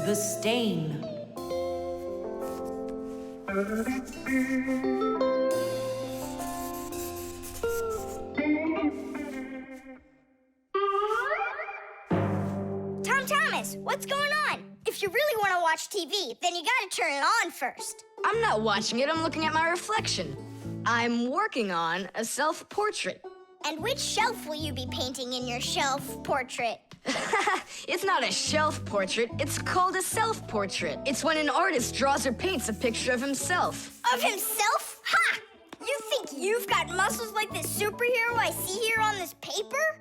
The stain. Thomas, what's going on? If you really want to watch TV, then you gotta turn it on first. I'm not watching it, I'm looking at my reflection. I'm working on a self-portrait. And which shelf will you be painting in your shelf portrait? It's not a shelf portrait, it's called a self-portrait. It's when an artist draws or paints a picture of himself. Of himself? Ha! You think you've got muscles like this superhero I see here on this paper?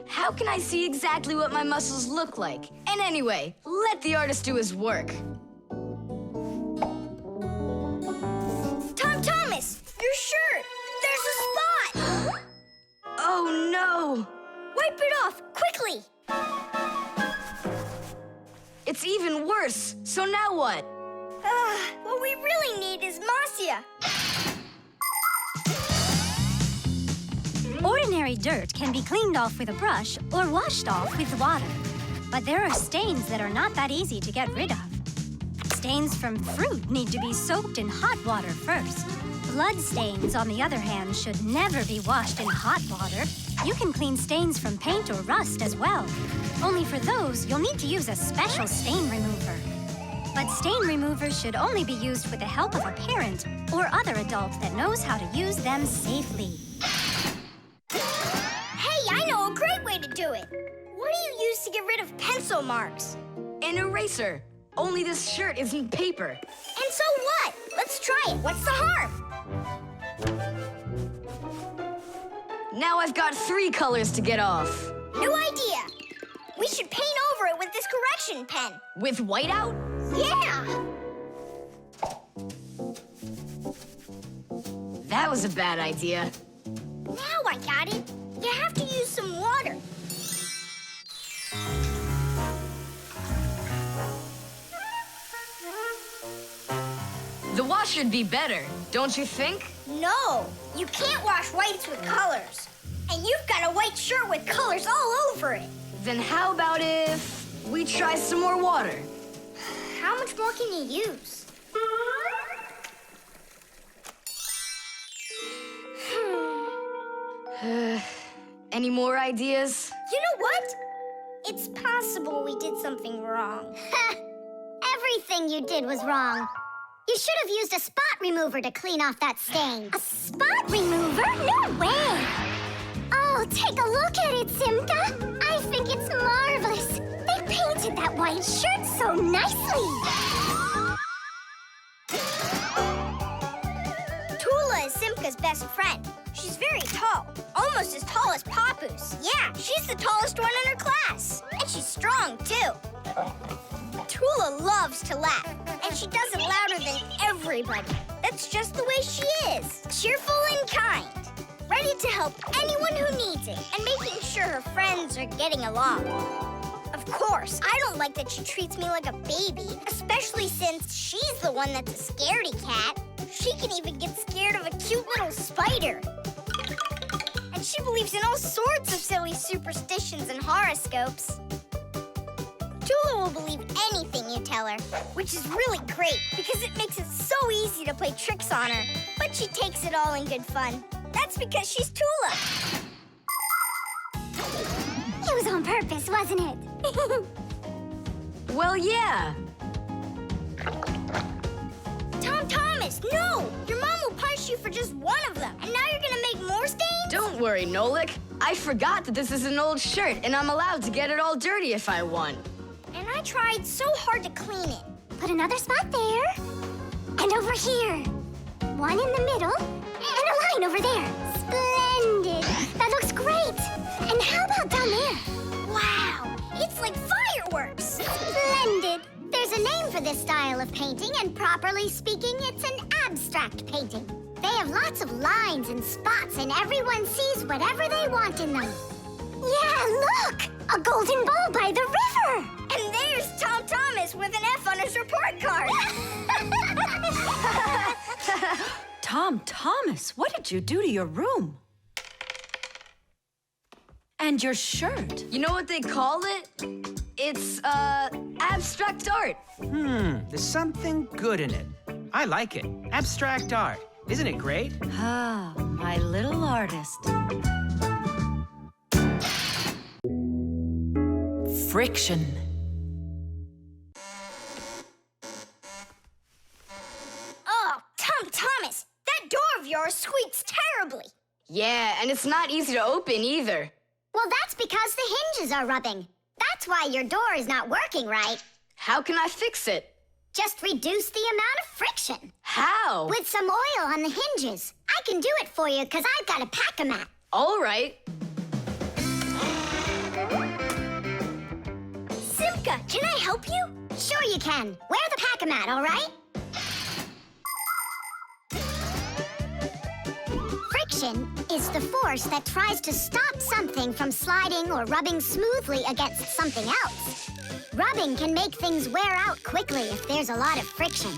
How can I see exactly what my muscles look like? And anyway, let the artist do his work. Thomas, your shirt! There's a spot! Oh no! Wipe it off, quickly! It's even worse. So now what? What we really need is Masya. Ordinary dirt can be cleaned off with a brush or washed off with water. But there are stains that are not that easy to get rid of. Stains from fruit need to be soaked in hot water first. Blood stains, on the other hand, should never be washed in hot water. You can clean stains from paint or rust as well. Only for those, you'll need to use a special stain remover. But stain removers should only be used with the help of a parent or other adult that knows how to use them safely. Hey, I know a great way to do it. What do you use to get rid of pencil marks? An eraser. Only this shirt isn't paper. And so what? Let's try it. What's the harm? Now I've got 3 colors to get off. New idea. We should paint over it with this correction pen. With whiteout? Yeah! That was a bad idea. Now I got it. You have to use some water. The wash should be better, don't you think? No, you can't wash whites with colors. And you've got a white shirt with colors all over it. Then how about if we try some more water? How much more can you use? Any more ideas? You know what? It's possible we did something wrong. Everything you did was wrong. You should have used a spot remover to clean off that stain. A spot remover? No way! Oh, take a look at it, Simka. I think it's marvelous. They painted that white shirt so nicely. Tula is Simka's best friend. She's very tall, almost as tall as Papoose. Yeah, she's the tallest one in her class. And she's strong, too. Tula loves to laugh, and she does it louder than everybody. That's just the way she is. Cheerful and kind. Ready to help anyone who needs it, and making sure her friends are getting along. Of course, I don't like that she treats me like a baby, especially since she's the one that's a scaredy cat. She can even get scared of a cute little spider. And she believes in all sorts of silly superstitions and horoscopes. Tula will believe anything you tell her, which is really great because it makes it so easy to play tricks on her. But she takes it all in good fun. That's because she's Tula. It was on purpose, wasn't it? Well, yeah. Thomas, no! Your mom will punish you for just one of them. And now you're gonna make more stains? Don't worry, Nolik. I forgot that this is an old shirt, and I'm allowed to get it all dirty if I want. And I tried so hard to clean it. Put another spot there. And over here. One in the middle. And a line over there. Splendid. That looks great. And how about down there? Wow! It's like fireworks! Splendid. There's a name for this style of painting, and properly speaking, it's an abstract painting. They have lots of lines and spots, and everyone sees whatever they want in them. Yeah, look! A golden ball by the river! And there's Thomas with an F on his report card. Thomas, what did you do to your room? And your shirt? You know what they call it? It's, abstract art. There's something good in it. I like it. Abstract art. Isn't it great? Ah, my little artist. Friction. Oh, Thomas, that door of yours squeaks terribly. Yeah, and it's not easy to open either. Well, that's because the hinges are rubbing. That's why your door is not working right. How can I fix it? Just reduce the amount of friction. How? With some oil on the hinges. I can do it for you because I've got a pack-a-mat. All right. Simka, can I help you? Sure you can. Wear the pack-a-mat, all right? Friction is the force that tries to stop something from sliding or rubbing smoothly against something else. Rubbing can make things wear out quickly if there's a lot of friction.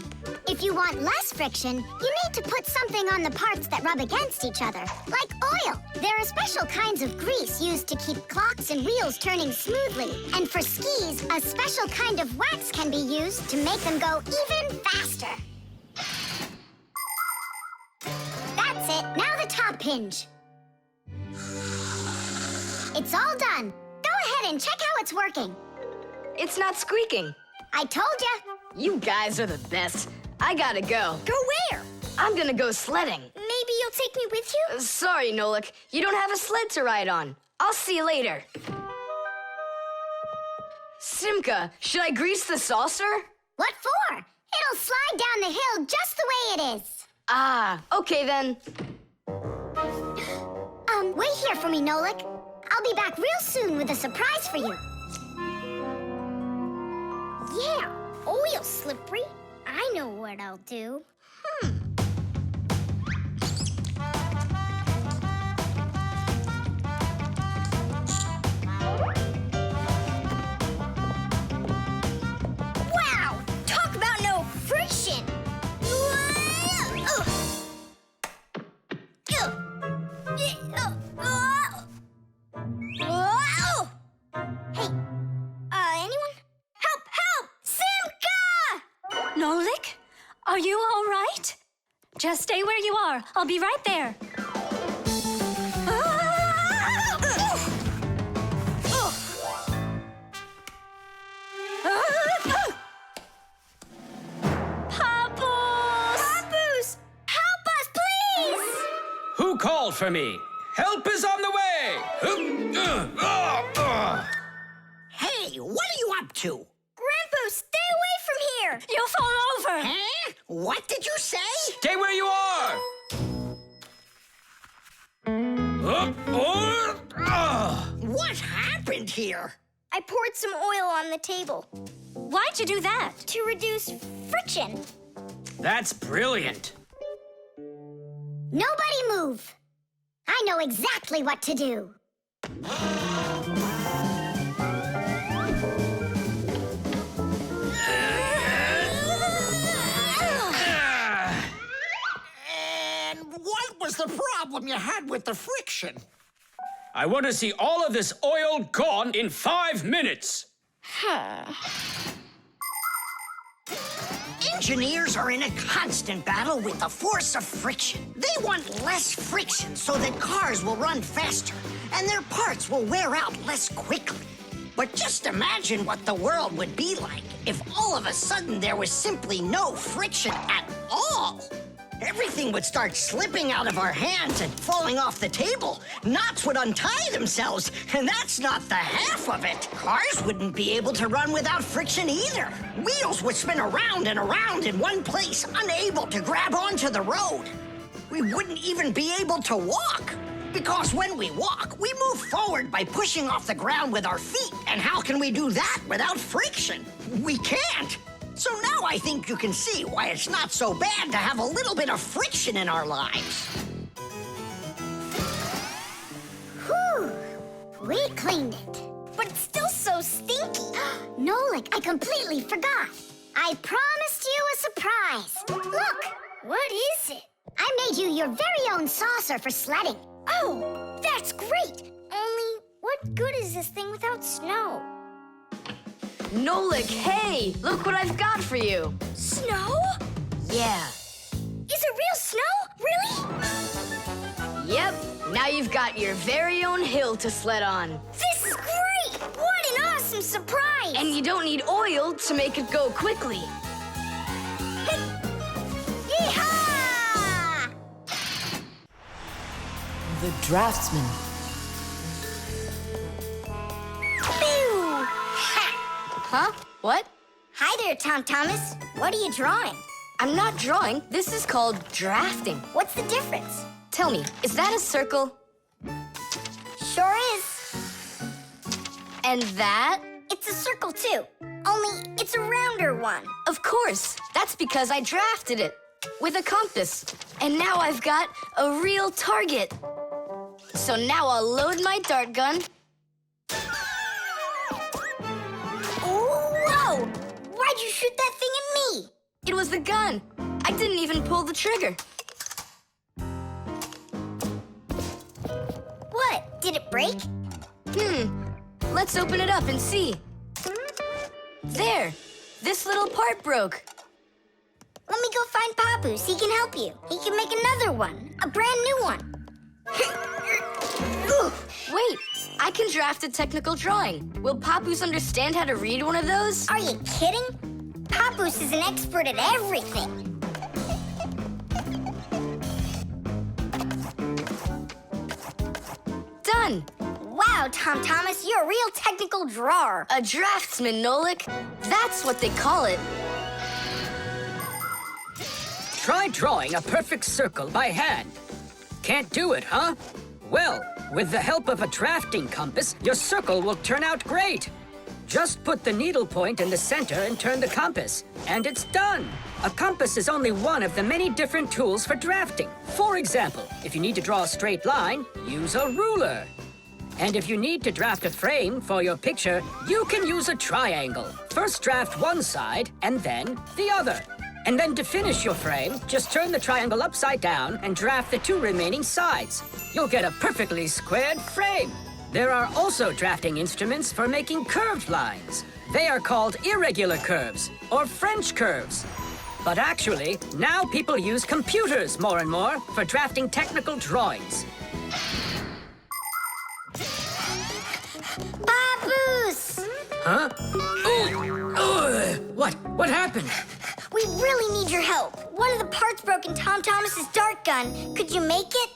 If you want less friction, you need to put something on the parts that rub against each other, like oil. There are special kinds of grease used to keep clocks and wheels turning smoothly. And for skis, a special kind of wax can be used to make them go even faster. That's it. Now the top hinge. It's all done. Go ahead and check how it's working. It's not squeaking. I told ya. You guys are the best. I gotta go. Go where? I'm gonna go sledding. Maybe you'll take me with you? Sorry, Nolik. You don't have a sled to ride on. I'll see you later. Simka, should I grease the saucer? What for? It'll slide down the hill just the way it is. Ah, okay then. Wait here for me, Nolik. I'll be back real soon with a surprise for you. Yeah, oil slippery. I know what I'll do. Wow! Talk about no friction! Hey, anyone? Help! Help! Simka! Nolik, are you all right? Just stay where you are. I'll be right there. Papoose! Help us, please! Who called for me? Help is on the way! Hey, what are you up to? Grandpa, stay away from here! You'll fall over. Huh? What did you say? Stay where you are! What happened here? I poured some oil on the table Why'd you do that? to reduce friction. That's brilliant. Nobody move. I know exactly what to do. And what was the problem you had with the friction? I want to see all of this oil gone in 5 minutes. Engineers are in a constant battle with the force of friction. They want less friction so that cars will run faster and their parts will wear out less quickly. But just imagine what the world would be like if all of a sudden there was simply no friction at all. Everything would start slipping out of our hands and falling off the table. Knots would untie themselves, and that's not the half of it. Cars wouldn't be able to run without friction either. Wheels would spin around and around in one place, unable to grab onto the road. We wouldn't even be able to walk. Because when we walk, we move forward by pushing off the ground with our feet. And how can we do that without friction? We can't. So now I think you can see why it's not so bad to have a little bit of friction in our lives. Whew. We cleaned it. But it's still so stinky. Nolik, I completely forgot. I promised you a surprise. Look, What is it? I made you your very own saucer for sledding. Oh, that's great. Only, what good is this thing without snow? Nolik, hey! Look what I've got for you. Snow? Yeah. Is it real snow? Really? Yep. Now you've got your very own hill to sled on. This is great! What an awesome surprise! And you don't need oil to make it go quickly. Yeehaw! The draftsman. Pew! Ha! Huh? What? Hi there, Tom Thomas. What are you drawing? I'm not drawing. This is called drafting. What's the difference? Tell me, is that a circle? Sure is. And that? It's a circle, too. Only it's a rounder one. Of course. That's because I drafted it with a compass. And now I've got a real target. So now I'll load my dart gun. Whoa! Why'd you shoot that thing at me? It was the gun. I didn't even pull the trigger. What? Did it break? Let's open it up and see. There. This little part broke. Let me go find Papoose. He can help you. He can make another one. A brand new one. Wait, I can draft a technical drawing. Will Papoose understand how to read one of those? Are you kidding? Papoose is an expert at everything. Done. Wow, Tom Thomas, you're a real technical drawer. A draftsman, Nolik. That's what they call it. Try drawing a perfect circle by hand. Can't do it, huh? Well, with the help of a drafting compass, your circle will turn out great. Just put the needle point in the center and turn the compass, and it's done. A compass is only one of the many different tools for drafting. For example, if you need to draw a straight line, use a ruler. And if you need to draft a frame for your picture, you can use a triangle. First draft one side, and then the other. And then to finish your frame, just turn the triangle upside down and draft the two remaining sides. You'll get a perfectly squared frame. There are also drafting instruments for making curved lines. They are called irregular curves, or French curves. But actually, now people use computers more and more for drafting technical drawings. Papoose! Huh? What happened? We really need your help. One of the parts broke in Tom Thomas's dart gun. Could you make it?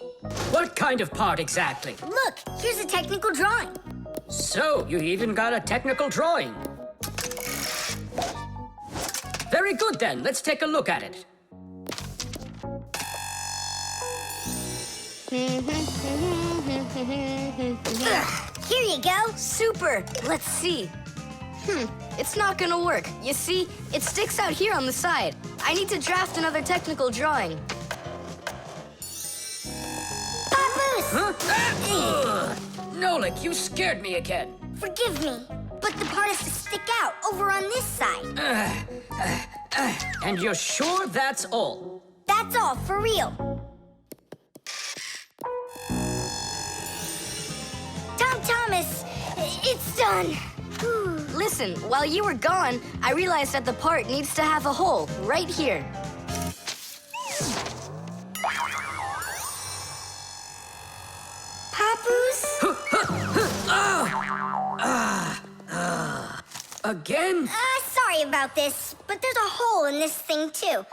What kind of part exactly? Look, here's a technical drawing. So, you even got a technical drawing. Very good then, let's take a look at it. Here you go. Super. Let's see. It's not gonna work. You see, it sticks out here on the side. I need to draft another technical drawing. Papoose! Huh? Nolik, you scared me again. Forgive me, but the part has to stick out over on this side. And you're sure that's all? That's all, for real. Tom Thomas, it's done. Listen, while you were gone, I realized that the part needs to have a hole right here. Papoose? Again? Sorry about this, but there's a hole in this thing, too.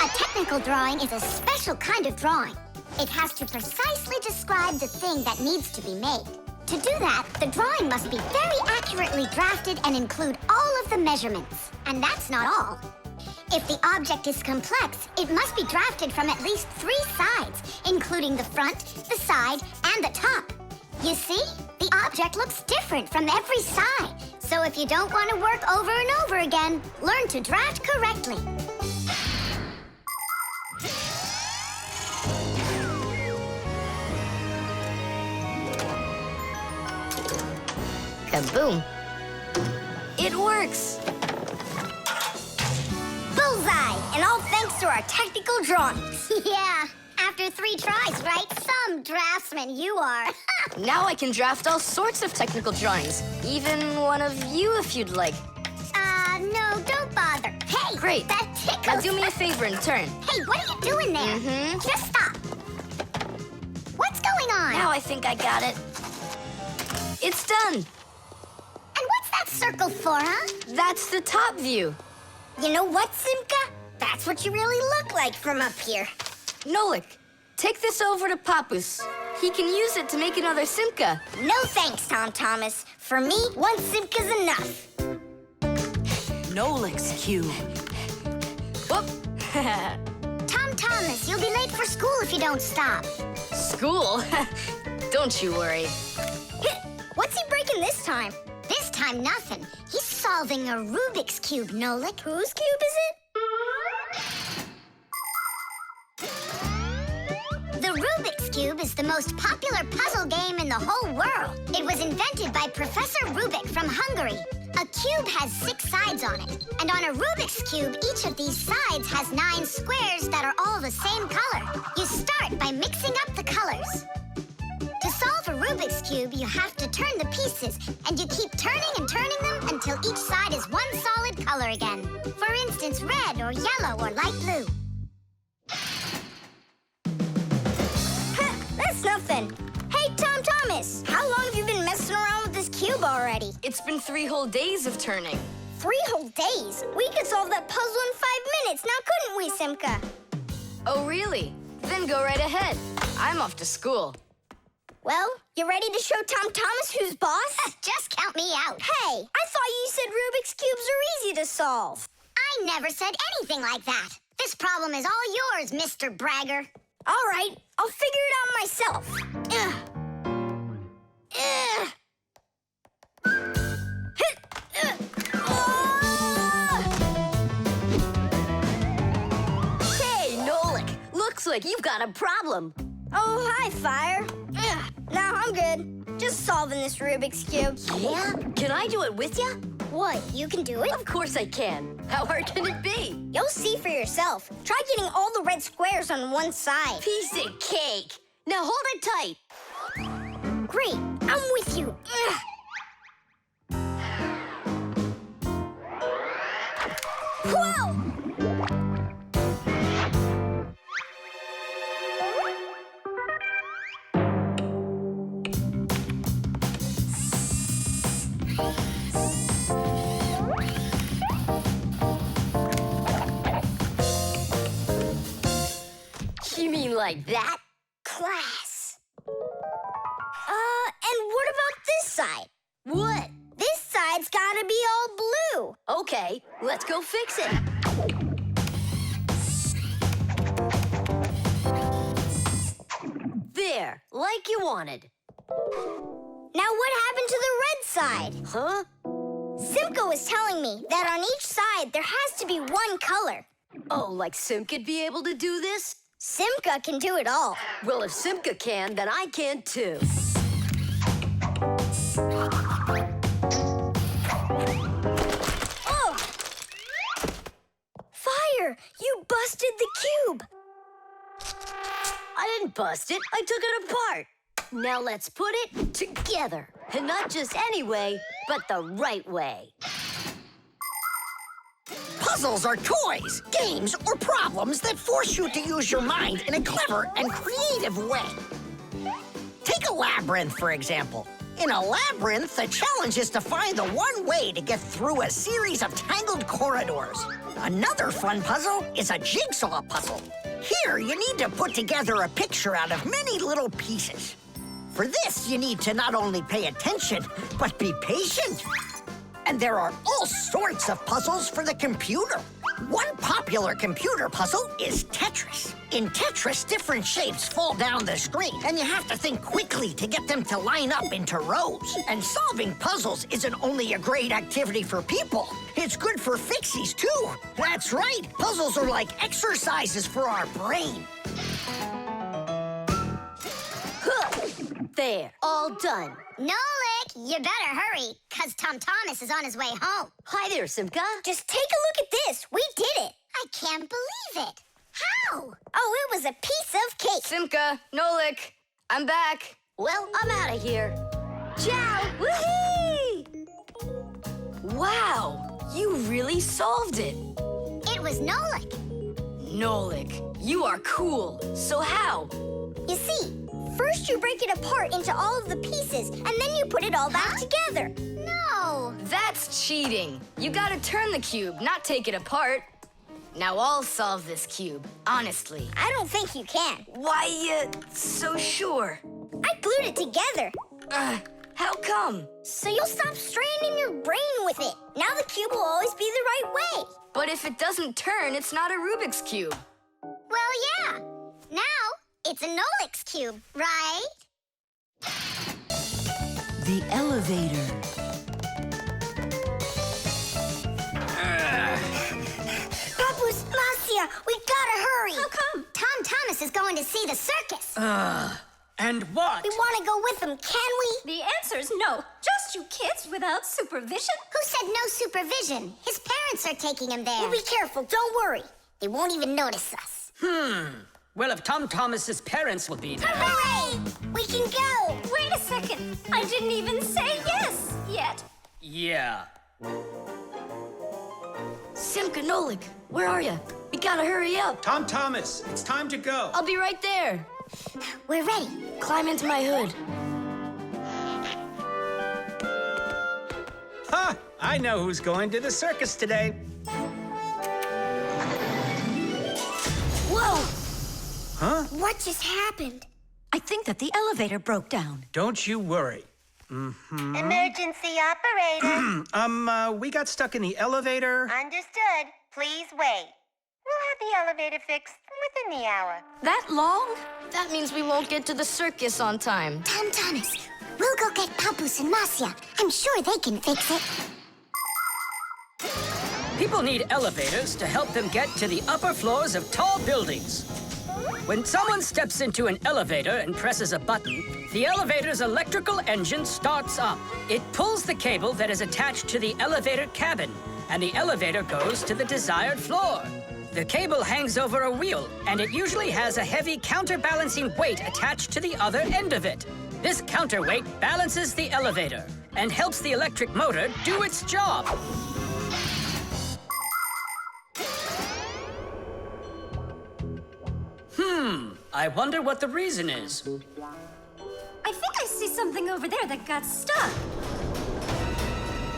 A technical drawing is a special kind of drawing. It has to precisely describe the thing that needs to be made. To do that, the drawing must be very accurately drafted and include all of the measurements. And that's not all. If the object is complex, it must be drafted from at least 3 sides, including the front, the side, and the top. You see? The object looks different from every side. So if you don't want to work over and over again, learn to draft correctly. Kaboom. It works. Bullseye! And all thanks to our technical drawings. Yeah, after 3 tries, right? Some draftsman you are. Now I can draft all sorts of technical drawings. Even one of you if you'd like. No, don't bother. Hey! Great. That tickles. Now do me a favor and turn. Hey, what are you doing there? Just stop. What's going on? Now I think I got it. It's done. And what's that circle for, huh? That's the top view. You know what, Simka? That's what you really look like from up here. Nolik, take this over to Papus. He can use it to make another Simka. No thanks, Tom Thomas. For me, one Simka's enough. Nolik's Cube. Whoop. Tom Thomas, you'll be late for school if you don't stop. School? Don't you worry. What's he breaking this time? This time, nothing. He's solving a Rubiks Cube, Nolik. Whose cube is it? The Rubiks Cube is the most popular puzzle game in the whole world. It was invented by Professor Rubik from Hungary. A cube has 6 sides on it. And on a Rubik's Cube, each of these sides has 9 squares that are all the same color. You start by mixing up the colors. To solve a Rubik's Cube, you have to turn the pieces, and you keep turning and turning them until each side is one solid color again. For instance, red or yellow or light blue. That's nothing. Hey, Tom Thomas, how long have you been messing around with this cube already? It's been 3 whole days of turning. 3 whole days? We could solve that puzzle in 5 minutes, now couldn't we, Simka? Oh, really? Then go right ahead. I'm off to school. Well, you ready to show Tom Thomas who's boss? Just count me out. Hey, I thought you said Rubik's Cubes are easy to solve. I never said anything like that. This problem is all yours, Mr. Bragger. All right, I'll figure it out myself. Ugh. Ugh. Hey, Nolik. Looks like you've got a problem. Oh, hi, Fire. Ugh. Now I'm good. Just solving this Rubik's Cube. Yeah? Can I do it with you? What, you can do it? Of course I can. How hard can it be? You'll see for yourself. Try getting all the red squares on one side. Piece of cake. Now hold it tight. Great, I'm with you. Ugh. Whoa! You mean like that? Class. And what about this side? What? This side's gotta be all blue. Okay, let's go fix it. There, like you wanted. Now what happened to the red side? Huh? Simka was telling me that on each side there has to be one color. Oh, like Simka'd be able to do this? Simka can do it all. Well, if Simka can, then I can too. Oh! Fire! You busted the cube! I didn't bust it, I took it apart. Now let's put it together. And not just any way, but the right way. Puzzles are toys, games, or problems that force you to use your mind in a clever and creative way. Take a labyrinth, for example. In a labyrinth, the challenge is to find the one way to get through a series of tangled corridors. Another fun puzzle is a jigsaw puzzle. Here, you need to put together a picture out of many little pieces. For this, you need to not only pay attention, but be patient. And there are all sorts of puzzles for the computer. One popular computer puzzle is Tetris. In Tetris, different shapes fall down the screen, and you have to think quickly to get them to line up into rows. And solving puzzles isn't only a great activity for people, it's good for Fixies, too. That's right, puzzles are like exercises for our brain. There, all done. Nolik, you better hurry, 'cause Tom Thomas is on his way home. Hi there, Simka. Just take a look at this. We did it. I can't believe it. How? Oh, it was a piece of cake. Simka, Nolik, I'm back. Well, I'm out of here. Ciao! Whee! Wow, you really solved it. It was Nolik. Nolik, you are cool. So how? You see, first you break it apart into all of the pieces, and then you put it all back together. No. That's cheating. You gotta turn the cube, not take it apart. Now I'll solve this cube, honestly. I don't think you can. Why, so sure? I glued it together, How come? so you'll stop straining your brain with it. Now the cube will always be the right way. But if it doesn't turn, it's not a Rubik's Cube. Well, yeah. Now it's a Nolik's cube, right? The elevator. Papu's, Marcia, we gotta hurry. How come? Tom Thomas is going to see the circus. And what? We want to go with them, can we? The answer's no. Just you kids without supervision. Who said no supervision? His parents are taking him there. We'll be careful, don't worry. They won't even notice us. Well, if Tom Thomas's parents will be there. Hooray! We can go. Wait a second. I didn't even say yes yet. Yeah. Simka and Nolik, where are you? We gotta hurry up. Tom Thomas, it's time to go. I'll be right there. We're ready. Climb into my hood. Ha! I know who's going to the circus today. Whoa! Huh? What just happened? I think that the elevator broke down. Don't you worry. Emergency operator. We got stuck in the elevator. Understood. Please wait. We'll have the elevator fixed within the hour. That long? That means we won't get to the circus on time. Tom Thomas, we'll go get Papus and Marcia. I'm sure they can fix it. People need elevators to help them get to the upper floors of tall buildings. When someone steps into an elevator and presses a button, the elevator's electrical engine starts up. It pulls the cable that is attached to the elevator cabin, and the elevator goes to the desired floor. The cable hangs over a wheel, and it usually has a heavy counterbalancing weight attached to the other end of it. This counterweight balances the elevator and helps the electric motor do its job. I wonder what the reason is. I think I see something over there that got stuck.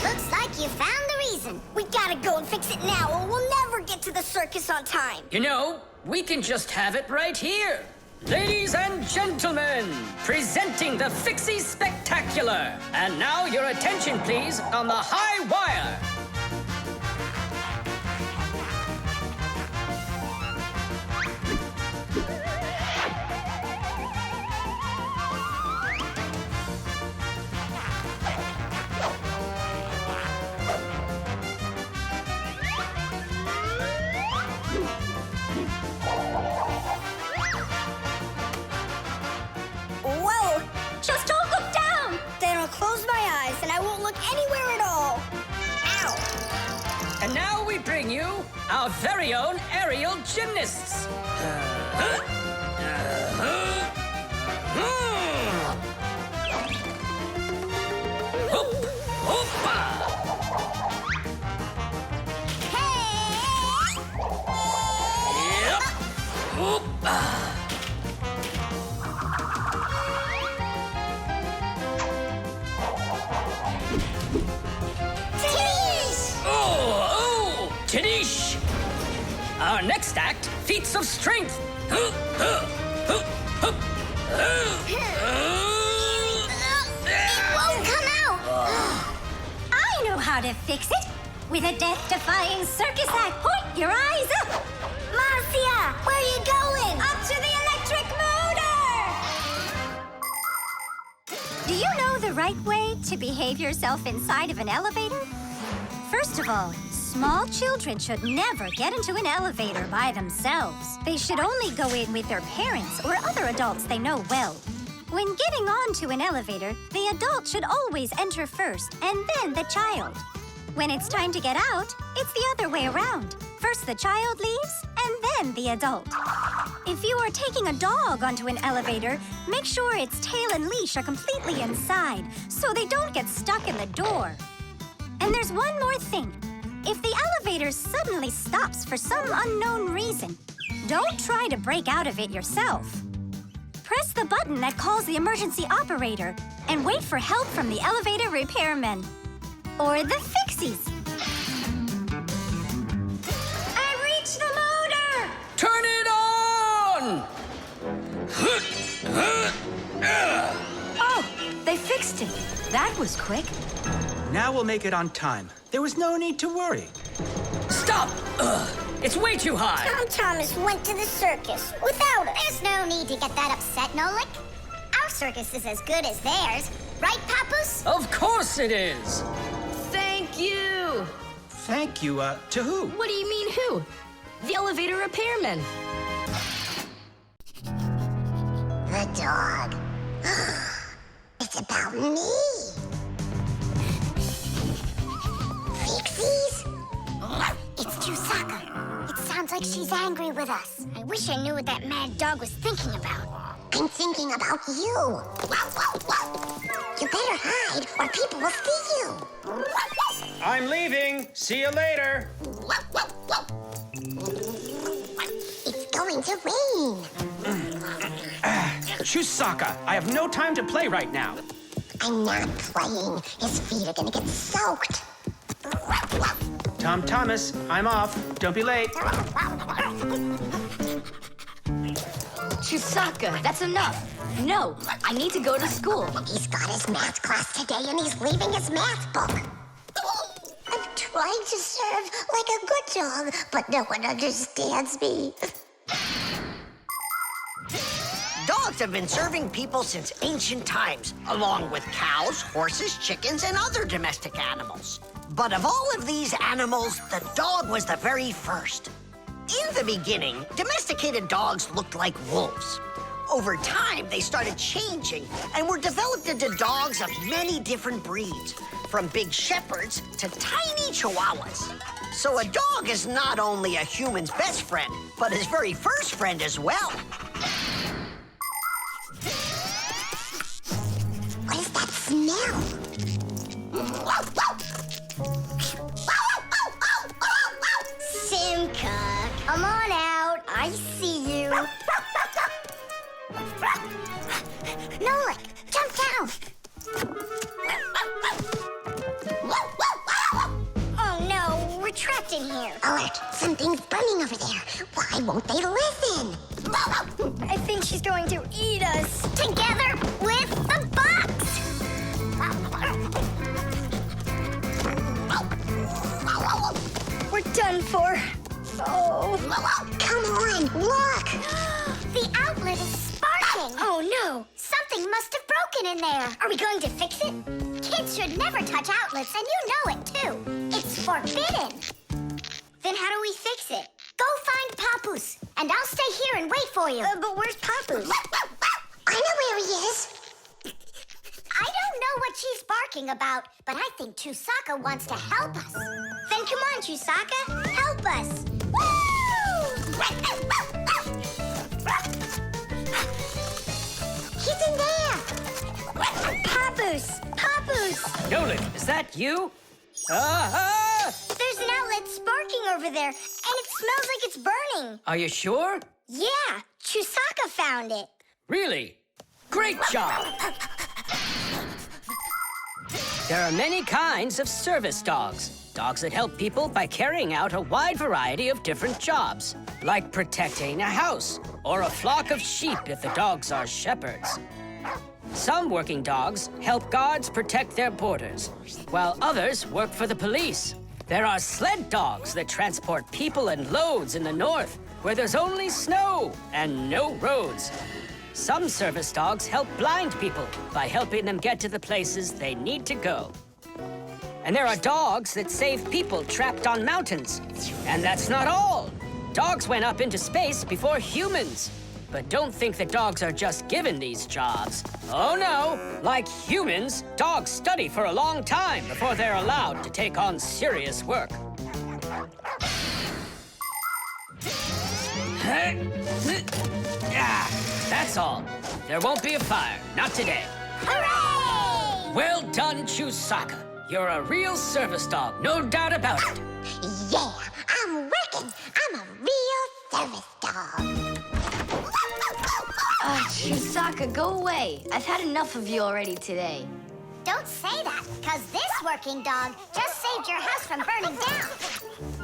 Looks like you found the reason. We gotta go and fix it now, or we'll never get to the circus on time. You know, we can just have it right here. Ladies and gentlemen, presenting the Fixie Spectacular. And now your attention, please, on the high wire. Whoa! Just don't look down! Then I'll close my eyes and I won't look anywhere at all. Ow! And now we bring you our very own aerial gymnasts. Tadish! Our next act, feats of strength. It won't come out. I know how to fix it. With a death-defying circus act, point your eyes up. Marcia, where are you going? Up to the electric motor! Do you know the right way to behave yourself inside of an elevator? First of all, small children should never get into an elevator by themselves. They should only go in with their parents or other adults they know well. When getting onto an elevator, the adult should always enter first and then the child. When it's time to get out, it's the other way around. First the child leaves and then the adult. If you are taking a dog onto an elevator, make sure its tail and leash are completely inside so they don't get stuck in the door. And there's one more thing. If the elevator suddenly stops for some unknown reason, don't try to break out of it yourself. Press the button that calls the emergency operator and wait for help from the elevator repairmen. Or the Fixies. I reached the motor! Turn it on! Oh, they fixed it. That was quick. Now we'll make it on time. There was no need to worry. Stop! It's way too high. Tom Thomas went to the circus without us. There's no need to get that upset, Nolik. Our circus is as good as theirs. Right, Papoose? Of course it is. Thank you. Thank you, to who? What do you mean who? The elevator repairman. The dog. It's about me. Fixies? It's Chusaka. It sounds like she's angry with us. I wish I knew what that mad dog was thinking about. I'm thinking about you. You better hide or people will see you. I'm leaving. See you later. It's going to rain. Chusaka, I have no time to play right now. I'm not playing. His feet are gonna get soaked. Tom Thomas, I'm off. Don't be late. Chusaka, that's enough. No, I need to go to school. He's got his math class today and he's leaving his math book. I'm trying to serve like a good dog, but no one understands me. Dogs have been serving people since ancient times, along with cows, horses, chickens, and other domestic animals. But of all of these animals, the dog was the very first. In the beginning, domesticated dogs looked like wolves. Over time, they started changing and were developed into dogs of many different breeds, from big shepherds to tiny chihuahuas. So a dog is not only a human's best friend, but his very first friend as well. What is that smell? Simka, come on out. I see you. Nolik, jump down. Oh no, we're trapped in here. Alert, something's burning over there. Why won't they listen? I think she's going to eat us. Together with the box. We're done for. Oh. Come on, look. The outlet is sparking. Oh no. Something must have broken in there. Are we going to fix it? Kids should never touch outlets, and you know it, too. It's forbidden. Then how do we fix it? Go find Papoose, and I'll stay here and wait for you. But where's Papoose? I know where he is. I don't know what she's barking about, but I think Chusaka wants to help us. Then come on, Chusaka. Help us. He's in there. Papoose! Papoose! Nolik, is that you? There's an outlet sparking over there, and it smells like it's burning. Are you sure? Yeah, Chusaka found it. Really? Great job! There are many kinds of service dogs. Dogs that help people by carrying out a wide variety of different jobs, like protecting a house or a flock of sheep if the dogs are shepherds. Some working dogs help guards protect their borders, while others work for the police. There are sled dogs that transport people and loads in the north, where there's only snow and no roads. Some service dogs help blind people by helping them get to the places they need to go. And there are dogs that save people trapped on mountains. And that's not all. Dogs went up into space before humans. But don't think that dogs are just given these jobs. Oh no, like humans, dogs study for a long time before they're allowed to take on serious work. Yeah, that's all. There won't be a fire, not today. Hooray! Well done, Chusaka. You're a real service dog, no doubt about it. Yeah, I'm working. I'm a real service dog. Chusaka, go away. I've had enough of you already today. Don't say that, because this working dog just saved your house from burning down.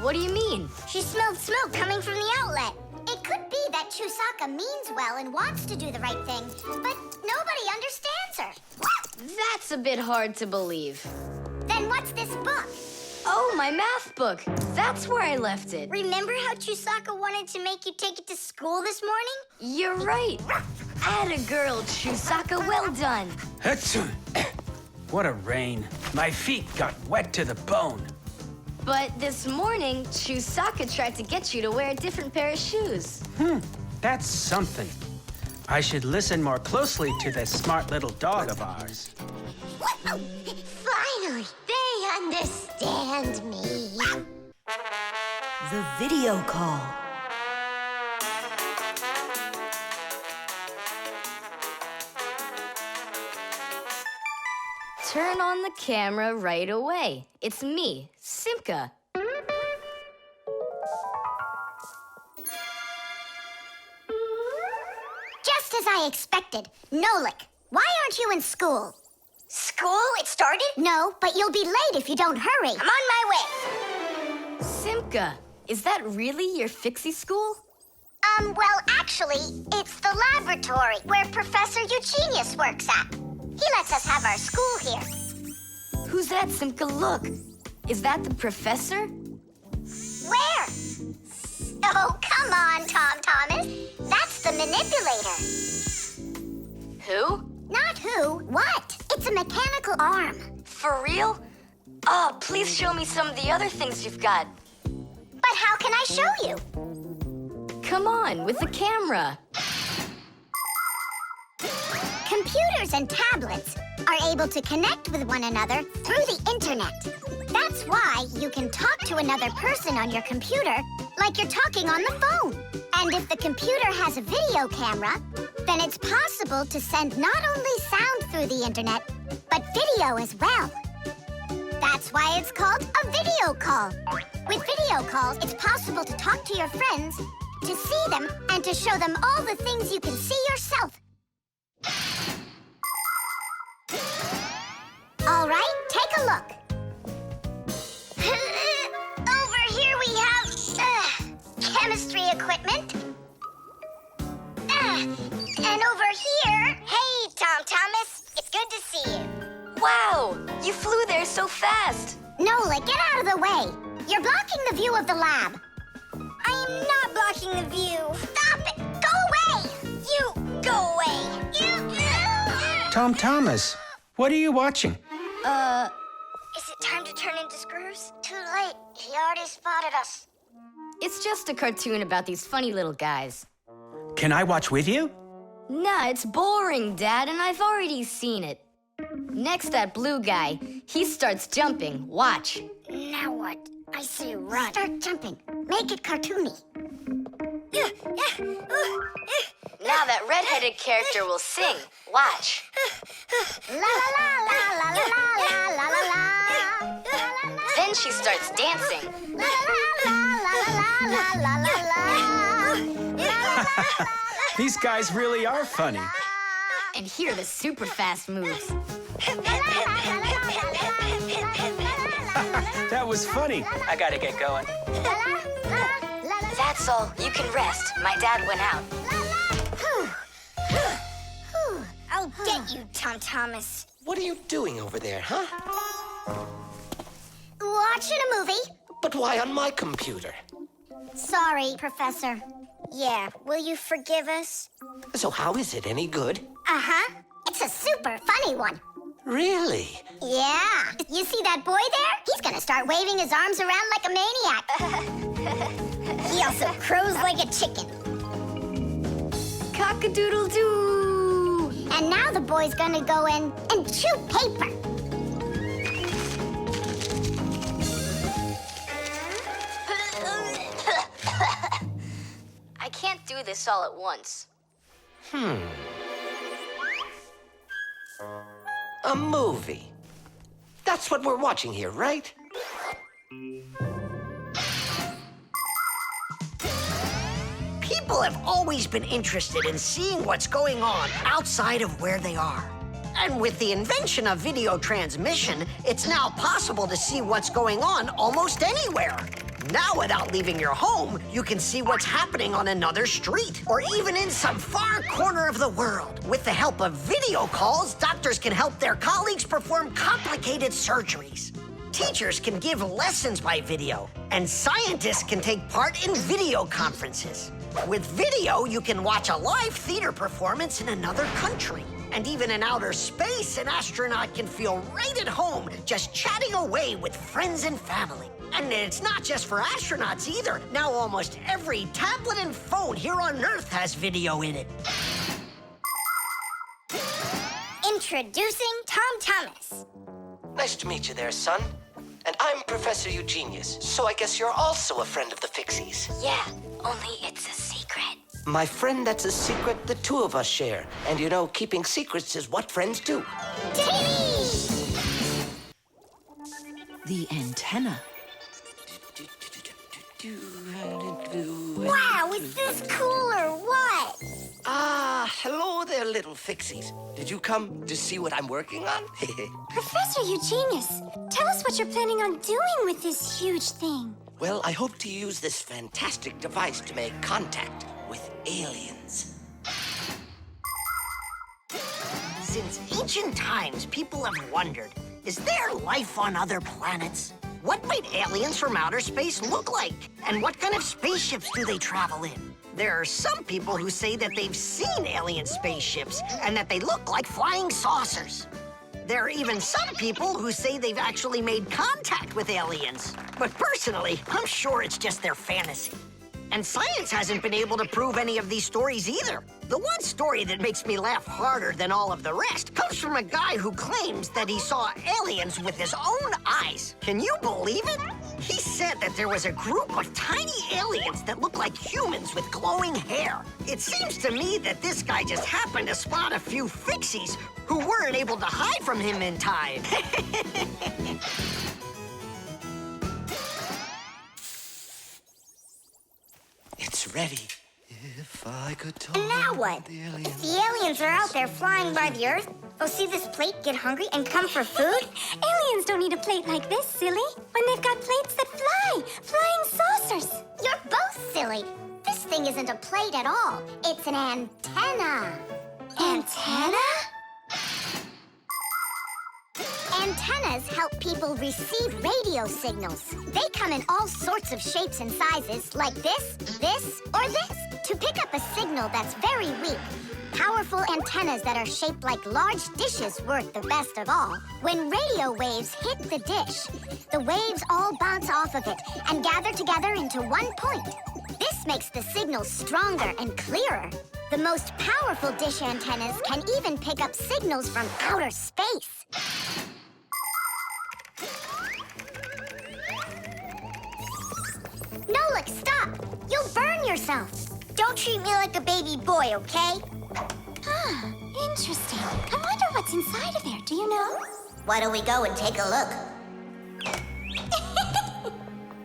What do you mean? She smelled smoke coming from the outlet. It could be that Chusaka means well and wants to do the right thing, but nobody understands her. That's a bit hard to believe. Then what's this book? Oh, my math book. That's where I left it. Remember how Chusaka wanted to make you take it to school this morning? You're right. Atta girl, Chusaka. Well done. Achoo. What a rain. My feet got wet to the bone. But this morning, Chusaka tried to get you to wear a different pair of shoes. That's something. I should listen more closely to this smart little dog of ours. Finally, they understand me. The video call. Turn on the camera right away. It's me, Simka. Just as I expected. Nolik, why aren't you in school? School? It started? No, but you'll be late if you don't hurry. I'm on my way. Simka, is that really your Fixie school? Well, actually, it's the laboratory where Professor Eugenius works at. He lets us have our school here. Who's that, Simka? Look. Is that the professor? Where? Oh, come on, Tom Thomas. That's the manipulator. Who? Not who, what? It's a mechanical arm. For real? Oh, please show me some of the other things you've got. But how can I show you? Come on, with the camera. Computers and tablets are able to connect with one another through the internet. That's why you can talk to another person on your computer like you're talking on the phone. And if the computer has a video camera, then it's possible to send not only sound through the internet, but video as well. That's why it's called a video call. With video calls, it's possible to talk to your friends, to see them, and to show them all the things you can see yourself. All right, take a look. Over here we have chemistry equipment. And over here, hey, Tom Thomas, it's good to see you. Wow, you flew there so fast. Nolik, get out of the way. You're blocking the view of the lab. I am not blocking the view. Stop it! Go away! You go away! Tom Thomas, what are you watching? Is it time to turn into screws? Too late. He already spotted us. It's just a cartoon about these funny little guys. Can I watch with you? Nah, it's boring, Dad, and I've already seen it. Next, that blue guy, he starts jumping. Watch. Now what? I say run. Start jumping. Make it cartoony. Now that red-headed character will sing. Watch. La la la la la la la la la la. Then she starts dancing. La la la la la la la la. These guys really are funny. And here are the super fast moves. That was funny. I gotta get going. That's all. You can rest. My dad went out. I'll get you, Tom Thomas. What are you doing over there, huh? Watching a movie. But why on my computer? Sorry, Professor. Yeah, will you forgive us? So how is it any good? Uh-huh. It's a super funny one. Really? Yeah. You see that boy there? He's gonna start waving his arms around like a maniac. He also crows like a chicken. Cock-a-doodle-doo! And now the boy's gonna go in and chew paper. I can't do this all at once. A movie. That's what we're watching here, right? People have always been interested in seeing what's going on outside of where they are. And with the invention of video transmission, it's now possible to see what's going on almost anywhere. Now, without leaving your home, you can see what's happening on another street or even in some far corner of the world. With the help of video calls, doctors can help their colleagues perform complicated surgeries. Teachers can give lessons by video, and scientists can take part in video conferences. With video, you can watch a live theater performance in another country. And even in outer space, an astronaut can feel right at home just chatting away with friends and family. And it's not just for astronauts either. Now almost every tablet and phone here on Earth has video in it. Introducing Tom Thomas. Nice to meet you there, son. And I'm Professor Eugenius, so I guess you're also a friend of the Fixies. Yeah, only it's a secret. My friend, that's a secret the two of us share. And you know, keeping secrets is what friends do. The antenna. Wow, is this cool or what? Ah, hello there, little Fixies. Did you come to see what I'm working on? Professor Eugenius, tell us what you're planning on doing with this huge thing. Well, I hope to use this fantastic device to make contact with aliens. Since ancient times, people have wondered, is there life on other planets? What might aliens from outer space look like? And what kind of spaceships do they travel in? There are some people who say that they've seen alien spaceships and that they look like flying saucers. There are even some people who say they've actually made contact with aliens. But personally, I'm sure it's just their fantasy. And science hasn't been able to prove any of these stories either. The one story that makes me laugh harder than all of the rest comes from a guy who claims that he saw aliens with his own eyes. Can you believe it? He said that there was a group of tiny aliens that looked like humans with glowing hair. It seems to me that this guy just happened to spot a few Fixies who weren't able to hide from him in time. It's ready. If I could talk. And now what? If the aliens are out there flying by the Earth, they'll see this plate, get hungry, and come for food? Aliens don't need a plate like this, silly, when they've got plates that fly, flying saucers. You're both silly. This thing isn't a plate at all. It's an antenna. Antenna? Antennas help people receive radio signals. They come in all sorts of shapes and sizes, like this, or this, to pick up a signal that's very weak. Powerful antennas that are shaped like large dishes work the best of all. When radio waves hit the dish, the waves all bounce off of it and gather together into one point. This makes the signal stronger and clearer. The most powerful dish antennas can even pick up signals from outer space. Nolik, stop! You'll burn yourself. Don't treat me like a baby boy, okay? Ah, interesting. I wonder what's inside of there, do you know? Why don't we go and take a look?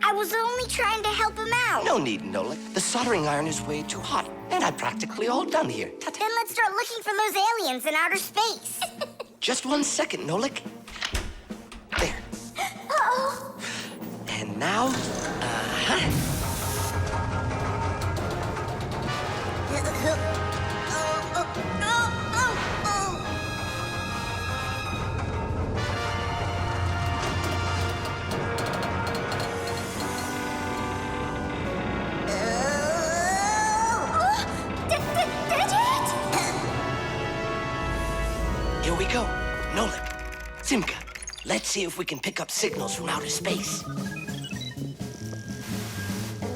I was only trying to help him out. No need, Nolik. The soldering iron is way too hot, and I'm practically all done here. Ta-ta. Then let's start looking for those aliens in outer space. Just 1 second, Nolik. There. Uh-oh. And now, here we go. Nolik, Simka, let's see if we can pick up signals from outer space.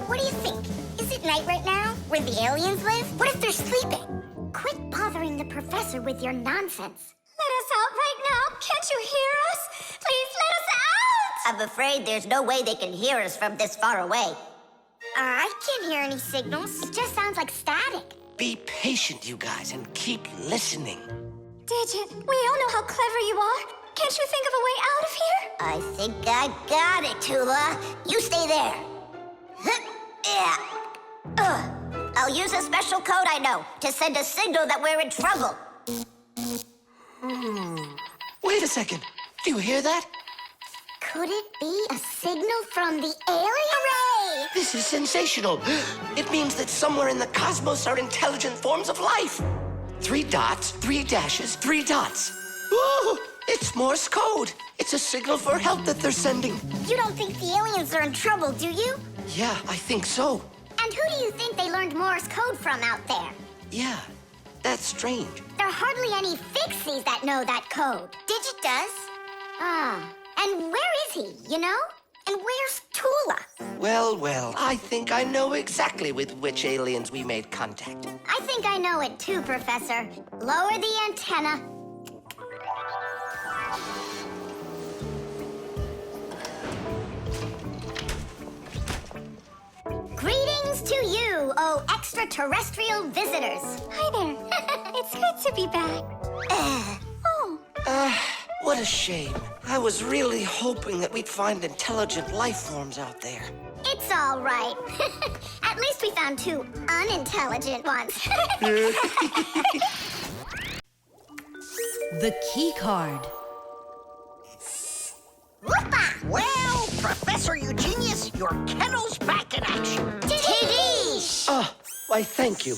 What do you think? Is it night right now, where the aliens live? What if they're sleeping? Quit bothering the professor with your nonsense. Let us out right now. Can't you hear us? Please let us out! I'm afraid there's no way they can hear us from this far away. I can't hear any signals. It just sounds like static. Be patient, you guys, and keep listening. Digit, we all know how clever you are. Can't you think of a way out of here? I think I got it, Tula. You stay there. Yeah. I'll use a special code I know to send a signal that we're in trouble. Wait a second. Do you hear that? Could it be a signal from the alien? Hooray! This is sensational. It means that somewhere in the cosmos are intelligent forms of life. 3 dots, 3 dashes, 3 dots. Ooh, it's Morse code. It's a signal for help that they're sending. You don't think the aliens are in trouble, do you? Yeah, I think so. And who do you think they learned Morse code from out there? Yeah, that's strange. There are hardly any Fixies that know that code. Digit does. Ah, and where is he, you know? And where's Tula? Well, I think I know exactly with which aliens we made contact. I think I know it too, Professor. Lower the antenna. Greetings to you, oh extraterrestrial visitors. Hi there. It's good to be back. What a shame. I was really hoping that we'd find intelligent life forms out there. It's all right. At least we found 2 unintelligent ones. The key card. Whoopa! Well, Professor Eugenius, your kennel's back in action. Tidish! Ah, why thank you.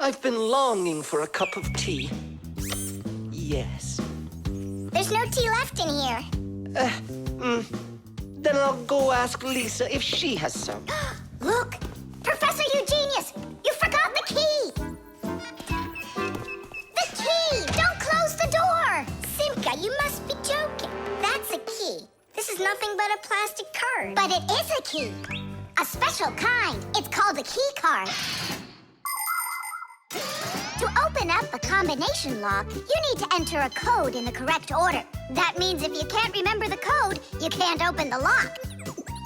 I've been longing for a cup of tea. Yes. There's no tea left in here. Then I'll go ask Lisa if she has some. Look! Professor Eugenius! You forgot the key! The key! Don't close the door! Simka, you must be joking. That's a key. This is nothing but a plastic card. But it is a key. A special kind. It's called a key card. To open up a combination lock, you need to enter a code in the correct order. That means if you can't remember the code, you can't open the lock.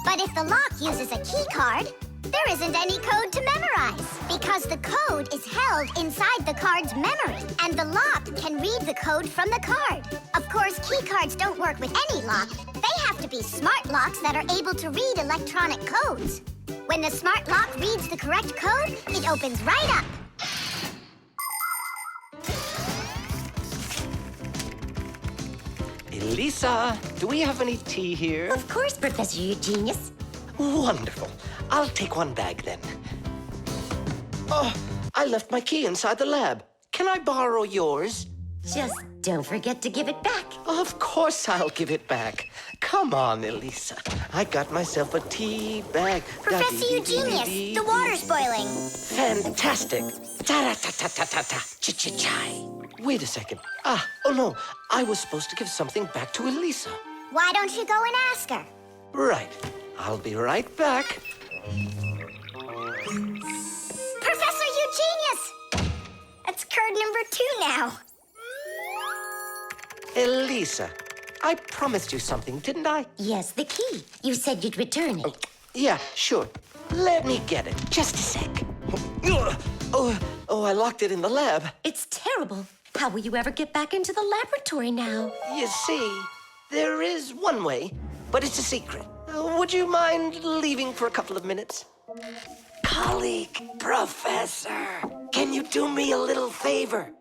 But if the lock uses a key card, there isn't any code to memorize because the code is held inside the card's memory, and the lock can read the code from the card. Of course, key cards don't work with any lock. They have to be smart locks that are able to read electronic codes. When the smart lock reads the correct code, it opens right up. Lisa, do we have any tea here? Of course, Professor Eugenius. Wonderful. I'll take 1 bag then. Oh, I left my key inside the lab. Can I borrow yours? Just don't forget to give it back. Of course I'll give it back. Come on, Elisa. I got myself a tea bag. Professor Eugenius, the water's boiling. Fantastic. Ta-ra-ta-ta-ta-ta-ta. Ch-ch-chai. Wait a second. Oh no. I was supposed to give something back to Elisa. Why don't you go and ask her? Right. I'll be right back. Professor Eugenius! That's card number 2 now. Elisa, I promised you something, didn't I? Yes, the key. You said you'd return it. Yeah, sure. Let me get it. Just a sec. Oh, I locked it in the lab. It's terrible. How will you ever get back into the laboratory now? You see, there is one way, but it's a secret. Would you mind leaving for a couple of minutes? Colleague, Professor, can you do me a little favor?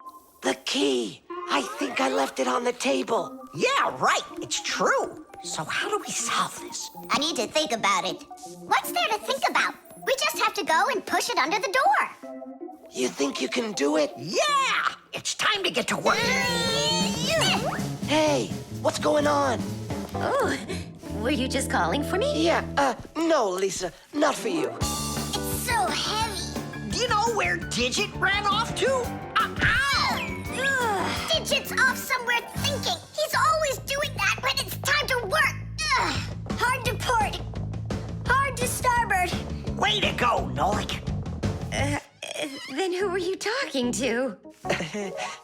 The key. I think I left it on the table. Yeah, right. It's true. So how do we solve this? I need to think about it. What's there to think about? We just have to go and push it under the door. You think you can do it? Yeah! It's time to get to work. Hey, what's going on? Oh, were you just calling for me? Yeah, no, Lisa, not for you. It's so heavy. Do you know where Digit ran off to? Ow! Digit's off somewhere thinking. He's always doing that when it's time to work. Hard to port. Hard to starboard. Way to go, Nolik. Then who were you talking to?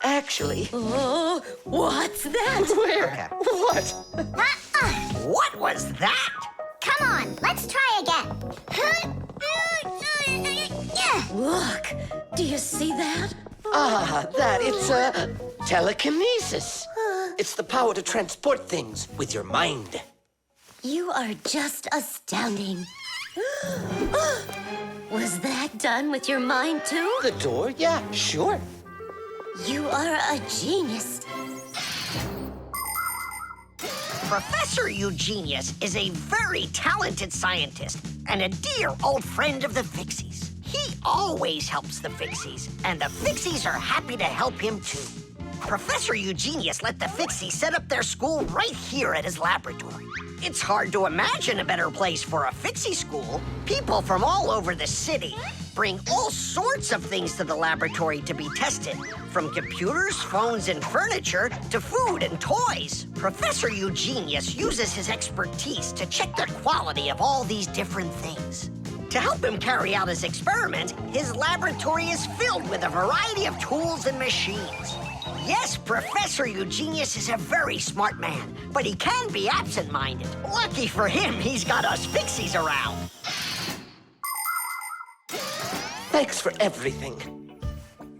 Actually... Oh, what's that? Where? What? What was that? Come on, let's try again. Look, do Do you see that? It's telekinesis. It's the power to transport things with your mind. You are just astounding. Was that done with your mind, too? The door? Yeah, sure. You are a genius. Professor Eugenius is a very talented scientist and a dear old friend of the Fixies. He always helps the Fixies, and the Fixies are happy to help him too. Professor Eugenius let the Fixies set up their school right here at his laboratory. It's hard to imagine a better place for a Fixie school. People from all over the city bring all sorts of things to the laboratory to be tested, from computers, phones, and furniture to food and toys. Professor Eugenius uses his expertise to check the quality of all these different things. To help him carry out his experiment, his laboratory is filled with a variety of tools and machines. Yes, Professor Eugenius is a very smart man, but he can be absent-minded. Lucky for him, he's got us Fixies around. Thanks for everything.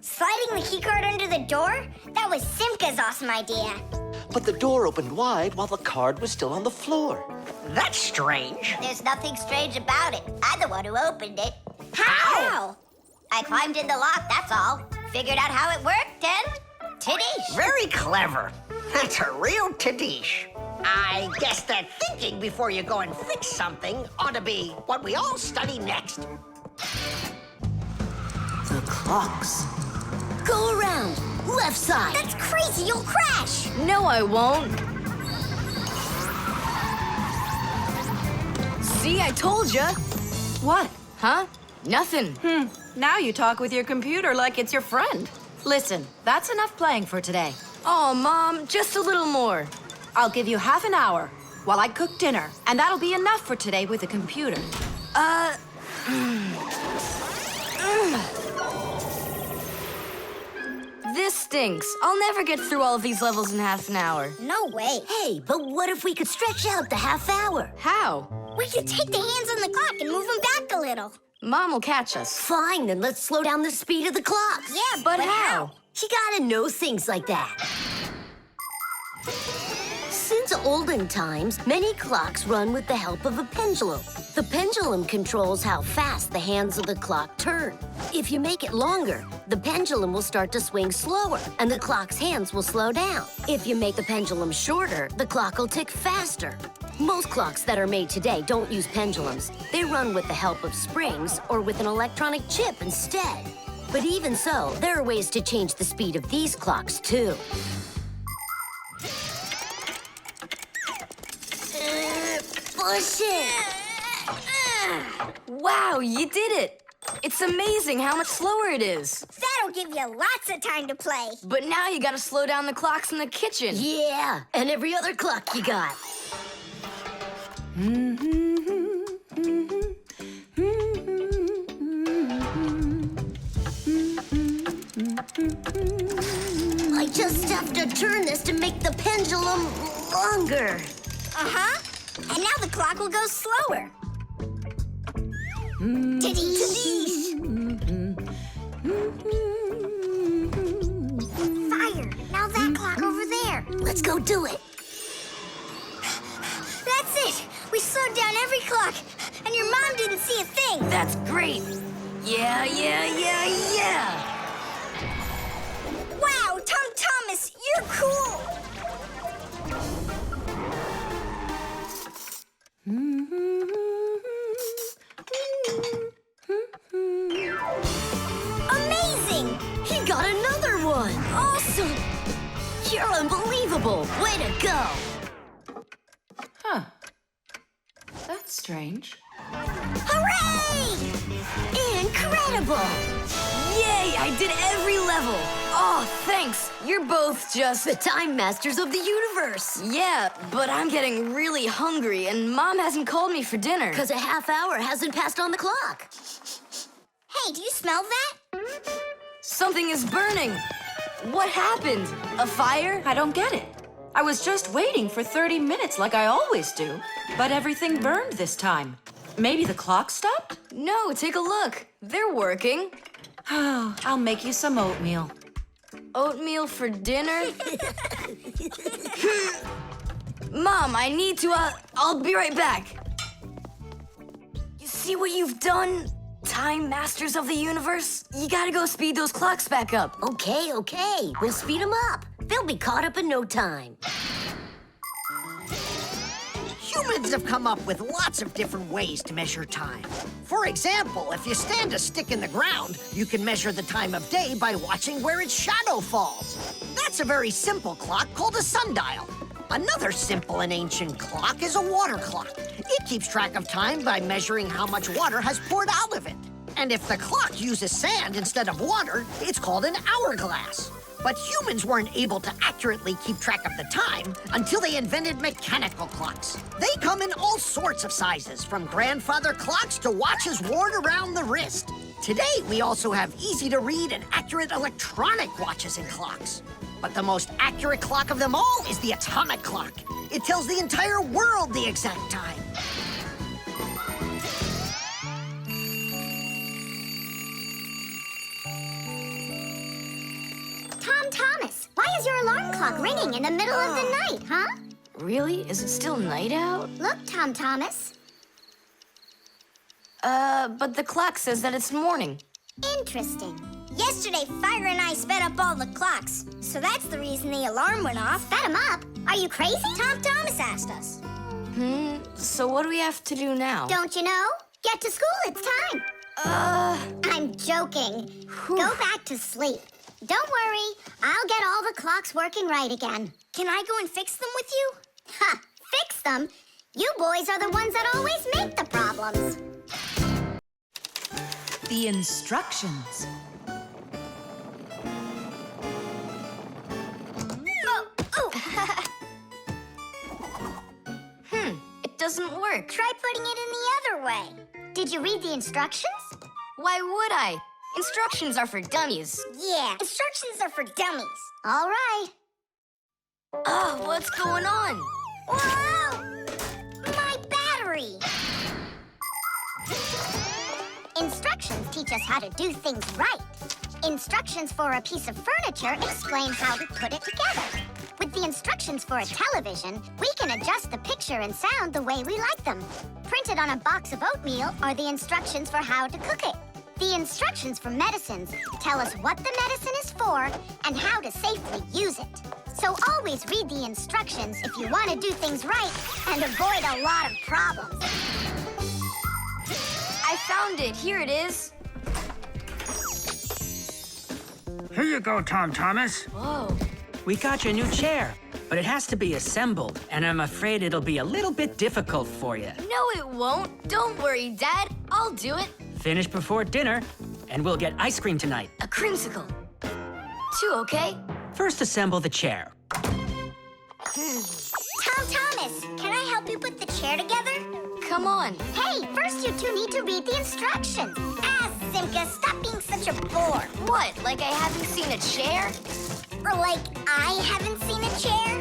Sliding the keycard under the door? That was Simka's awesome idea. But the door opened wide while the card was still on the floor. That's strange. There's nothing strange about it. I'm the one who opened it. How? I climbed in the lock, that's all. Figured out how it worked, and Tadish. Very clever. That's a real Tadish. I guess that thinking before you go and fix something ought to be what we all study next. The clocks. Go around. Left side. That's crazy, you'll crash. No, I won't. See, I told ya. What? Huh? Nothing. Now you talk with your computer like it's your friend. Listen, that's enough playing for today. Oh, Mom, just a little more. I'll give you half an hour while I cook dinner, and that'll be enough for today with the computer. This stinks. I'll never get through all of these levels in half an hour. No way. Hey, but what if we could stretch out the half hour? How? We could take the hands on the clock and move them back a little. Mom will catch us. Fine, then let's slow down the speed of the clocks. Yeah, But how? You gotta know things like that. Since olden times, many clocks run with the help of a pendulum. The pendulum controls how fast the hands of the clock turn. If you make it longer, the pendulum will start to swing slower, and the clock's hands will slow down. If you make the pendulum shorter, the clock will tick faster. Most clocks that are made today don't use pendulums. They run with the help of springs or with an electronic chip instead. But even so, there are ways to change the speed of these clocks, too. Push it! Wow, you did it! It's amazing how much slower it is. that'll give you lots of time to play. But now you gotta slow down the clocks in the kitchen. Yeah, and every other clock you got. I just have to turn this to make the pendulum longer. Uh-huh. And now the clock will go slower. Tadee! Fire! Now that clock over there. Let's go do it. That's it! We slowed down every clock, and your mom didn't see a thing. That's great. Yeah. Wow, Tom Thomas, you're cool! Amazing! He got another one. Awesome. You're unbelievable. Way to go. Huh. That's strange. Hooray! Incredible. Yay, I did every level. Oh, thanks. You're both just... The time masters of the universe. Yeah, but I'm getting really hungry, and Mom hasn't called me for dinner. Because a half hour hasn't passed on the clock. Hey, do you smell that? Something is burning. What happened? A fire? I don't get it. I was just waiting for 30 minutes like I always do, but everything burned this time. Maybe the clock stopped? No, take a look. They're working. I'll make you some oatmeal. Oatmeal for dinner? Mom, I need to, I'll be right back. You see what you've done, Time Masters of the Universe? You gotta go speed those clocks back up. Okay. We'll speed them up. They'll be caught up in no time. Humans have come up with lots of different ways to measure time. For example, if you stand a stick in the ground, you can measure the time of day by watching where its shadow falls. That's a very simple clock called a sundial. Another simple and ancient clock is a water clock. It keeps track of time by measuring how much water has poured out of it. And if the clock uses sand instead of water, it's called an hourglass. But humans weren't able to accurately keep track of the time until they invented mechanical clocks. They come in all sorts of sizes, from grandfather clocks to watches worn around the wrist. Today, we also have easy-to-read and accurate electronic watches and clocks. But the most accurate clock of them all is the atomic clock. It tells the entire world the exact time. Thomas, why is your alarm clock ringing in the middle of the night, huh? Really? Is it still night out? Look, Thomas. But the clock says that it's morning. Interesting. Yesterday, Fire and I sped up all the clocks, so that's the reason the alarm went off. Sped him up? Are you crazy? Thomas asked us. So what do we have to do now? Don't you know? Get to school, it's time. I'm joking. Go back to sleep. Don't worry, I'll get all the clocks working right again. Can I go and fix them with you? Ha! Fix them? You boys are the ones that always make the problems. The instructions. It doesn't work. Try putting it in the other way. Did you read the instructions? Why would I? Instructions are for dummies. Yeah, instructions are for dummies. All right. What's going on? Whoa! My battery! Instructions teach us how to do things right. Instructions for a piece of furniture explain how to put it together. With the instructions for a television, we can adjust the picture and sound the way we like them. Printed on a box of oatmeal are the instructions for how to cook it. The instructions for medicines tell us what the medicine is for and how to safely use it. So always read the instructions if you want to do things right and avoid a lot of problems. I found it. Here it is. Here you go, Thomas. Whoa. We got you a new chair, but it has to be assembled, and I'm afraid it'll be a little bit difficult for you. No, it won't. Don't worry, Dad. I'll do it. Finish before dinner, and we'll get ice cream tonight. A creamsicle. 2, okay? First, assemble the chair. Thomas, can I help you put the chair together? Come on. Hey, first you two need to read the instructions. Simka, stop being such a bore. What, like I haven't seen a chair? Or like I haven't seen a chair?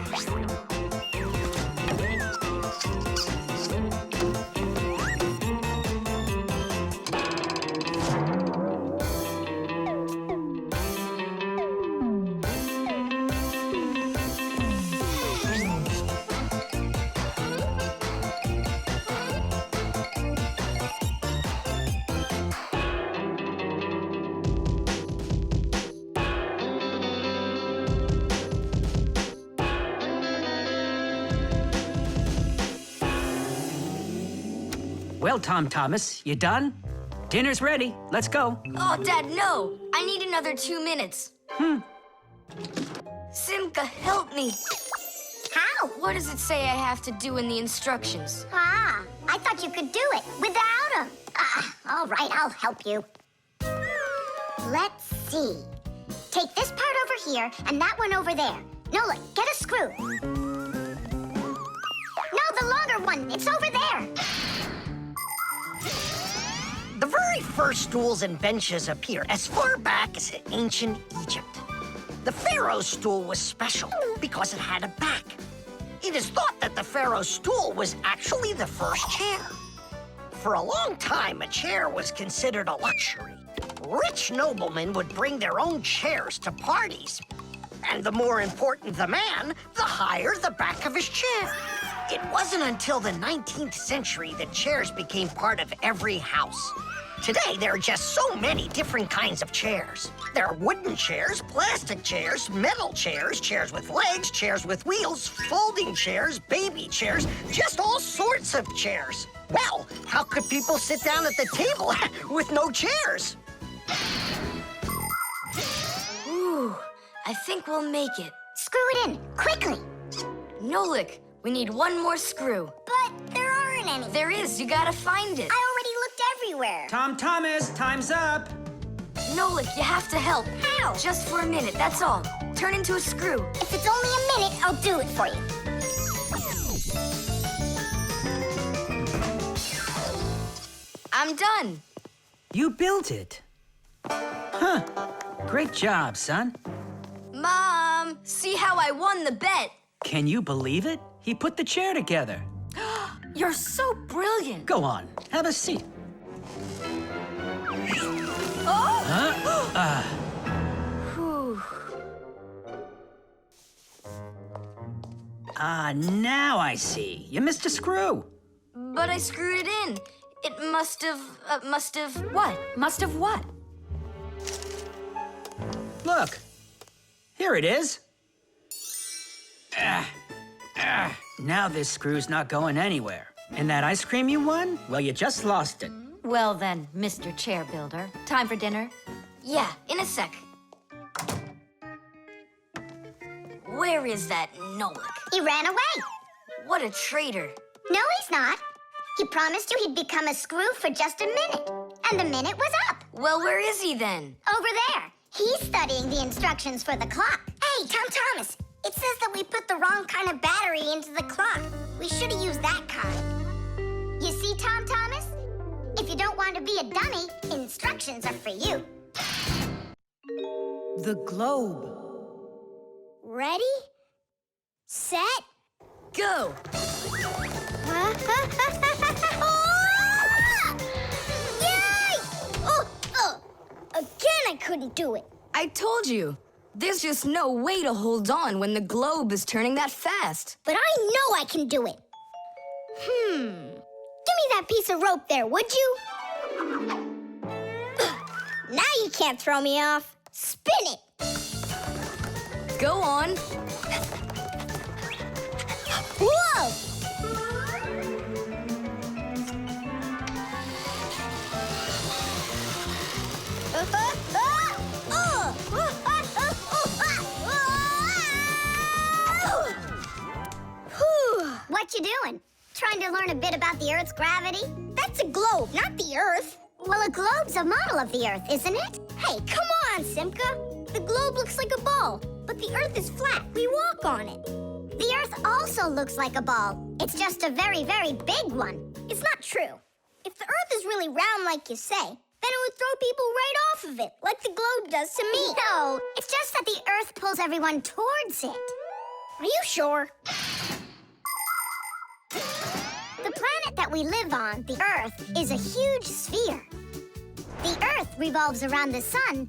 Well, Thomas, you done? Dinner's ready. Let's go. Oh, Dad, no. I need another 2 minutes. Simka, help me. How? What does it say I have to do in the instructions? Ah, I thought you could do it without them. All right, I'll help you. Let's see. Take this part over here and that one over there. Nolik, get a screw. No, the longer one. It's over there. The very first stools and benches appear as far back as ancient Egypt. The pharaoh's stool was special because it had a back. It is thought that the pharaoh's stool was actually the first chair. For a long time, a chair was considered a luxury. Rich noblemen would bring their own chairs to parties. And the more important the man, the higher the back of his chair. It wasn't until the 19th century that chairs became part of every house. Today, there are just so many different kinds of chairs. There are wooden chairs, plastic chairs, metal chairs, chairs with legs, chairs with wheels, folding chairs, baby chairs, just all sorts of chairs. Well, how could people sit down at the table with no chairs? Ooh, I think we'll make it. Screw it in, quickly. Nolik, we need one more screw. But there aren't any. There is, you gotta find it. I already looked everywhere. Tom Thomas, time's up. Nolik, you have to help. How? Just for a minute, that's all. Turn into a screw. If it's only a minute, I'll do it for you. I'm done. You built it. Huh. Great job, son. Mom, see how I won the bet? Can you believe it? He put the chair together. You're so brilliant. Go on, have a seat. Oh! Whew. Now I see. You missed a screw. But I screwed it in. It must have. What? Must have what? Look. Here it is. Now this screw's not going anywhere. And that ice cream you won? Well, you just lost it. Well then, Mr. Chair Builder, time for dinner? Yeah, in a sec. Where is that Nolik? He ran away. What a traitor. No, he's not. He promised you he'd become a screw for just a minute. And the minute was up. Well, where is he then? Over there. He's studying the instructions for the clock. Hey, Tom Thomas, it says that we put the wrong kind of battery into the clock. We should have used that kind. You see, Tom Thomas? If you don't want to be a dummy, instructions are for you. The globe. Ready? Set? Go! Yay! Again, I couldn't do it. I told you. There's just no way to hold on when the globe is turning that fast. But I know I can do it. Give me that piece of rope there, would you? Now you can't throw me off. Spin it. Go on. Whoa! What you doing? Trying to learn a bit about the Earth's gravity? That's a globe, not the Earth. Well, a globe's a model of the Earth, isn't it? Hey, come on, Simka. The globe looks like a ball, but the Earth is flat. We walk on it. The Earth also looks like a ball. It's just a very, very big one. It's not true. If the Earth is really round like you say, then it would throw people right off of it, like the globe does to me. No, it's just that the Earth pulls everyone towards it. Are you sure? The planet that we live on, the Earth, is a huge sphere. The Earth revolves around the sun,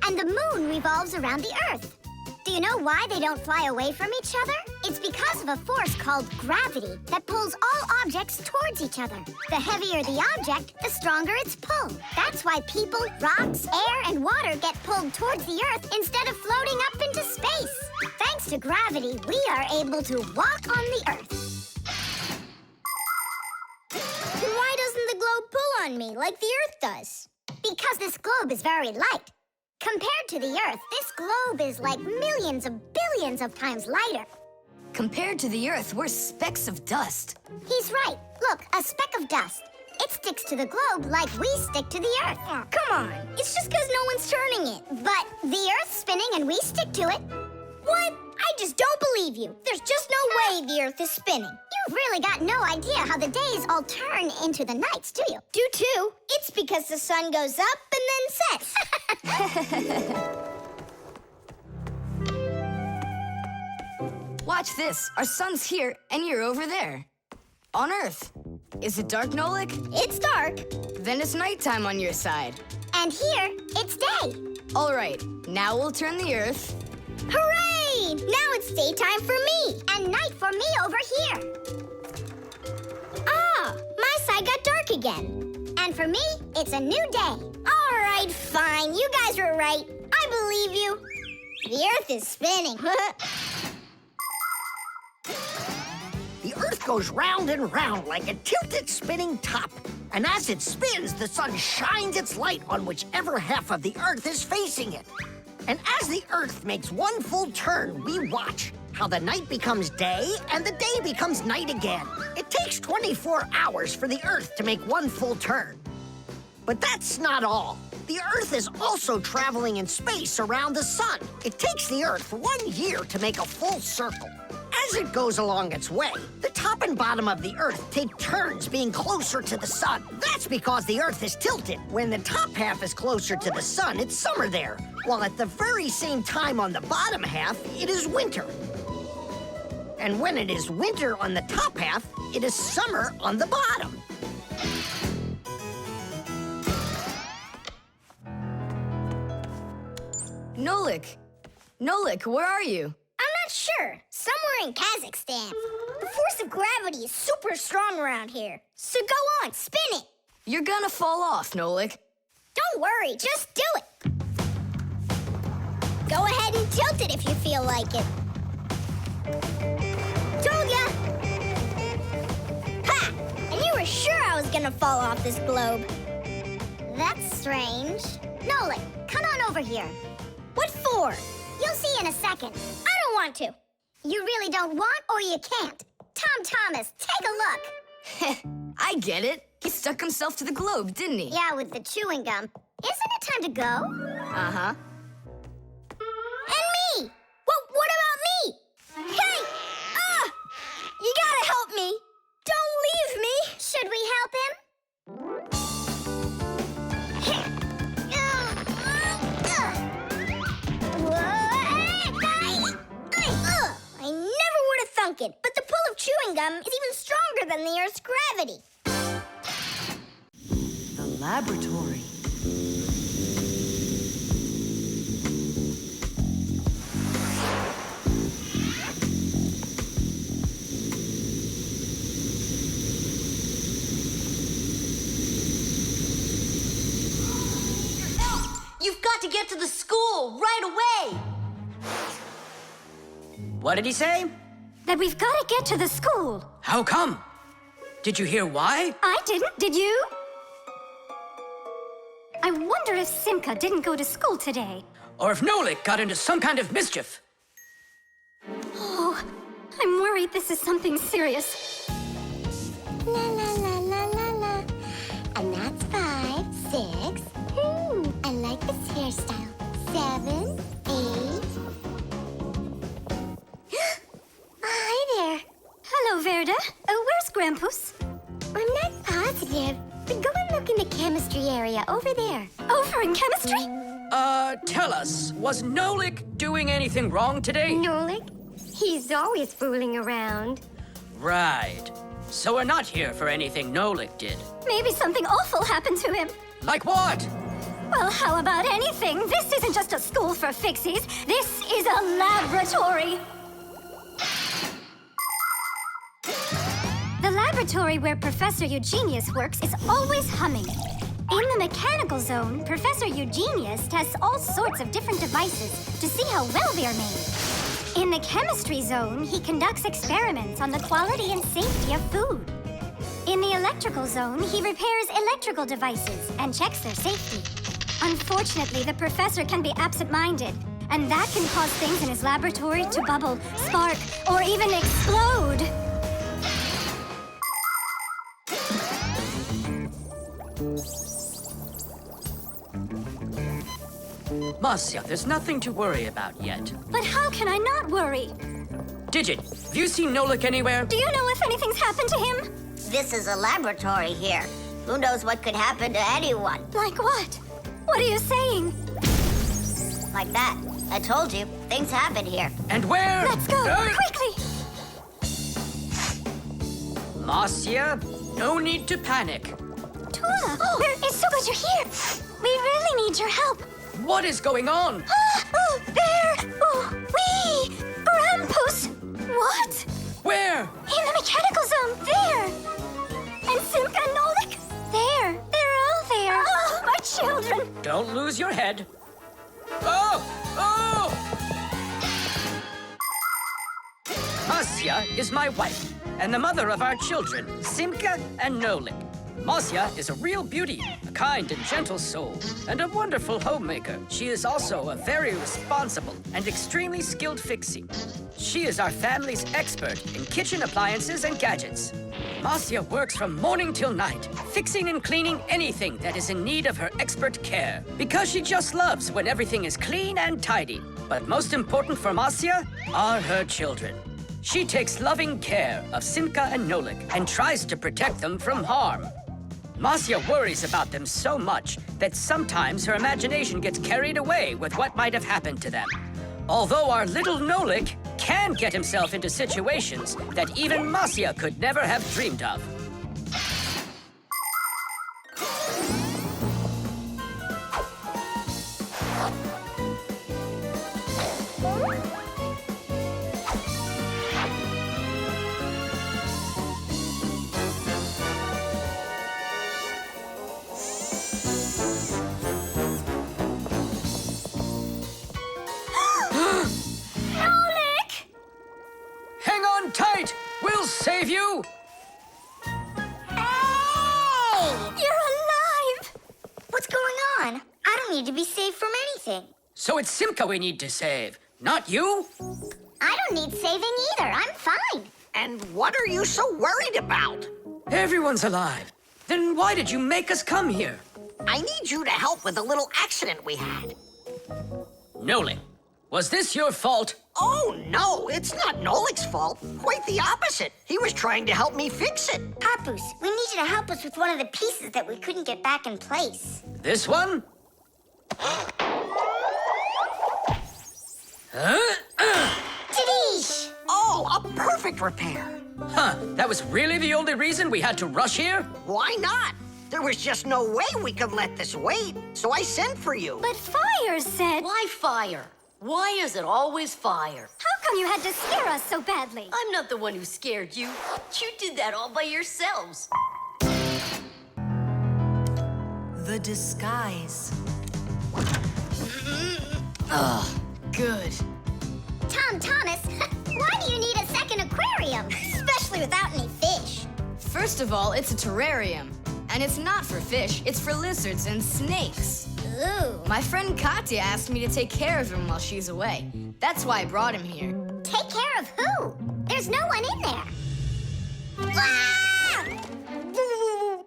and the moon revolves around the Earth. Do you know why they don't fly away from each other? It's because of a force called gravity that pulls all objects towards each other. The heavier the object, the stronger its pull. That's why people, rocks, air, and water get pulled towards the Earth instead of floating up into space. Thanks to gravity, we are able to walk on the Earth. Then why doesn't the globe pull on me like the Earth does? Because this globe is very light. Compared to the Earth, this globe is like millions of billions of times lighter. Compared to the Earth, we're specks of dust. He's right. Look, a speck of dust. It sticks to the globe like we stick to the Earth. Oh, come on. It's just because no one's turning it. But the Earth's spinning and we stick to it. What? I just don't believe you. There's just no way the Earth is spinning. You've really got no idea how the days all turn into the nights, do you? Do too. It's because the sun goes up and then sets. Watch this. Our sun's here, and you're over there. On Earth. Is it dark, Nolik? It's dark. Then it's nighttime on your side. And here, it's day. All right, now we'll turn the Earth. Hooray! Now it's daytime for me. And night for me over here. Ah, my side got dark again. And for me, it's a new day. All right, fine. You guys were right. I believe you. The Earth is spinning. The Earth goes round and round like a tilted spinning top. And as it spins, the sun shines its light on whichever half of the Earth is facing it. And as the Earth makes one full turn, we watch how the night becomes day and the day becomes night again. It takes 24 hours for the Earth to make one full turn. But that's not all. The Earth is also traveling in space around the sun. It takes the Earth 1 year to make a full circle. As it goes along its way, the top and bottom of the Earth take turns being closer to the sun. That's because the Earth is tilted. When the top half is closer to the sun, it's summer there, while at the very same time on the bottom half, it is winter. And when it is winter on the top half, it is summer on the bottom. Nolik, where are you? I'm not sure. Somewhere in Kazakhstan. The force of gravity is super strong around here. So go on, spin it. You're gonna fall off, Nolik. Don't worry, just do it. Go ahead and tilt it if you feel like it. Told ya! Ha! And you were sure I was gonna fall off this globe. That's strange. Nolik, come on over here. What for? You'll see in a second. I don't want to. You really don't want or you can't. Tom Thomas, take a look. I get it. He stuck himself to the globe, didn't he? Yeah, with the chewing gum. Isn't it time to go? Uh-huh. And me! What about me? Hey! You gotta help me! Don't leave me! Should we help him? I never would have thunk it, but the pull of chewing gum is even stronger than the Earth's gravity. The laboratory. You've got to get to the school right away! What did he say? That we've got to get to the school. How come? Did you hear why? I didn't, did you? I wonder if Simka didn't go to school today. Or if Nolik got into some kind of mischief. Oh, I'm worried this is something serious. La la la la la la. And that's 5, 6. I like this hairstyle. 7, 8. Hi there. Hello, Verda. Where's Grampus? I'm not positive, but go and look in the chemistry area over there. Over in chemistry? Tell us, was Nolik doing anything wrong today? Nolik? He's always fooling around. Right. So we're not here for anything Nolik did. Maybe something awful happened to him. Like what? Well, how about anything? This isn't just a school for Fixies. This is a laboratory. The laboratory where Professor Eugenius works is always humming. In the mechanical zone, Professor Eugenius tests all sorts of different devices to see how well they are made. In the chemistry zone, he conducts experiments on the quality and safety of food. In the electrical zone, he repairs electrical devices and checks their safety. Unfortunately, the professor can be absent-minded, and that can cause things in his laboratory to bubble, spark, or even explode. Marcia, there's nothing to worry about yet. But how can I not worry? Digit, have you seen Nolik anywhere? Do you know if anything's happened to him? This is a laboratory here. Who knows what could happen to anyone? Like what? What are you saying? Like that. I told you, things happen here. And where? Let's go, quickly! Marcia, no need to panic. Tula, where is so glad you're here. We really need your help. What is going on? There! We! Grampus! What? Where? In the mechanical zone, there! And Simka and Nolik? There! They're all there! Oh, my children! Don't lose your head. Oh! Oh! Masya is my wife, and the mother of our children, Simka and Nolik. Masya is a real beauty, a kind and gentle soul, and a wonderful homemaker. She is also a very responsible and extremely skilled Fixie. She is our family's expert in kitchen appliances and gadgets. Masya works from morning till night, fixing and cleaning anything that is in need of her expert care, because she just loves when everything is clean and tidy. But most important for Masya are her children. She takes loving care of Simka and Nolik and tries to protect them from harm. Masya worries about them so much that sometimes her imagination gets carried away with what might have happened to them. Although our little Nolik can get himself into situations that even Masya could never have dreamed of. Hang on tight! We'll save you! Hey! You're alive! What's going on? I don't need to be saved from anything. So it's Simka we need to save, not you? I don't need saving either. I'm fine. And what are you so worried about? Everyone's alive. Then why did you make us come here? I need you to help with a little accident we had. Nolik, was this your fault? Oh, no, it's not Nolik's fault. Quite the opposite. He was trying to help me fix it. Papoose, we need you to help us with one of the pieces that we couldn't get back in place. This one? Tadish! Oh, a perfect repair. Huh, that was really the only reason we had to rush here? Why not? There was just no way we could let this wait, so I sent for you. But Fire said... Why fire? Why is it always fire? How come you had to scare us so badly? I'm not the one who scared you. You did that all by yourselves. The disguise. Ugh, good. Tom Thomas, why do you need a second aquarium? Especially without any fish. First of all, it's a terrarium. And it's not for fish, it's for lizards and snakes. Ooh. My friend Katya asked me to take care of him while she's away. That's why I brought him here. Take care of who? There's no one in there. Ah!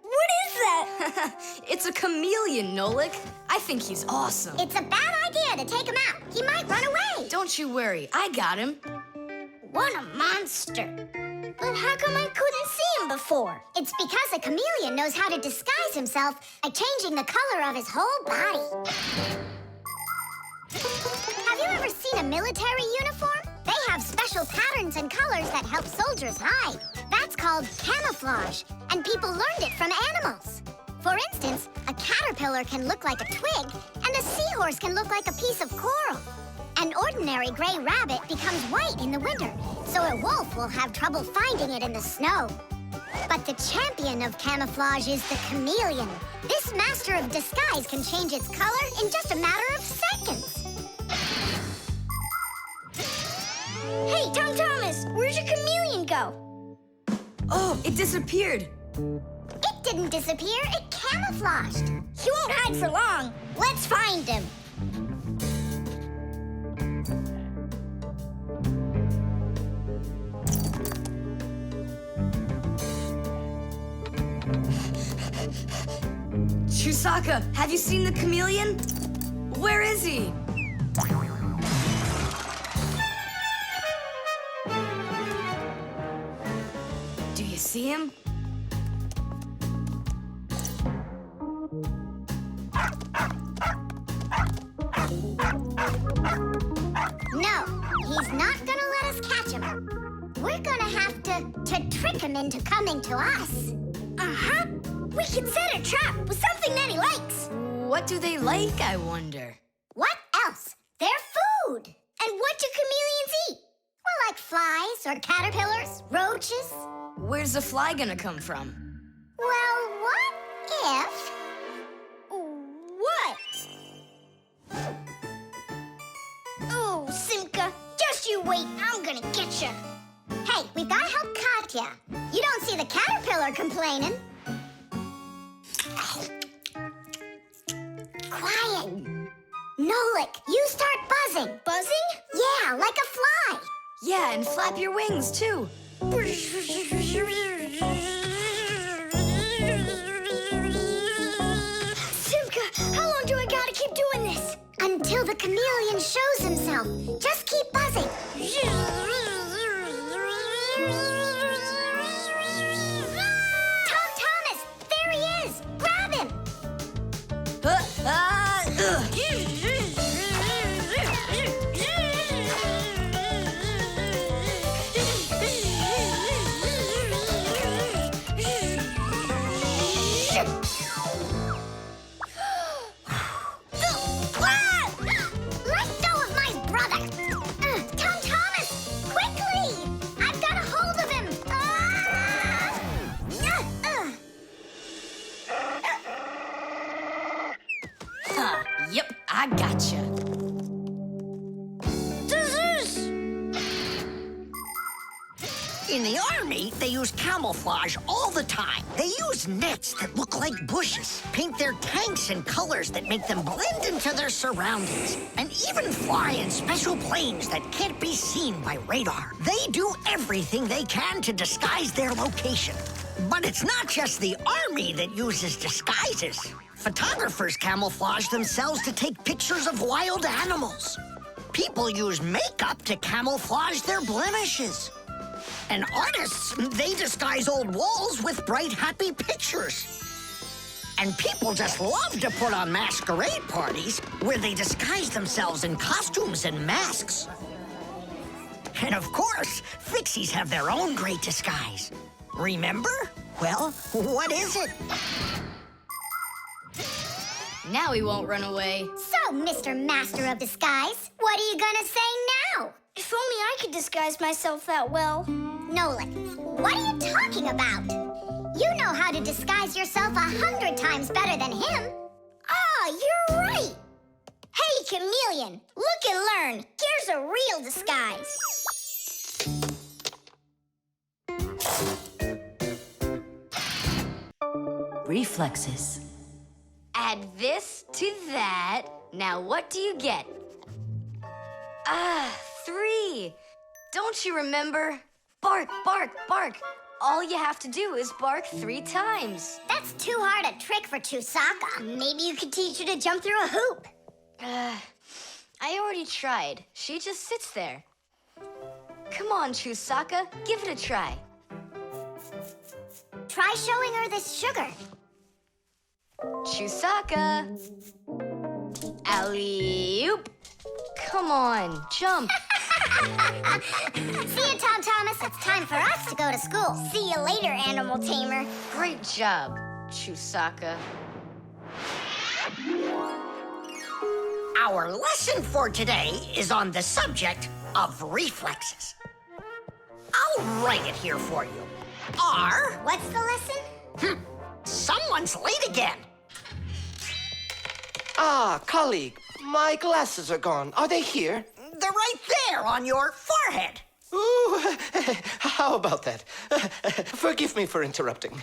What is that? It's a chameleon, Nolik. I think he's awesome. It's a bad idea to take him out. He might run away. Don't you worry, I got him. What a monster. But how come I couldn't see him before? It's because a chameleon knows how to disguise himself by changing the color of his whole body. Have you ever seen a military uniform? They have special patterns and colors that help soldiers hide. That's called camouflage, and people learned it from animals. For instance, a caterpillar can look like a twig, and a seahorse can look like a piece of coral. An ordinary gray rabbit becomes white in the winter, so a wolf will have trouble finding it in the snow. But the champion of camouflage is the chameleon. This master of disguise can change its color in just a matter of seconds. Hey, Tom Thomas, where'd your chameleon go? Oh, it disappeared. It didn't disappear, it camouflaged. He won't hide for long. Let's find him. Chusaka, have you seen the chameleon? Where is he? Do you see him? No, he's not gonna let us catch him. We're gonna have to trick him into coming to us. Uh-huh. We can set a trap with something that he likes. What do they like, I wonder? What else? They're food. And what do chameleons eat? Well, like flies or caterpillars, roaches. Where's the fly gonna come from? Well, what if... What? Oh, Simka, just you wait. I'm gonna get you. Hey, we've got to help Katya. You don't see the caterpillar complaining. Quiet. Nolik, you start buzzing. Buzzing? Yeah, like a fly. Yeah, and flap your wings, too. Simka, how long do I gotta keep doing this? Until the chameleon shows himself. Just keep buzzing. Tom Thomas, there he is. Grab him. Let go of my brother. Tom Thomas, quickly. I've got a hold of him. Yep, I gotcha. In the army, they use camouflage all the time. They use nets that look like bushes, paint their tanks in colors that make them blend into their surroundings, and even fly in special planes that can't be seen by radar. They do everything they can to disguise their location. But it's not just the army that uses disguises. Photographers camouflage themselves to take pictures of wild animals. People use makeup to camouflage their blemishes. And artists, they disguise old walls with bright, happy pictures. And people just love to put on masquerade parties where they disguise themselves in costumes and masks. And of course, Fixies have their own great disguise. Remember? Well, what is it? Now he won't run away. So, Mr. Master of Disguise, what are you gonna say now? If only I could disguise myself that well. Nolik, what are you talking about? You know how to disguise yourself 100 times better than him. Ah, you're right. Hey, chameleon, look and learn. Here's a real disguise. Reflexes. Add this to that. Now what do you get? 3. Don't you remember? Bark, bark, bark. All you have to do is bark 3 times. That's too hard a trick for Chusaka. Maybe you could teach her to jump through a hoop. I already tried. She just sits there. Come on, Chusaka, give it a try. Try showing her this sugar. Chusaka. Alley-oop. Come on, jump. See you, Tom Thomas. It's time for us to go to school. See you later, animal tamer. Great job, Chusaka. Our lesson for today is on the subject of reflexes. I'll write it here for you. What's the lesson? Someone's late again. Ah, colleague, my glasses are gone. Are they here? They're right there on your forehead. Ooh, how about that? Forgive me for interrupting.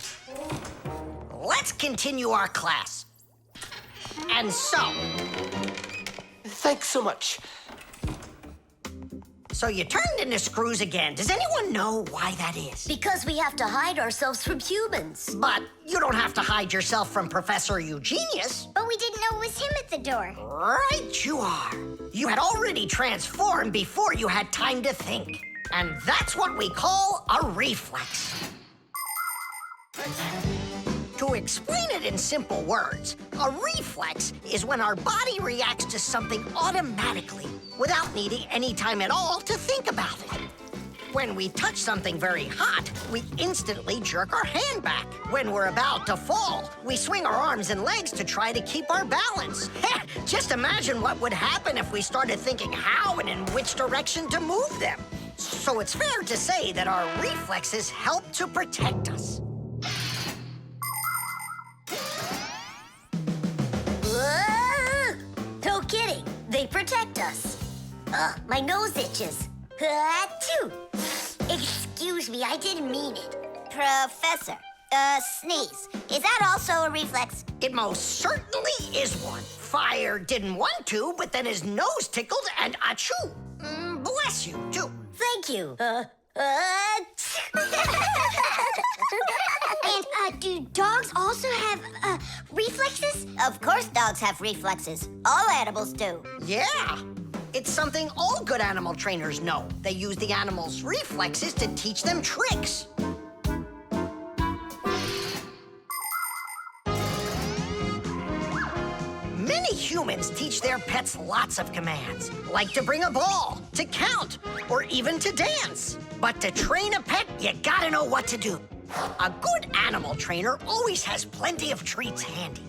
Let's continue our class. And so... Thanks so much. So you turned into screws again. Does anyone know why that is? Because we have to hide ourselves from humans. But you don't have to hide yourself from Professor Eugenius. But we didn't know it was him at the door. Right you are. You had already transformed before you had time to think. And that's what we call a reflex. To explain it in simple words, a reflex is when our body reacts to something automatically without needing any time at all to think about it. When we touch something very hot, we instantly jerk our hand back. When we're about to fall, we swing our arms and legs to try to keep our balance. Just imagine what would happen if we started thinking how and in which direction to move them. So it's fair to say that our reflexes help to protect us. Whoa! No kidding. They protect us. My nose itches. Achoo! Excuse me, I didn't mean it. Professor, sneeze. Is that also a reflex? It most certainly is one. Fire didn't want to, but then his nose tickled and achoo. Bless you, too. Thank you. And do dogs also have reflexes? Of course dogs have reflexes. All animals do. Yeah. It's something all good animal trainers know. They use the animals' reflexes to teach them tricks. Many humans teach their pets lots of commands, like to bring a ball, to count, or even to dance. But to train a pet, you gotta know what to do. A good animal trainer always has plenty of treats handy.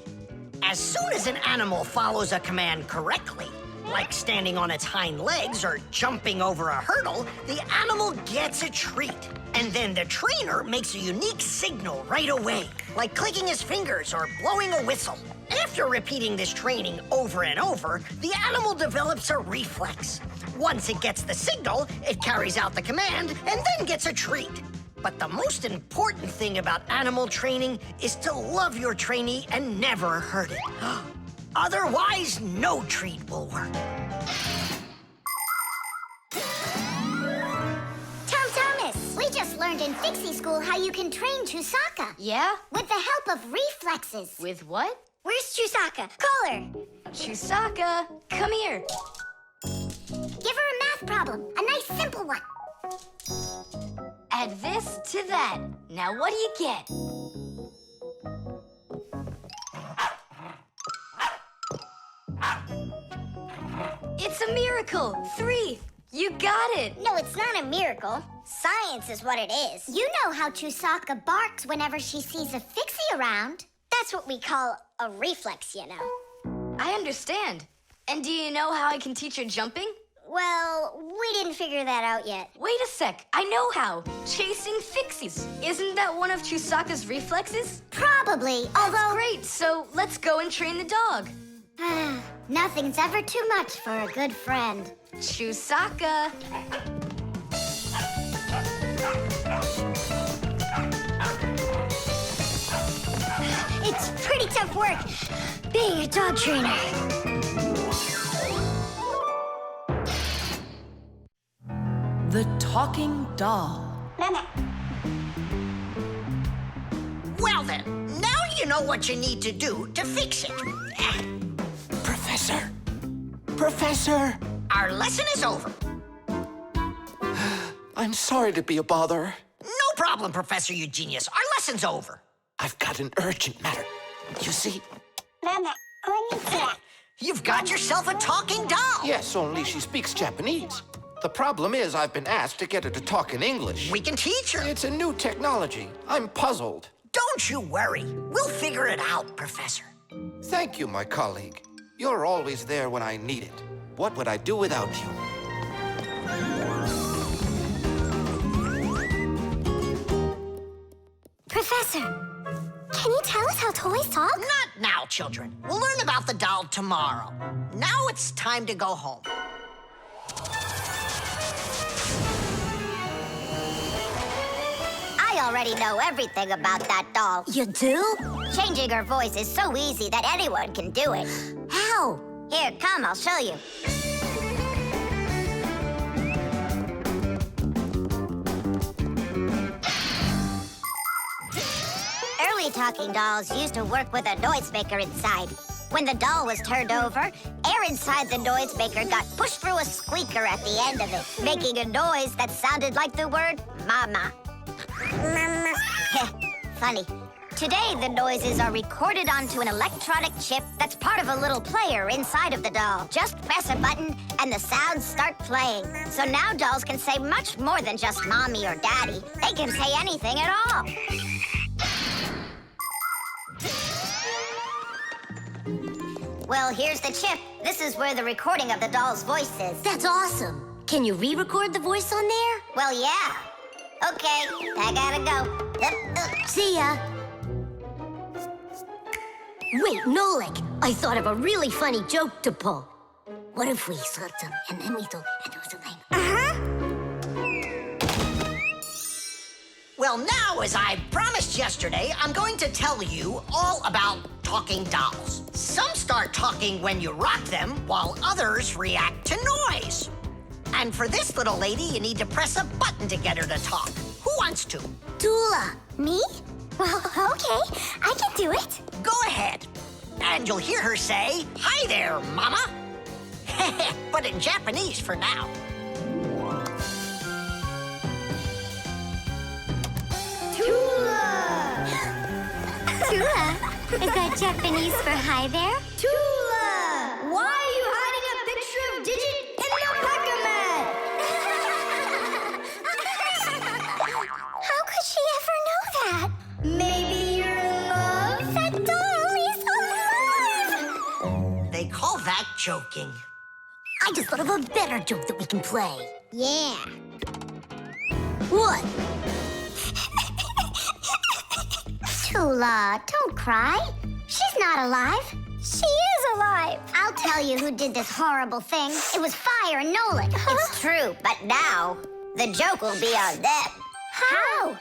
As soon as an animal follows a command correctly, like standing on its hind legs or jumping over a hurdle, the animal gets a treat. And then the trainer makes a unique signal right away, like clicking his fingers or blowing a whistle. After repeating this training over and over, the animal develops a reflex. Once it gets the signal, it carries out the command and then gets a treat. But the most important thing about animal training is to love your trainee and never hurt it. Otherwise, no treat will work. Tom Thomas, we just learned in Fixie school how you can train Chusaka. Yeah? With the help of reflexes. With what? Where's Chusaka? Call her. Chusaka, come here. Give her a math problem, a nice simple one. Add this to that. Now what do you get? It's a miracle! 3! You got it! No, it's not a miracle. Science is what it is. You know how Chusaka barks whenever she sees a Fixie around. That's what we call a reflex, you know. I understand. And do you know how I can teach her jumping? Well, we didn't figure that out yet. Wait a sec, I know how. Chasing Fixies. Isn't that one of Chusaka's reflexes? Probably, That's although... great, so let's go and train the dog. Nothing's ever too much for a good friend. Chusaka. It's pretty tough work being a dog trainer. The talking doll. Well then, now you know what you need to do to fix it. Professor! Professor! Our lesson is over. I'm sorry to be a bother. No problem, Professor Eugenius. Our lesson's over. I've got an urgent matter. You see? You've got yourself a talking doll. Yes, only she speaks Japanese. The problem is I've been asked to get her to talk in English. We can teach her. It's a new technology. I'm puzzled. Don't you worry. We'll figure it out, Professor. Thank you, my colleague. You're always there when I need it. What would I do without you? Professor, can you tell us how toys talk? Not now, children. We'll learn about the doll tomorrow. Now it's time to go home. I already know everything about that doll. You do? Changing her voice is so easy that anyone can do it. How? Here, come, I'll show you. Early talking dolls used to work with a noisemaker inside. When the doll was turned over, air inside the noisemaker got pushed through a squeaker at the end of it, making a noise that sounded like the word mama. Mama. Funny. Today, the noises are recorded onto an electronic chip that's part of a little player inside of the doll. Just press a button, and the sounds start playing. So now dolls can say much more than just mommy or daddy. They can say anything at all. Well, here's the chip. This is where the recording of the doll's voice is. That's awesome. Can you re-record the voice on there? Well, yeah. Okay, I gotta go. See ya. Wait, Nolik, I thought of a really funny joke to pull. What if we slapped him and then we do something? Well, now, as I promised yesterday, I'm going to tell you all about talking dolls. Some start talking when you rock them, while others react to noise. And for this little lady, you need to press a button to get her to talk. Who wants to? Tula. Me? Well, okay. I can do it. Go ahead. And you'll hear her say, "Hi there, Mama." But in Japanese for now. Tula. Is that Japanese for hi there? Tula! Why are you hiding a picture of Digit in your packer mat? How could she ever know that? Maybe you're in love? That doll is alive! They call that joking. I just thought of a better joke that we can play. Yeah. What? Tula, don't cry. She's not alive. She is alive. I'll tell you who did this horrible thing. It was Fire and Nolik. It's true, but now the joke will be on them. How?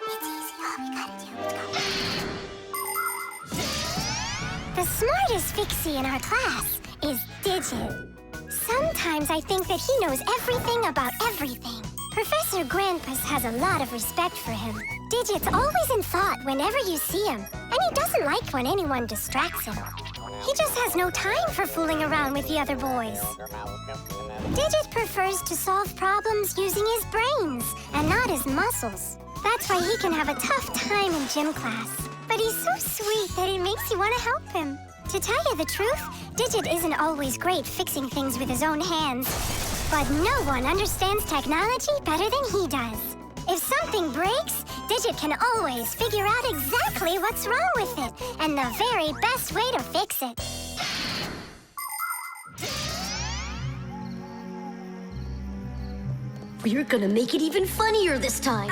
It's easy. All we gotta do is go. The smartest Fixie in our class is Digit. Sometimes I think that he knows everything about everything. Professor Grandpas has a lot of respect for him. Digit's always in thought whenever you see him, and he doesn't like when anyone distracts him. He just has no time for fooling around with the other boys. Digit prefers to solve problems using his brains and not his muscles. That's why he can have a tough time in gym class. But he's so sweet that it makes you want to help him. To tell you the truth, Digit isn't always great fixing things with his own hands. But no one understands technology better than he does. If something breaks, Digit can always figure out exactly what's wrong with it and the very best way to fix it. We're gonna make it even funnier this time.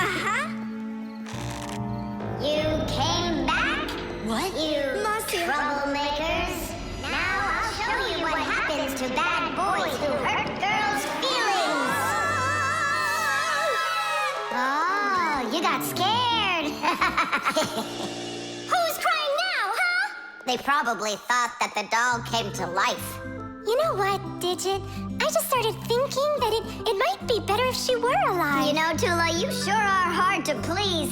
You came back? What? You troublemakers. Now I'll show you what happens to bad boys who hurt girls' feelings. Oh, you got scared. Who's crying now, huh? They probably thought that the doll came to life. You know what, Digit? I just started thinking that it might be better if she were alive. You know, Tula, you sure are hard to please.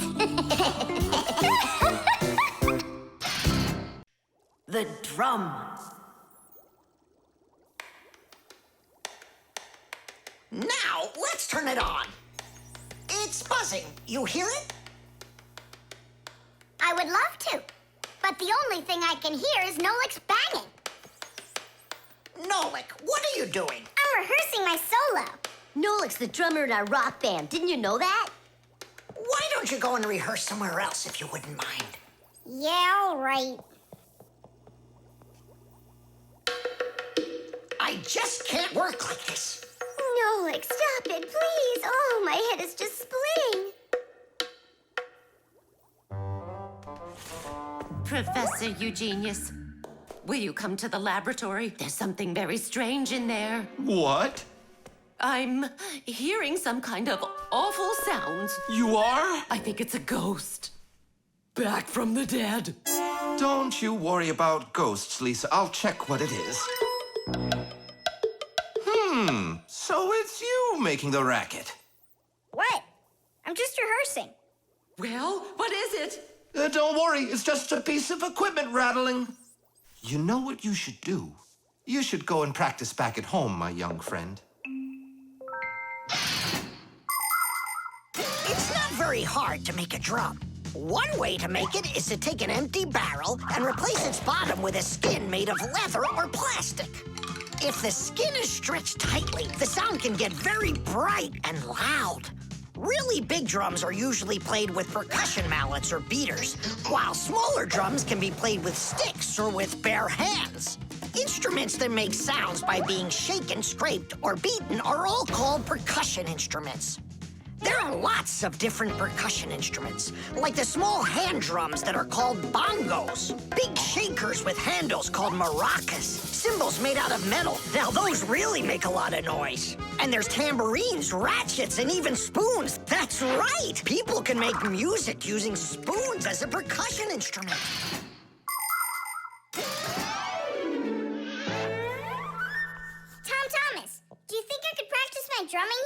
The drum. Now, let's turn it on. It's buzzing. You hear it? I would love to, but the only thing I can hear is Nolik's banging. Nolik, what are you doing? I'm rehearsing my solo. Nolik's the drummer in our rock band. Didn't you know that? Why don't you go and rehearse somewhere else if you wouldn't mind? Yeah, all right. I just can't work like this. Nolik, stop it, please. Oh, my head is just splitting. Professor Eugenius, will you come to the laboratory? There's something very strange in there. What? I'm hearing some kind of awful sounds. You are? I think it's a ghost. Back from the dead. Don't you worry about ghosts, Lisa. I'll check what it is. So it's you making the racket. What? I'm just rehearsing. Well, what is it? Don't worry, it's just a piece of equipment rattling. You know what you should do? You should go and practice back at home, my young friend. It's not very hard to make a drum. One way to make it is to take an empty barrel and replace its bottom with a skin made of leather or plastic. If the skin is stretched tightly, the sound can get very bright and loud. Really big drums are usually played with percussion mallets or beaters, while smaller drums can be played with sticks or with bare hands. Instruments that make sounds by being shaken, scraped, or beaten are all called percussion instruments. There are lots of different percussion instruments, like the small hand drums that are called bongos, big shakers with handles called maracas, cymbals made out of metal. Now those really make a lot of noise. And there's tambourines, ratchets, and even spoons. That's right! People can make music using spoons as a percussion instrument. Thomas, do you think I could practice my drumming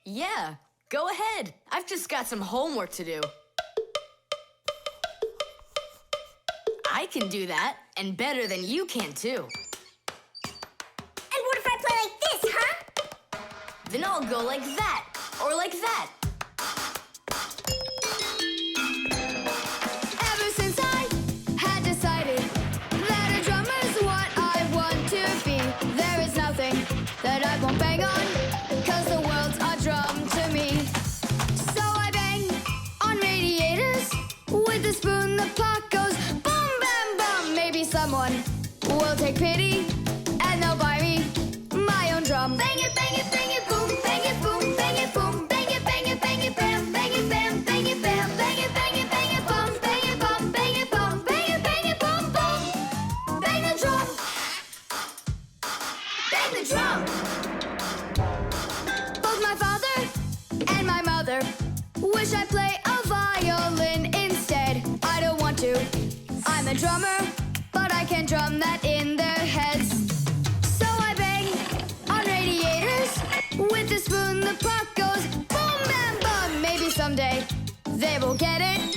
here? Yeah, go ahead. I've just got some homework to do. I can do that, and better than you can, too. And what if I play like this, huh? Then I'll go like that, or like that. Ever since I had decided that a drummer's what I want to be, there is nothing that I won't bang on, 'cause the world's a drum to me. So I bang on radiators with a spoon, the pot goes boom, bam, bum. Maybe someone will take pity and they'll buy me my own drum. Bang it, bang it, bang it, boom, bang it, boom, bang it, boom, bang it, bang it, bang it, bam, bang it, bam, bang it, bam, bang it, bang it, bang it, bum, bang it, bum, bang it, bum, bang it, bang it, bum, bum. Bang the drum. Bang the drum. Both my father and my mother wish I play a violin instead. I don't want to. I'm a drummer, but I can't drum that in their heads. So I bang on radiators with a spoon. The pot goes boom, bam, bum. Maybe someday they will get it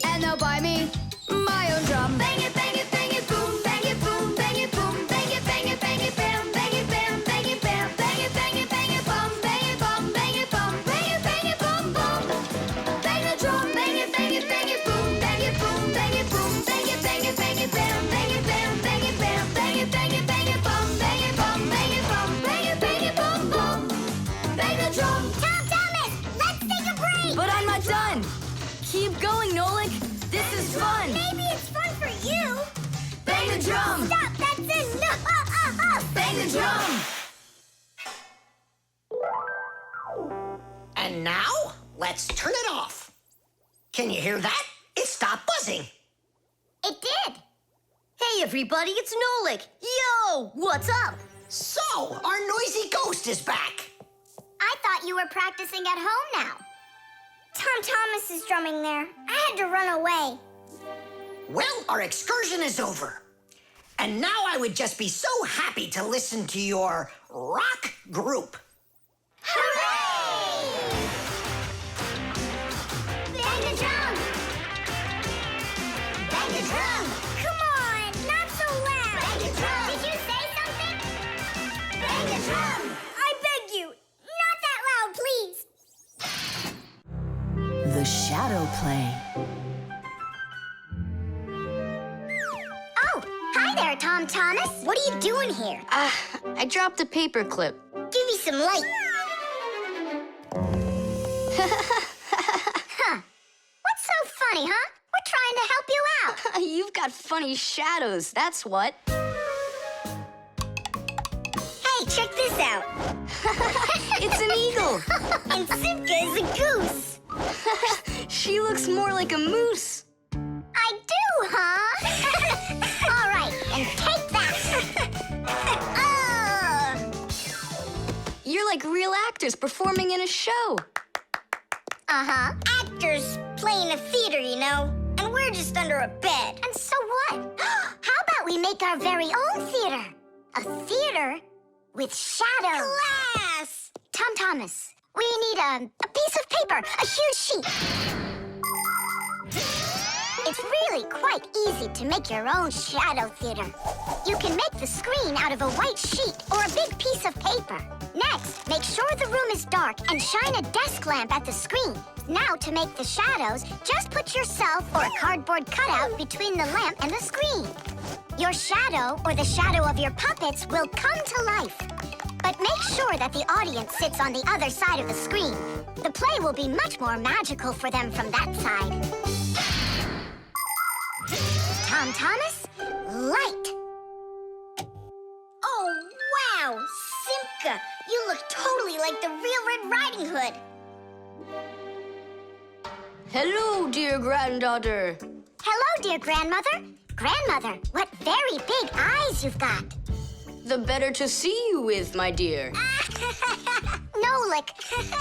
and they'll buy me my own drum. Bang it, bang it, bang it, boom, bang it, boom, bang it, boom, bang it, bang it, bang it, bam, bang it, bam, bang it, bam, bang it, bang it, bang it, bum, bang it, bum, bang it, bum, bang it, bum, bum. Bang the drum, bang it, boom, bang it, boom, bang it, boom, bang it, bang it, bang it, bam, bang it, bam, bang it, bam, bang it, bang it, bang it, bum, bang it, bum, bang it, bum, bang it, bang it, bum, bum. Bang the drum. Thomas, let's take a break. But I'm not done. Keep going, Nolik. This is fun. Maybe it's fun for you. Bang the drum. Stop, that's it. No, Bang the drum. And now, let's turn it off. Can you hear that? It stopped buzzing. It did. Hey, everybody, it's Nolik. Yo, what's up? So, our noisy ghost is back. I thought you were practicing at home now. Thomas is drumming there. I had to run away. Well, our excursion is over. And now I would just be so happy to listen to your rock group. Hooray! Bang the drum! Bang the drum! Come on, not so loud! Bang the drum! Did you say something? Bang the drum! I beg you, not that loud, please! The shadow play. Oh, hi there, Thomas. What are you doing here? I dropped a paper clip. Give me some light. Huh. What's so funny, huh? We're trying to help you out. You've got funny shadows, that's what. Hey, check this out. It's an eagle. And Simka is a goose. She looks more like a moose. I do, huh? All right, and take that. You're like real actors performing in a show. Uh-huh. Actors playing a theater, you know. And we're just under a bed. And so what? How about we make our very own theater? A theater with shadows. Class! Thomas, we need a piece of paper, a huge sheet. It's really quite easy to make your own shadow theater. You can make the screen out of a white sheet or a big piece of paper. Next, make sure the room is dark and shine a desk lamp at the screen. Now, to make the shadows, just put yourself or a cardboard cutout between the lamp and the screen. Your shadow, or the shadow of your puppets, will come to life. But make sure that the audience sits on the other side of the screen. The play will be much more magical for them from that side. Tom Thomas, light. Oh, wow! Simka, you look totally like the real Red Riding Hood. Hello, dear granddaughter. Hello, dear grandmother. Grandmother, what very big eyes you've got. The better to see you with, my dear. Nolik,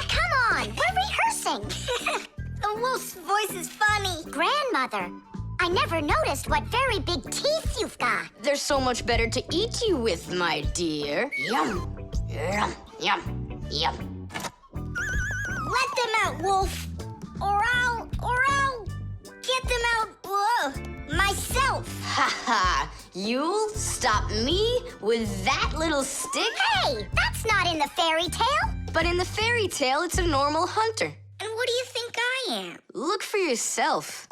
come on, we're rehearsing. The wolf's voice is funny. Grandmother, I never noticed what very big teeth you've got. They're so much better to eat you with, my dear. Yum, yum, yum, yum. Let them out, wolf. Or I'll get them out, myself. Ha ha! You'll stop me with that little stick? Hey, that's not in the fairy tale. But in the fairy tale, it's a normal hunter. And what do you think I am? Look for yourself.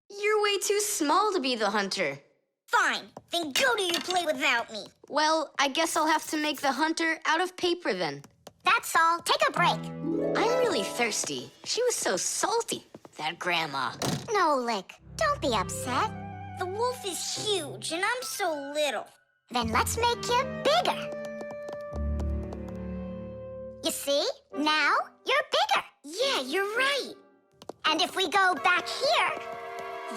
You're way too small to be the hunter. Fine, then go do your play without me. Well, I guess I'll have to make the hunter out of paper then. That's all. Take a break. I'm really thirsty. She was so salty, that grandma. Nolik, don't be upset. The wolf is huge, and I'm so little. Then let's make you bigger. You see? Now you're bigger. Yeah, you're right. And if we go back here,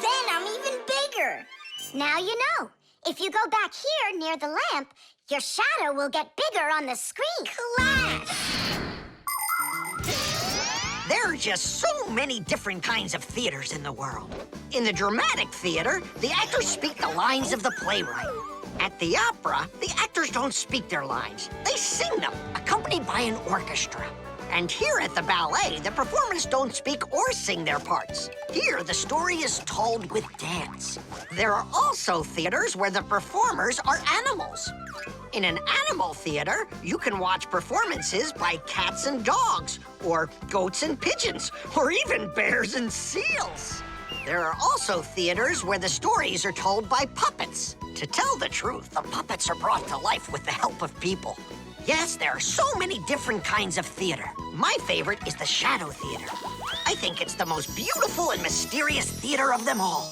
then I'm even bigger. Now you know. If you go back here near the lamp, your shadow will get bigger on the screen. Class! There are just so many different kinds of theaters in the world. In the dramatic theater, the actors speak the lines of the playwright. At the opera, the actors don't speak their lines. They sing them, accompanied by an orchestra. And here at the ballet, the performers don't speak or sing their parts. Here, the story is told with dance. There are also theaters where the performers are animals. In an animal theater, you can watch performances by cats and dogs, or goats and pigeons, or even bears and seals. There are also theaters where the stories are told by puppets. To tell the truth, the puppets are brought to life with the help of people. Yes, there are so many different kinds of theater. My favorite is the shadow theater. I think it's the most beautiful and mysterious theater of them all.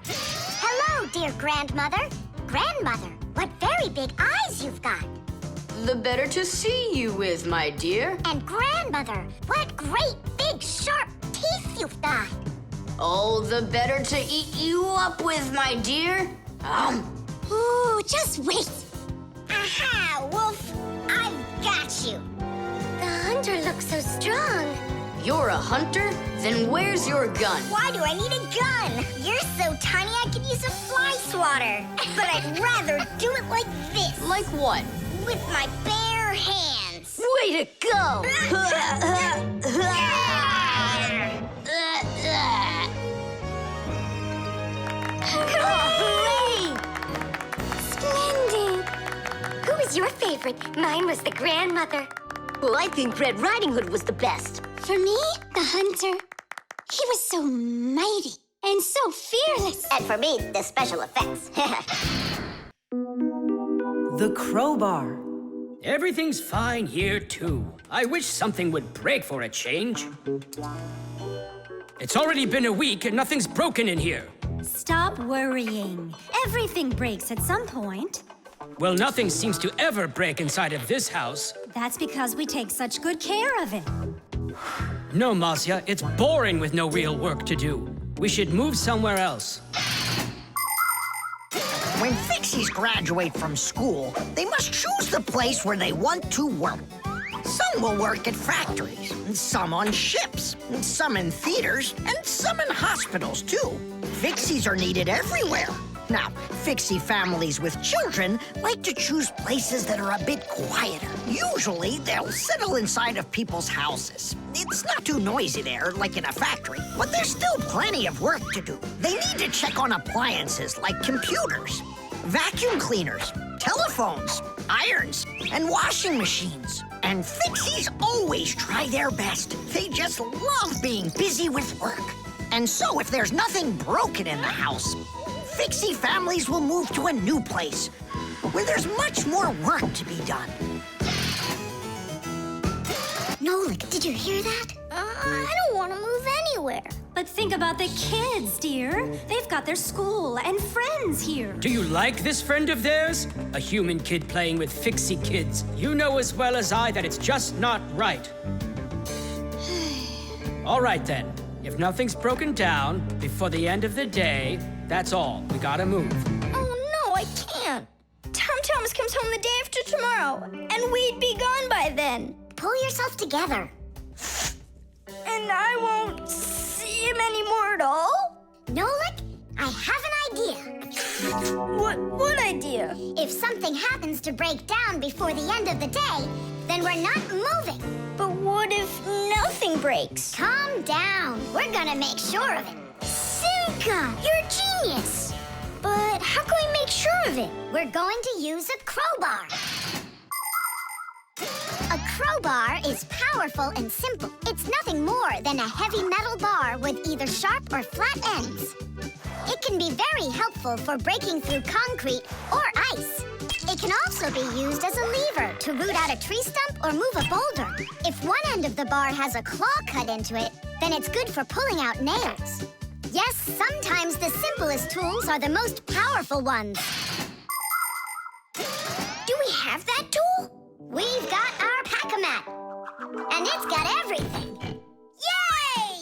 Hello, dear grandmother. Grandmother, what very big eyes you've got. The better to see you with, my dear. And grandmother, what great big sharp teeth you've got. Oh, the better to eat you up with, my dear. Ooh, just wait. Aha, wolf! I've got you. The hunter looks so strong. You're a hunter? Then where's your gun? Why do I need a gun? You're so tiny I could use a fly swatter. But I'd rather do it like this. Like what? With my bare hands. Way to go! Hooray! Splendid! Who was your favorite? Mine was the grandmother. Well, I think Red Riding Hood was the best. For me, the hunter. He was so mighty and so fearless. And for me, the special effects. The crowbar. Everything's fine here, too. I wish something would break for a change. It's already been a week and nothing's broken in here. Stop worrying. Everything breaks at some point. Well, nothing seems to ever break inside of this house. That's because we take such good care of it. No, Marcia, it's boring with no real work to do. We should move somewhere else. When Fixies graduate from school, they must choose the place where they want to work. Some will work at factories, and some on ships, and some in theaters, and some in hospitals, too. Fixies are needed everywhere. Now, Fixie families with children like to choose places that are a bit quieter. Usually, they'll settle inside of people's houses. It's not too noisy there, like in a factory, but there's still plenty of work to do. They need to check on appliances like computers, vacuum cleaners, telephones, irons, and washing machines. And Fixies always try their best. They just love being busy with work. And so if there's nothing broken in the house, Fixie families will move to a new place where there's much more work to be done. Nolik, did you hear that? I don't want to move anywhere. But think about the kids, dear. They've got their school and friends here. Do you like this friend of theirs? A human kid playing with Fixie kids. You know as well as I that it's just not right. All right then. If nothing's broken down before the end of the day, that's all. We gotta move. Oh, no, I can't. Tom Thomas comes home the day after tomorrow, and we'd be gone by then. Pull yourself together. And I won't see him anymore at all? Nolik, I have an idea. What idea? If something happens to break down before the end of the day, then we're not moving. But what if nothing breaks? Calm down. We're gonna make sure of it. Simka, you're a genius. But how can we make sure of it? We're going to use a crowbar. A crowbar is powerful and simple. It's nothing more than a heavy metal bar with either sharp or flat ends. It can be very helpful for breaking through concrete or ice. It can also be used as a lever to root out a tree stump or move a boulder. If one end of the bar has a claw cut into it, then it's good for pulling out nails. Yes, sometimes the simplest tools are the most powerful ones. Do we have that tool? We've got our pack-a-mat, and it's got everything. Yay!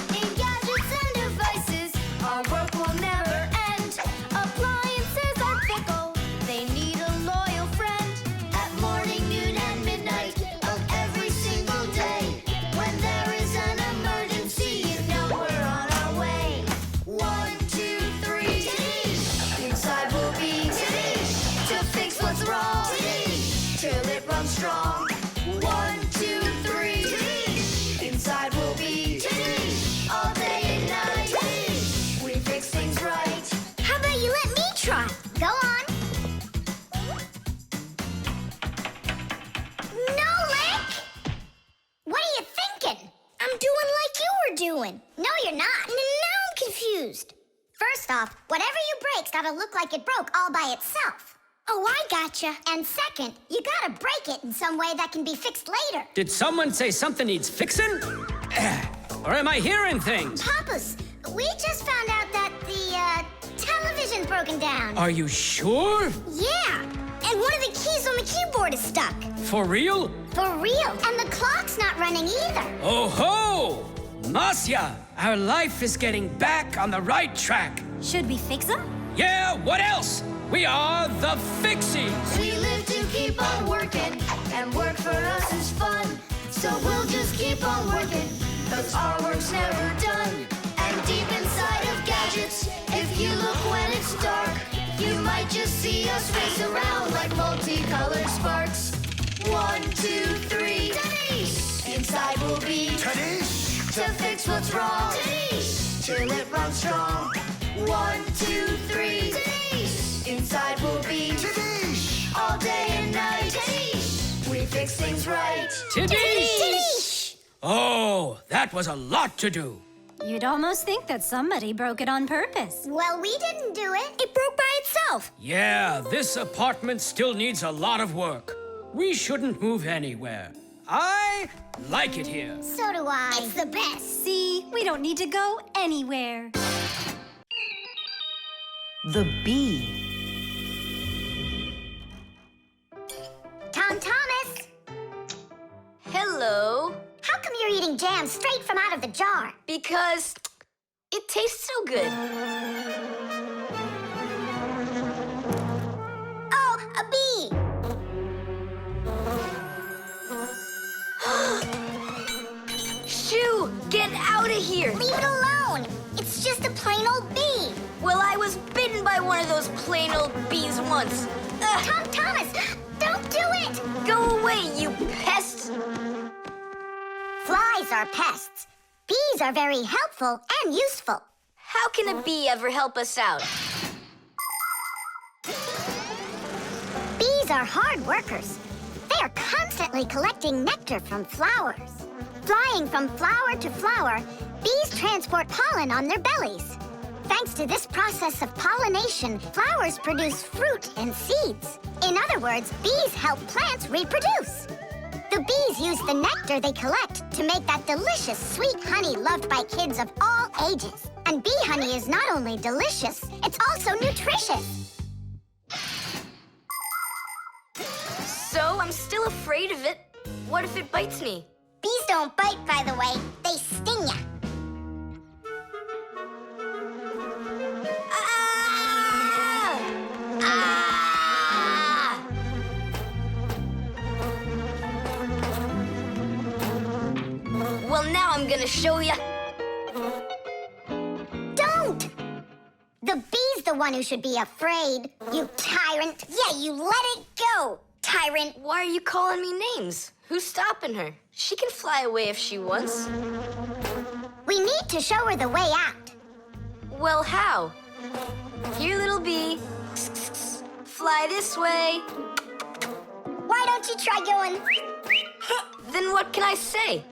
In gadgets and devices, our work will never end. Appliances are fickle, they need a loyal friend. At morning, noon, and midnight of every single day. When there is an emergency, you know we're on our way. 1, 2, 3, inside we'll be to fix what's wrong, till it runs strong. 1, 2, 3, inside we'll be all day and night. We fix things right. How about you let me try? Go on. Nolik! What are you thinking? I'm doing like you were doing. No, you're not. Now I'm confused. First off, whatever you break's gotta look like it broke all by itself. Oh, I gotcha. And second, you gotta break it in some way that can be fixed later. Did someone say something needs fixing? Or am I hearing things? Papus, we just found out that the television's broken down. Are you sure? Yeah. And one of the keys on the keyboard is stuck. For real? For real. And the clock's not running either. Oh ho! Masya, our life is getting back on the right track. Should we fix them? Yeah, what else? We are the Fixies. We live to keep on working, and work for us is fun. So we'll just keep on working, 'cause our work's never done. And deep inside of gadgets, if you look when it's dark, you might just see us race around like multicolored sparks. 1, 2, 3, inside we'll be to fix what's wrong, till it runs strong. 1, 2, 3, inside we'll be all day and night. We fix things right. Tidish! Oh, that was a lot to do. You'd almost think that somebody broke it on purpose. Well, we didn't do it. It broke by itself. Yeah, this apartment still needs a lot of work. We shouldn't move anywhere. I like it here. So do I. It's the best. See, we don't need to go anywhere. The bee. Tom Thomas, Hello. how come you're eating jam straight from out of the jar? Because it tastes so good. Oh, a bee. Shoo, get out of here. Leave it alone. alone. It's just a plain old bee. Well, I was bitten by one of those plain old bees once. Thomas, don't do it! Go away, you pest! Flies are pests. Bees are very helpful and useful. How can a bee ever help us out? Bees are hard workers. They are constantly collecting nectar from flowers. Flying from flower to flower, bees transport pollen on their bellies. Thanks to this process of pollination, flowers produce fruit and seeds. In other words, bees help plants reproduce. The bees use the nectar they collect to make that delicious sweet honey loved by kids of all ages. And bee honey is not only delicious, it's also nutritious. So I'm still afraid of it. What if it bites me? Bees don't bite, by the way. They sting ya. Well, now I'm gonna show ya. Don't! The bee's the one who should be afraid, you tyrant. Yeah, you let it go, tyrant. Why are you calling me names? Who's stopping her? She can fly away if she wants. We need to show her the way out. Well, how? Here, little bee. Fly this way. Why don't you try going? Then what can I say?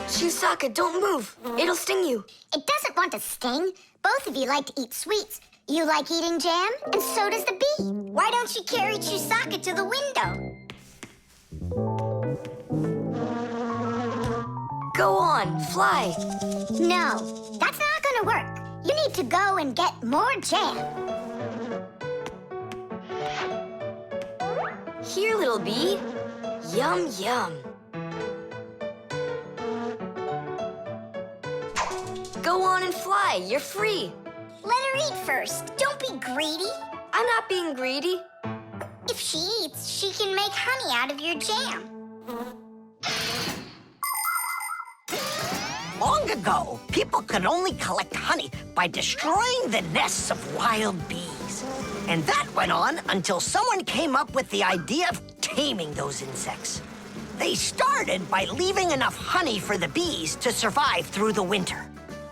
Shisaka, don't move. It'll sting you. It doesn't want to sting. Both of you like to eat sweets. You like eating jam, and so does the bee. Why don't you carry Chisaka to the window? Go on, fly. No, that's not gonna work. You need to go and get more jam. Here, little bee. Yum, yum. Go on and fly. You're free. Let her eat first. Don't be greedy. I'm not being greedy. If she eats, she can make honey out of your jam. Long ago, people could only collect honey by destroying the nests of wild bees. And that went on until someone came up with the idea of taming those insects. They started by leaving enough honey for the bees to survive through the winter.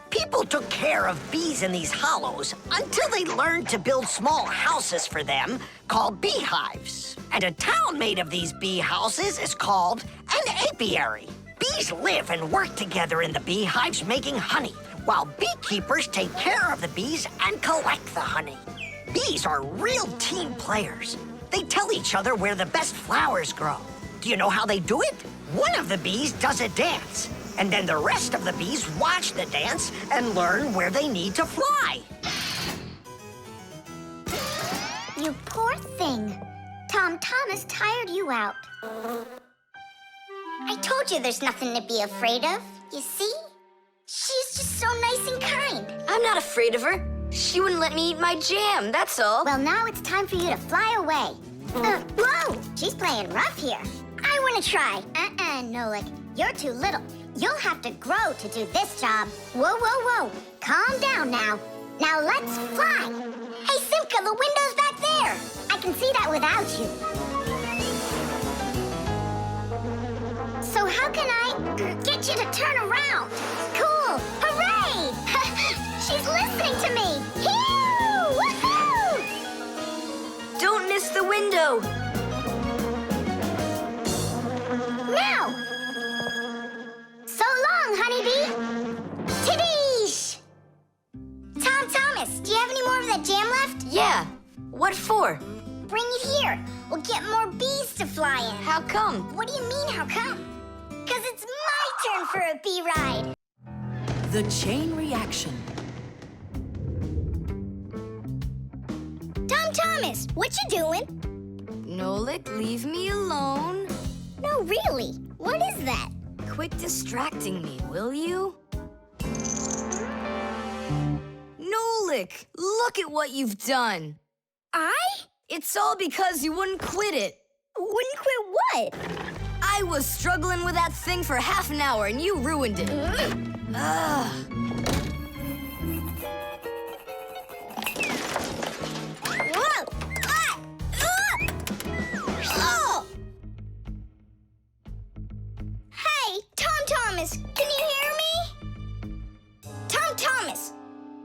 People took care of bees in these hollows until they learned to build small houses for them called beehives. And a town made of these bee houses is called an apiary. Bees live and work together in the beehives making honey, while beekeepers take care of the bees and collect the honey. Bees are real team players. They tell each other where the best flowers grow. Do you know how they do it? One of the bees does a dance, and then the rest of the bees watch the dance and learn where they need to fly. You poor thing. Thomas tired you out. I told you there's nothing to be afraid of. You see? She's just so nice and kind. I'm not afraid of her. She wouldn't let me eat my jam, that's all. Well, now it's time for you to fly away. Whoa! She's playing rough here. I want to try. Nolik. You're too little. You'll have to grow to do this job. Whoa, whoa, whoa. Calm down now. Now let's fly. Hey, Simka, the window's back there. I can see that without you. So how can I get you to turn around? Cool! Hooray! She's listening to me! Phew! Woohoo! Don't miss the window! Now! So long, honeybee! Tidish! Thomas, do you have any more of that jam left? Yeah. What for? Bring it here. We'll get more bees to fly in. How come? What do you mean, how come? Because it's my turn for a bee ride. The chain reaction. Thomas, what you doing? Nolik, leave me alone. No, really. What is that? Quit distracting me, will you? Nolik, look at what you've done. It's all because you wouldn't quit it. Wouldn't quit what? I was struggling with that thing for half an hour and you ruined it. Ugh. Whoa! Oh! Hey, Tom Thomas, can you hear me? Tom Thomas,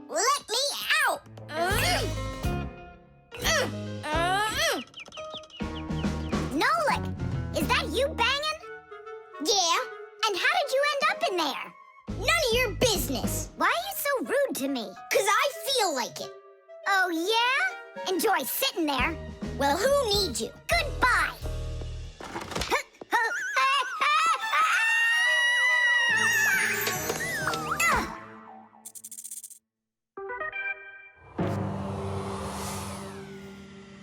let me out! Nolik, is that you banging? Yeah, And how did you end up in there? none of your business. Why are you so rude to me? 'Cause I feel like it. Oh, yeah? Enjoy sitting there. Well, who needs you? Goodbye.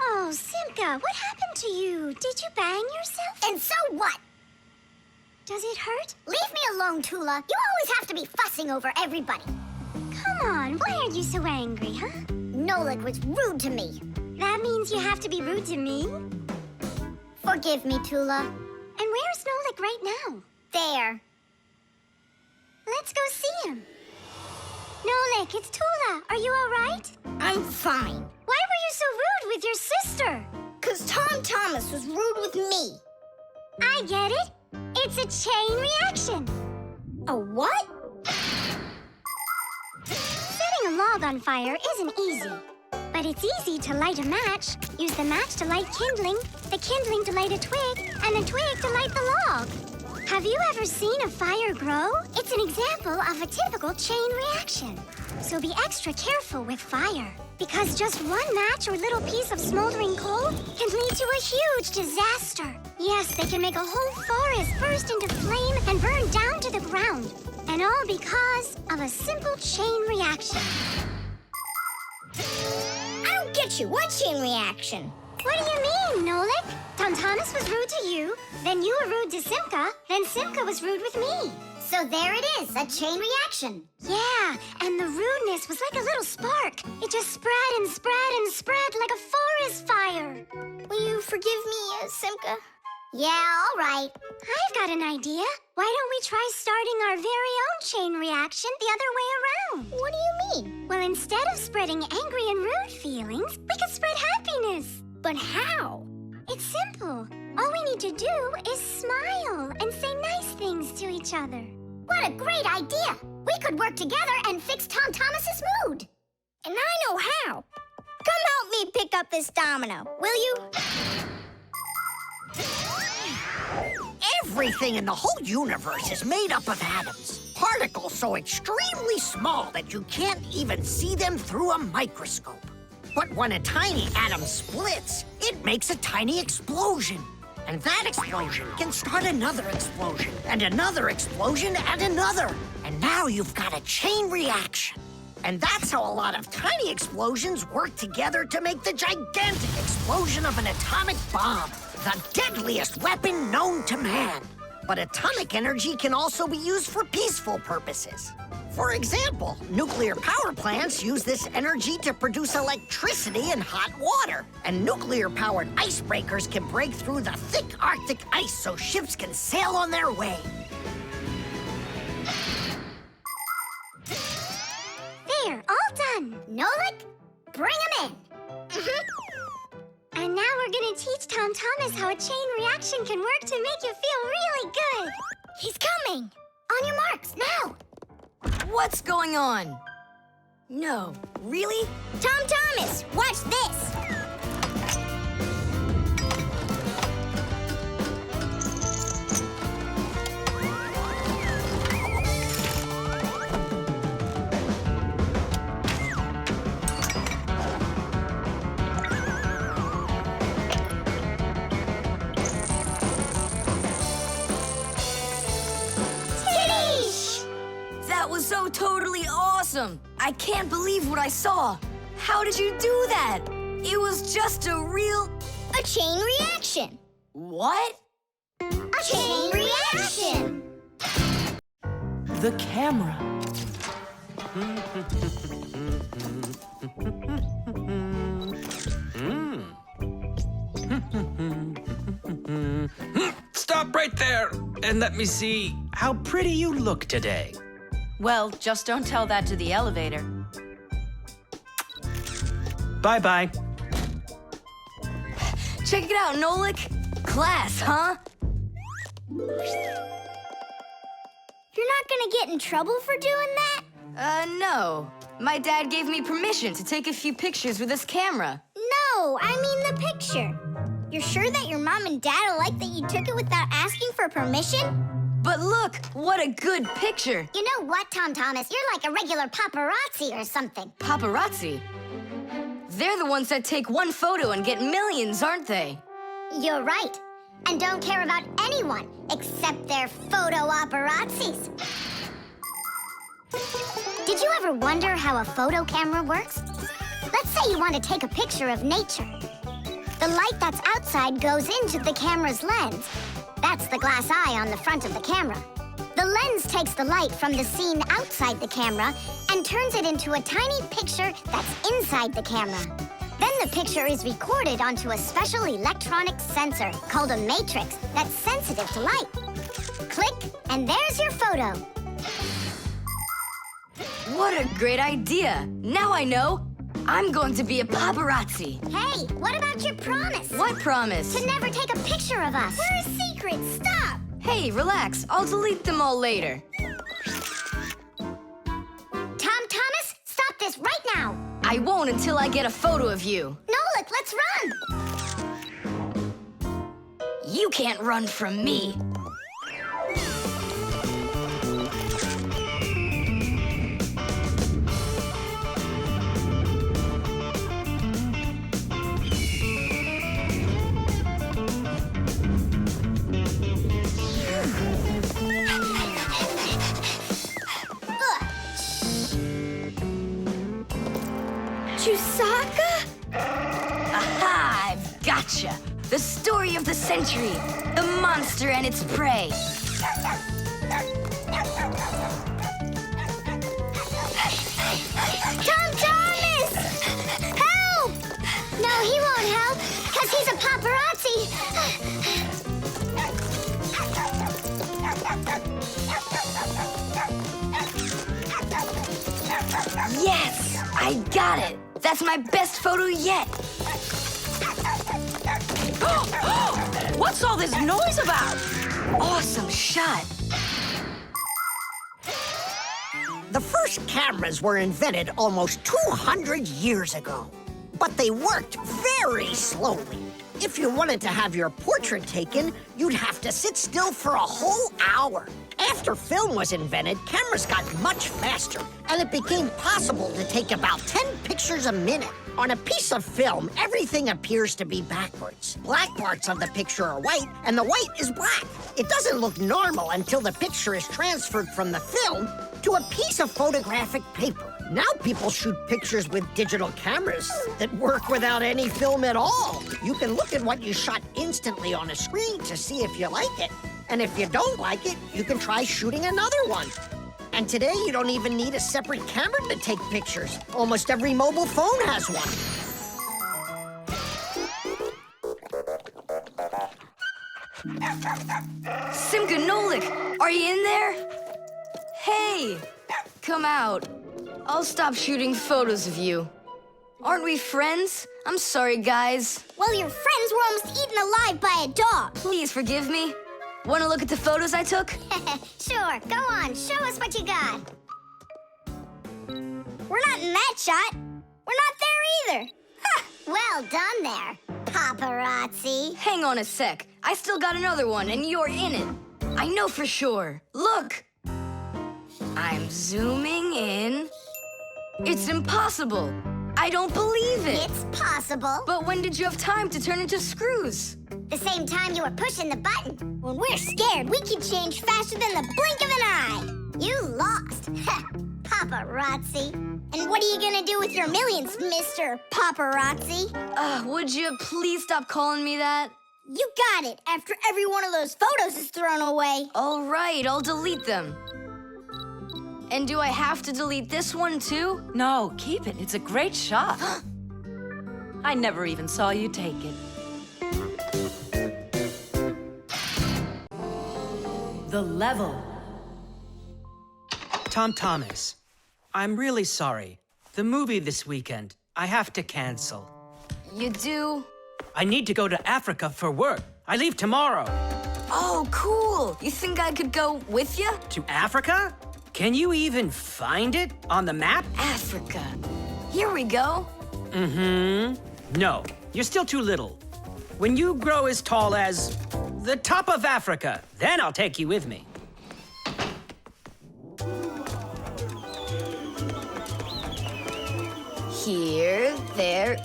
Oh, Simka, what happened to you? Did you bang yourself? And so what? Does it hurt? Leave me alone, Tula. You always have to be fussing over everybody. Come on, why are you so angry, huh? Nolik was rude to me. That means you have to be rude to me? Forgive me, Tula. And where's Nolik right now? There. Let's go see him. Nolik, it's Tula. Are you all right? I'm fine. Why were you so rude with your sister? 'Cause Tom Thomas was rude with me. I get it. It's a chain reaction. A what? Setting a log on fire isn't easy. But it's easy to light a match. Use the match to light kindling, the kindling to light a twig, and the twig to light the log. Have you ever seen a fire grow? It's an example of a typical chain reaction. So be extra careful with fire. Because just one match or little piece of smoldering coal can lead to a huge disaster. Yes, they can make a whole forest burst into flame and burn down to the ground. And all because of a simple chain reaction. I don't get you. What chain reaction? What do you mean, Nolik? Tom Thomas was rude to you, then you were rude to Simka, then Simka was rude with me. So there it is, a chain reaction. Yeah, and the rudeness was like a little spark. It just spread and spread and spread like a forest fire. Will you forgive me, Simka? Yeah, all right. I've got an idea. Why don't we try starting our very own chain reaction the other way around? What do you mean? Well, instead of spreading angry and rude feelings, we could spread happiness. But how? It's simple. All we need to do is smile and say nice things to each other. What a great idea. We could work together and fix Tom Thomas's mood. And I know how. Come help me pick up this domino, will you? Everything in the whole universe is made up of atoms. Particles so extremely small that you can't even see them through a microscope. But when a tiny atom splits, it makes a tiny explosion. And that explosion can start another explosion, and another explosion, and another. And now you've got a chain reaction. And that's how a lot of tiny explosions work together to make the gigantic explosion of an atomic bomb, the deadliest weapon known to man. But atomic energy can also be used for peaceful purposes. For example, nuclear power plants use this energy to produce electricity and hot water. And nuclear-powered icebreakers can break through the thick Arctic ice so ships can sail on their way. There, all done. Nolik, bring him in. And now we're gonna teach Tom Thomas how a chain reaction can work to make you feel really good. He's coming. On your marks, now. What's going on? No, really? Tom Thomas, watch this. That was so totally awesome! I can't believe what I saw! How did you do that? It was just a chain reaction. What? A chain reaction. the camera. Stop right there and let me see how pretty you look today. Well, just don't tell that to the elevator. Bye-bye. Check it out, Nolik. Class, huh? You're not gonna get in trouble for doing that? No. My dad gave me permission to take a few pictures with his camera. No, I mean the picture. You're sure that your mom and dad will like that you took it without asking for permission? But look, what a good picture. You know what, Tom Thomas? You're like a regular paparazzi or something. Paparazzi? They're the ones that take one photo and get millions, aren't they? You're right. And don't care about anyone except their photo paparazzis. Did you ever wonder how a photo camera works? Let's say you want to take a picture of nature. The light that's outside goes into the camera's lens. That's the glass eye on the front of the camera. The lens takes the light from the scene outside the camera and turns it into a tiny picture that's inside the camera. Then the picture is recorded onto a special electronic sensor called a matrix that's sensitive to light. Click, and there's your photo. What a great idea. Now I know. I'm going to be a paparazzi. Hey, what about your promise? What promise? To never take a picture of us. We're a secret. Stop. Hey, relax. I'll delete them all later. Tom Thomas, stop this right now. I won't until I get a photo of you. Nolik, let's run. You can't run from me. Chusaka? Aha! I've gotcha! The story of the century. The monster and its prey. Tom Thomas! Help! No, he won't help, because he's a paparazzi. Yes! I got it! That's my best photo yet! What's all this noise about? Awesome shot! The first cameras were invented almost 200 years ago, but they worked very slowly. If you wanted to have your portrait taken, you'd have to sit still for a whole hour. After film was invented, cameras got much faster, and it became possible to take about 10 pictures a minute. On a piece of film, everything appears to be backwards. Black parts of the picture are white, and the white is black. It doesn't look normal until the picture is transferred from the film to a piece of photographic paper. Now people shoot pictures with digital cameras that work without any film at all. You can look at what you shot instantly on a screen to see if you like it. And if you don't like it, you can try shooting another one. And today, you don't even need a separate camera to take pictures. Almost every mobile phone has one. Simka and Nolik, are you in there? Hey, come out. I'll stop shooting photos of you. Aren't we friends? I'm sorry, guys. Well, your friends were almost eaten alive by a dog. Please forgive me. Want to look at the photos I took? Sure, go on, show us what you got. We're not in that shot. We're not there either. Ha! Well done there, paparazzi. Hang on a sec. I still got another one, and you're in it. I know for sure. Look. I'm zooming in. It's impossible. I don't believe it. It's possible. But when did you have time to turn into screws? The same time you were pushing the button. When we're scared, we can change faster than the blink of an eye. You lost. Paparazzi. And what are you gonna do with your millions, Mr. Paparazzi? Would you please stop calling me that? You got it, after every one of those photos is thrown away. All right, I'll delete them. And do I have to delete this one too? No, keep it. It's a great shot. I never even saw you take it. The level. Tom Thomas, I'm really sorry. The movie this weekend, I have to cancel. You do? I need to go to Africa for work. I leave tomorrow. Oh, cool. You think I could go with you? To Africa? Can you even find it on the map? Africa. Here we go. No, you're still too little. When you grow as tall as the top of Africa, then I'll take you with me. Here, there,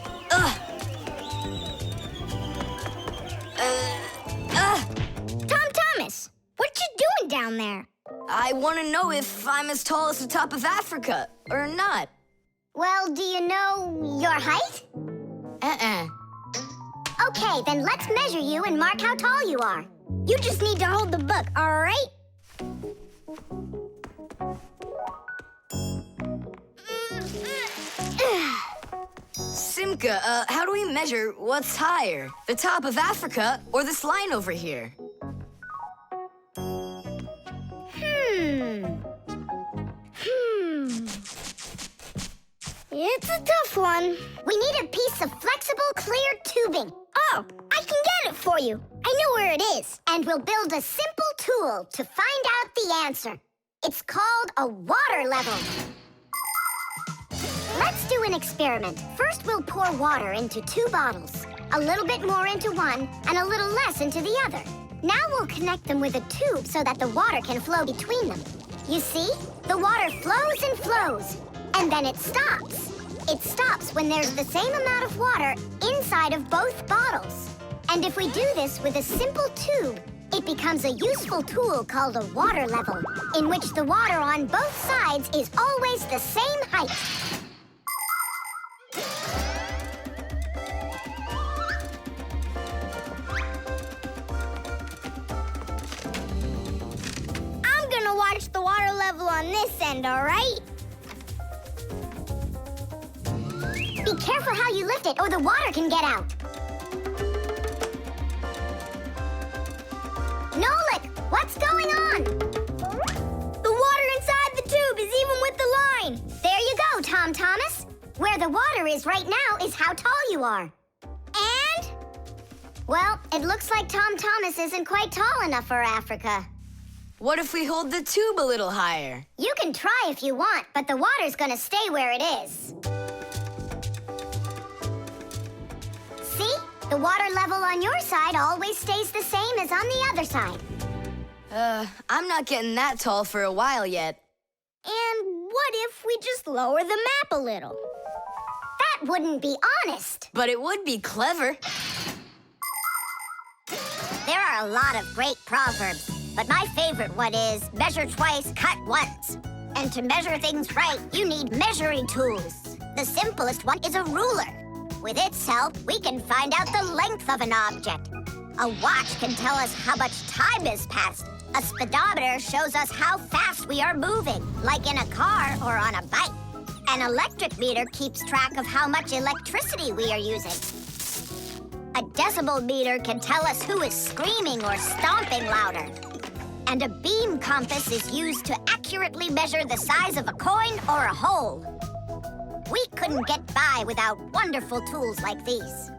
Tom Thomas, what you doing down there? I want to know if I'm as tall as the top of Africa, or not. Well, do you know your height? Okay, then let's measure you and mark how tall you are. You just need to hold the book, all right? Simka, how do we measure what's higher? The top of Africa or this line over here? It's a tough one. We need a piece of flexible, clear tubing. Oh, I can get it for you. I know where it is. And we'll build a simple tool to find out the answer. It's called a water level. Let's do an experiment. First, we'll pour water into 2 bottles. A little bit more into one and a little less into the other. Now we'll connect them with a tube so that the water can flow between them. You see? The water flows and flows, and then it stops. It stops when there's the same amount of water inside of both bottles. And if we do this with a simple tube, it becomes a useful tool called a water level, in which the water on both sides is always the same height. I'm gonna watch the water level on this end, all right? Be careful how you lift it or the water can get out. Nolik, what's going on? The water inside the tube is even with the line. There you go, Tom Thomas. Where the water is right now is how tall you are. And? Well, it looks like Tom Thomas isn't quite tall enough for Africa. What if we hold the tube a little higher? You can try if you want, but the water's gonna stay where it is. See? The water level on your side always stays the same as on the other side. I'm not getting that tall for a while yet. And what if we just lower the map a little? That wouldn't be honest. But it would be clever. There are a lot of great proverbs, but my favorite one is measure twice, cut once. And to measure things right, you need measuring tools. The simplest one is a ruler. With its help, we can find out the length of an object. A watch can tell us how much time has passed. A speedometer shows us how fast we are moving, like in a car or on a bike. An electric meter keeps track of how much electricity we are using. A decibel meter can tell us who is screaming or stomping louder. And a beam compass is used to accurately measure the size of a coin or a hole. We couldn't get by without wonderful tools like these.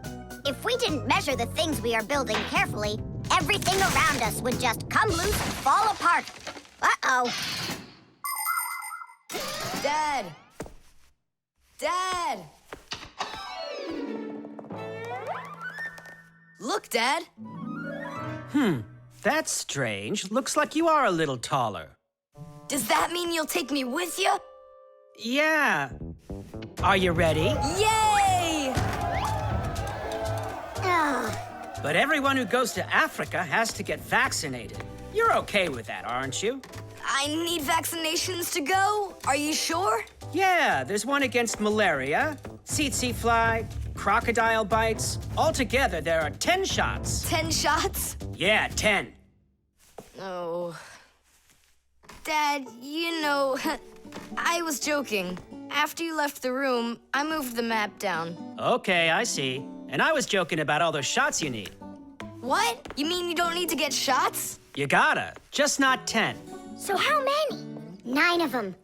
If we didn't measure the things we are building carefully, everything around us would just come loose and fall apart. Uh-oh. Dad! Dad! Look, Dad. That's strange. Looks like you are a little taller. Does that mean you'll take me with you? Yeah. Are you ready? Yay! But everyone who goes to Africa has to get vaccinated. You're okay with that, aren't you? I need vaccinations to go? Are you sure? Yeah, there's one against malaria, tsetse fly, crocodile bites. Altogether, there are 10 shots. 10 shots? Yeah, 10. Oh. Dad, you know, I was joking. After you left the room, I moved the map down. Okay, I see. And I was joking about all those shots you need. What? You mean you don't need to get shots? You gotta, just not 10. So how many? 9 of them.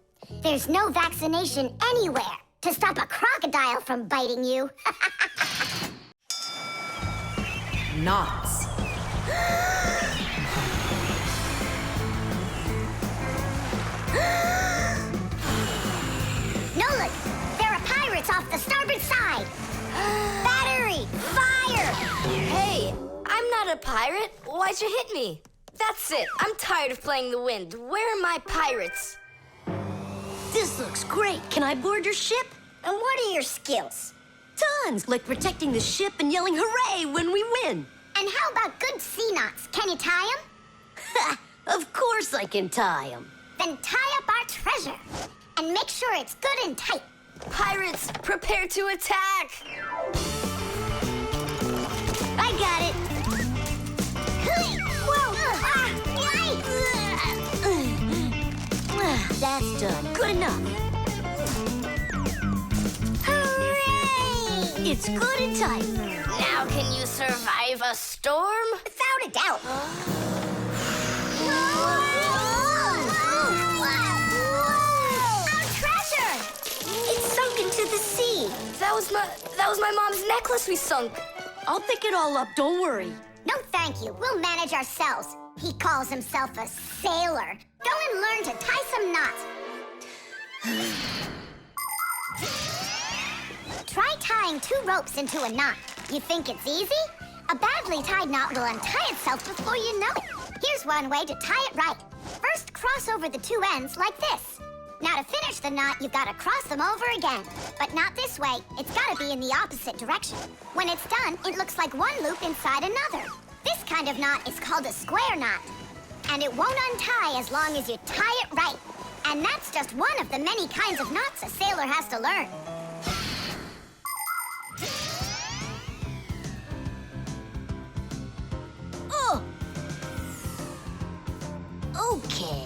There's no vaccination anywhere to stop a crocodile from biting you. Knots. Nolik, there are pirates off the starboard side. Battery, fire! Hey, I'm not a pirate. Why'd you hit me? That's it. I'm tired of playing the wind. Where are my pirates? This looks great. Can I board your ship? And what are your skills? Tons, like protecting the ship and yelling hooray when we win. And how about good sea knots? Can you tie them? Of course I can tie them. Then tie up our treasure. And make sure it's good and tight. Pirates, prepare to attack! I got it. Whoa! That's done. Good enough. Hooray! It's good and tight. Now can you survive a storm? Without a doubt. Our treasure! It's sunk into the sea. That was my mom's necklace we sunk. I'll pick it all up, don't worry. No, thank you. We'll manage ourselves. He calls himself a sailor. Go and learn to tie some knots. Try tying 2 ropes into a knot. You think it's easy? A badly tied knot will untie itself before you know it. Here's one way to tie it right. First, cross over the 2 ends like this. Now, to finish the knot, you've got to cross them over again. But not this way. It's got to be in the opposite direction. When it's done, it looks like one loop inside another. This kind of knot is called a square knot. And it won't untie as long as you tie it right. And that's just one of the many kinds of knots a sailor has to learn. Oh! Okay.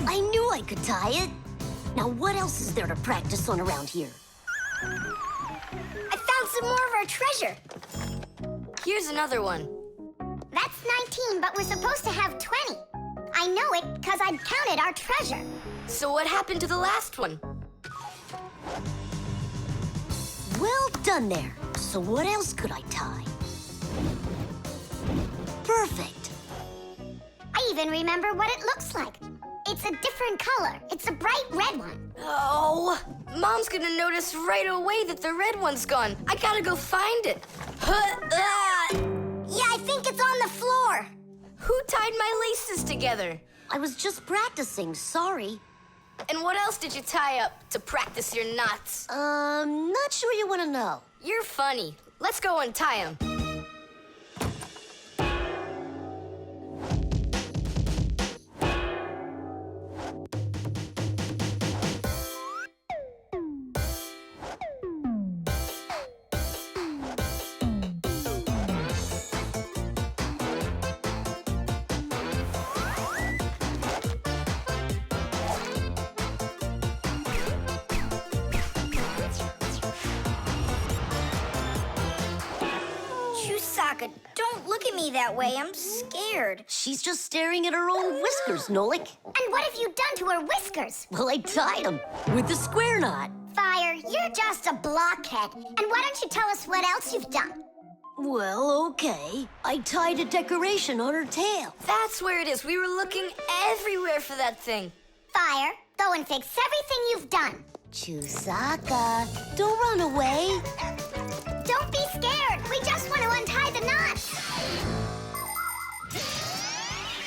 I knew I could tie it. Now, what else is there to practice on around here? I found some more of our treasure. Here's another one. That's 19, but we're supposed to have 20. I know it because I counted our treasure. So what happened to the last one? Well done there. So what else could I tie? Perfect. I even remember what it looks like. It's a different color. It's a bright red one. Oh, Mom's gonna notice right away that the red one's gone. I gotta go find it. Yeah, I think it's on the floor. Who tied my laces together? I was just practicing, sorry. And what else did you tie up to practice your knots? Not sure you want to know. You're funny. Let's go untie them. Don't look at me that way. I'm scared. She's just staring at her own whiskers, Nolik. And what have you done to her whiskers? Well, I tied them with the square knot. Fire, you're just a blockhead. And why don't you tell us what else you've done? Well, okay. I tied a decoration on her tail. That's where it is. We were looking everywhere for that thing. Fire, go and fix everything you've done. Chusaka, don't run away. Don't be scared. We just want to untie the knot.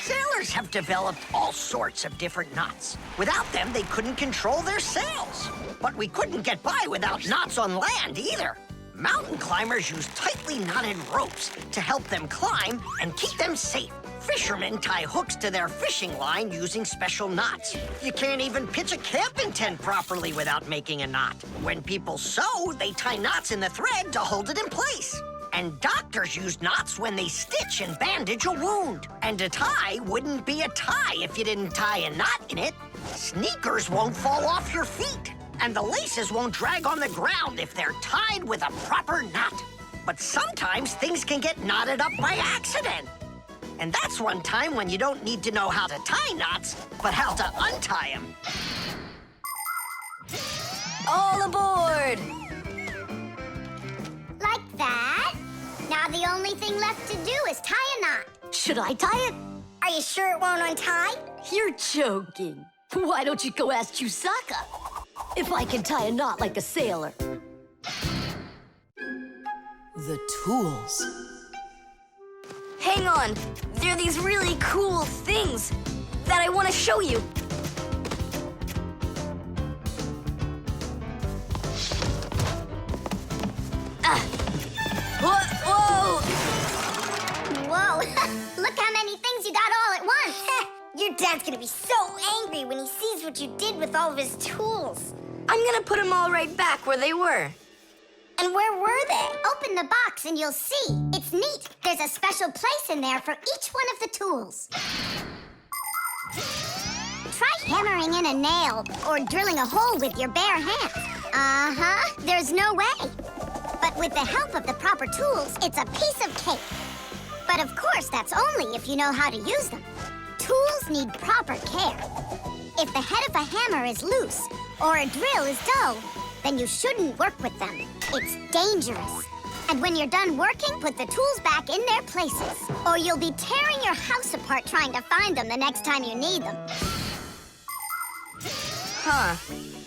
Sailors have developed all sorts of different knots. Without them, they couldn't control their sails. But we couldn't get by without knots on land either. Mountain climbers use tightly knotted ropes to help them climb and keep them safe. Fishermen tie hooks to their fishing line using special knots. You can't even pitch a camping tent properly without making a knot. When people sew, they tie knots in the thread to hold it in place. And doctors use knots when they stitch and bandage a wound. And a tie wouldn't be a tie if you didn't tie a knot in it. Sneakers won't fall off your feet. And the laces won't drag on the ground if they're tied with a proper knot. But sometimes things can get knotted up by accident. And that's one time when you don't need to know how to tie knots, but how to untie them. All aboard! Like that. Now the only thing left to do is tie a knot. Should I tie it? Are you sure it won't untie? You're joking. Why don't you go ask Chusaka? If I can tie a knot like a sailor. The tools. Hang on. There are these really cool things that I want to show you. Whoa! Whoa, look how many things you got all at once. Your dad's gonna be so angry when he sees what you did with all of his tools. I'm gonna put them all right back where they were. And where were they? Open the box and you'll see. It's neat. There's a special place in there for each one of the tools. Try hammering in a nail or drilling a hole with your bare hands. There's no way. But with the help of the proper tools, it's a piece of cake. But of course, that's only if you know how to use them. Tools need proper care. If the head of a hammer is loose or a drill is dull, then you shouldn't work with them. It's dangerous. And when you're done working, put the tools back in their places, or you'll be tearing your house apart trying to find them the next time you need them. Huh.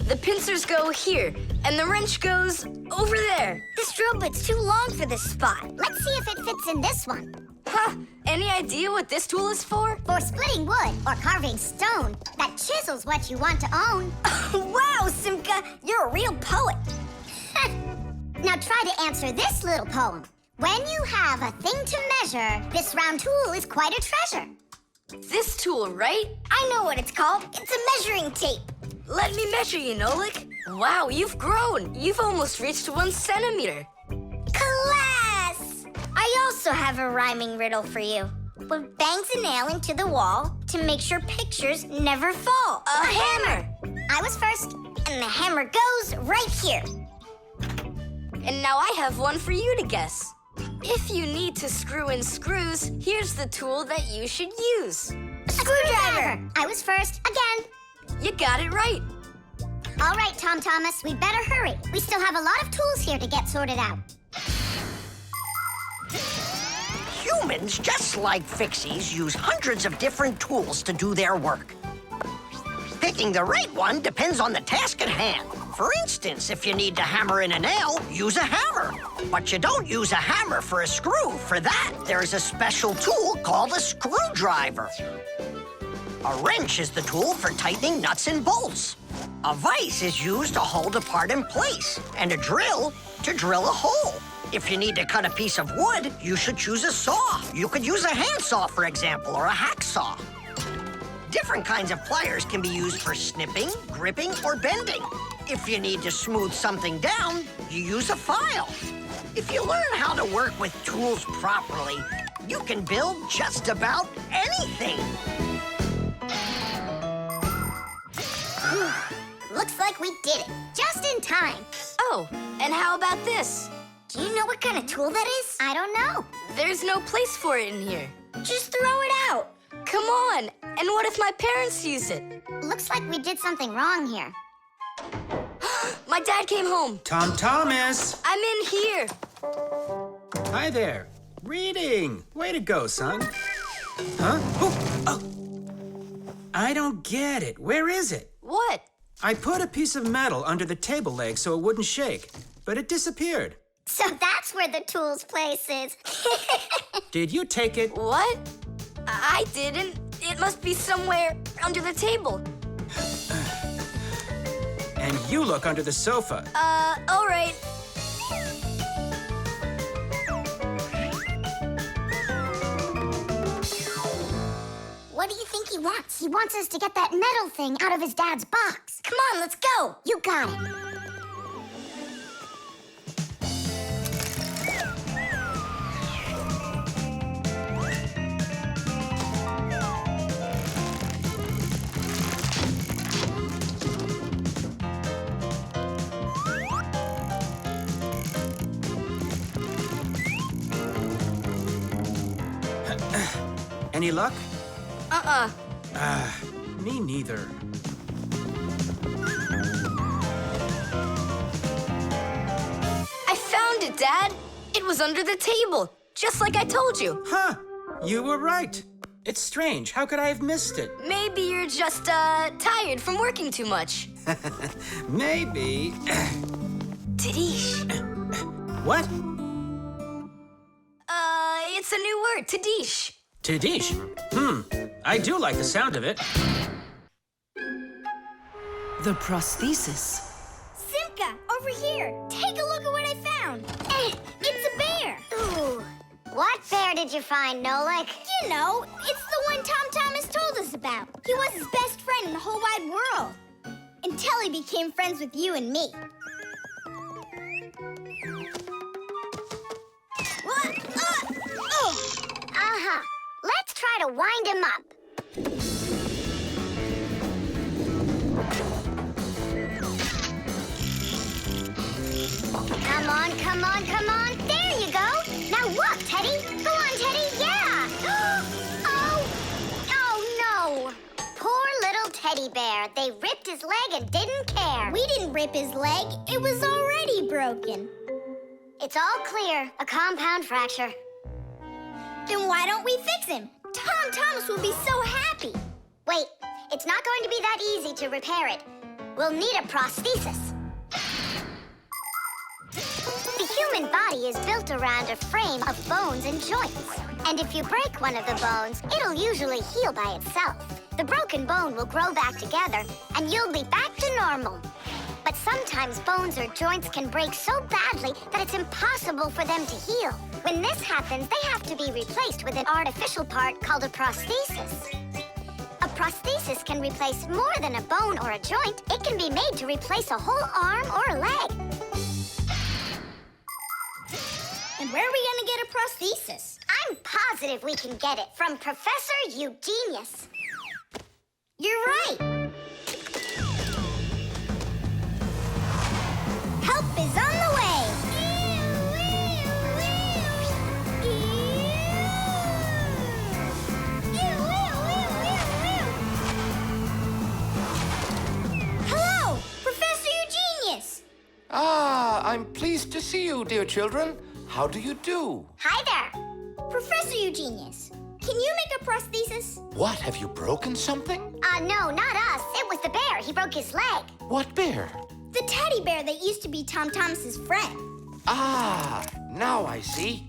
The pincers go here, and the wrench goes over there. This drill bit's too long for this spot. Let's see if it fits in this one. Huh. Any idea what this tool is for? For splitting wood or carving stone that chisels what you want to own. Wow, Simka, you're a real poet. Now try to answer this little poem. When you have a thing to measure, this round tool is quite a treasure. This tool, right? I know what it's called. It's a measuring tape. Let me measure you, Nolik. Wow, you've grown. You've almost reached 1 centimeter. Class! I also have a rhyming riddle for you. What bangs a nail into the wall to make sure pictures never fall? A hammer! I was first, and the hammer goes right here. And now I have one for you to guess. If you need to screw in screws, here's the tool that you should use. A screwdriver! I was first, again. You got it right. All right, Tom Thomas, we better hurry. We still have a lot of tools here to get sorted out. Humans, just like Fixies, use hundreds of different tools to do their work. Picking the right one depends on the task at hand. For instance, if you need to hammer in a nail, use a hammer. But you don't use a hammer for a screw. For that, there's a special tool called a screwdriver. A wrench is the tool for tightening nuts and bolts. A vise is used to hold a part in place, and a drill to drill a hole. If you need to cut a piece of wood, you should choose a saw. You could use a handsaw, for example, or a hacksaw. Different kinds of pliers can be used for snipping, gripping, or bending. If you need to smooth something down, you use a file. If you learn how to work with tools properly, you can build just about anything. Looks like we did it, just in time. Oh, and how about this? Do you know what kind of tool that is? I don't know. There's no place for it in here. Just throw it out. Come on. And what if my parents use it? Looks like we did something wrong here. My dad came home. Tom Thomas! I'm in here. Hi there. Reading. Way to go, son. Huh? Oh! I don't get it. Where is it? What? I put a piece of metal under the table leg so it wouldn't shake, but it disappeared. So that's where the tools place is. Did you take it? What? I didn't. It must be somewhere under the table. And you look under the sofa. All right. What do you think he wants? He wants us to get that metal thing out of his dad's box. Come on, let's go. You got it. Any luck? Uh-uh. Me neither. I found it, Dad. It was under the table, just like I told you. Huh. You were right. It's strange. How could I have missed it? Maybe you're just, tired from working too much. Maybe. Tadish. What? It's a new word, Tadish. Tadish? I do like the sound of it. The prosthesis. Simka, over here. Take a look at what I found. It's a bear. Ooh. What bear did you find, Nolik? You know, it's the one Tom Thomas told us about. He was his best friend in the whole wide world. Until he became friends with you and me. What? Uh-huh. Let's try to wind him up. Come on, come on, come on. There you go. Now walk, Teddy. Go on, Teddy. Yeah. Oh no. Poor little teddy bear. They ripped his leg and didn't care. We didn't rip his leg. It was already broken. It's all clear. A compound fracture. Then why don't we fix him? Tom Thomas will be so happy. Wait, it's not going to be that easy to repair it. We'll need a prosthesis. The human body is built around a frame of bones and joints. And if you break one of the bones, it'll usually heal by itself. The broken bone will grow back together, and you'll be back to normal. But sometimes bones or joints can break so badly that it's impossible for them to heal. When this happens, they have to be replaced with an artificial part called a prosthesis. A prosthesis can replace more than a bone or a joint. It can be made to replace a whole arm or a leg. And where are we gonna get a prosthesis? I'm positive we can get it from Professor Eugenius. You're right. Help is on the way. Hello, Professor Eugenius. Ah, I'm pleased to see you, dear children. How do you do? Hi there. Professor Eugenius, can you make a prosthesis? What, have you broken something? No, not us. It was the bear. He broke his leg. What bear? The teddy bear that used to be Tom Thomas's friend. Ah, now I see.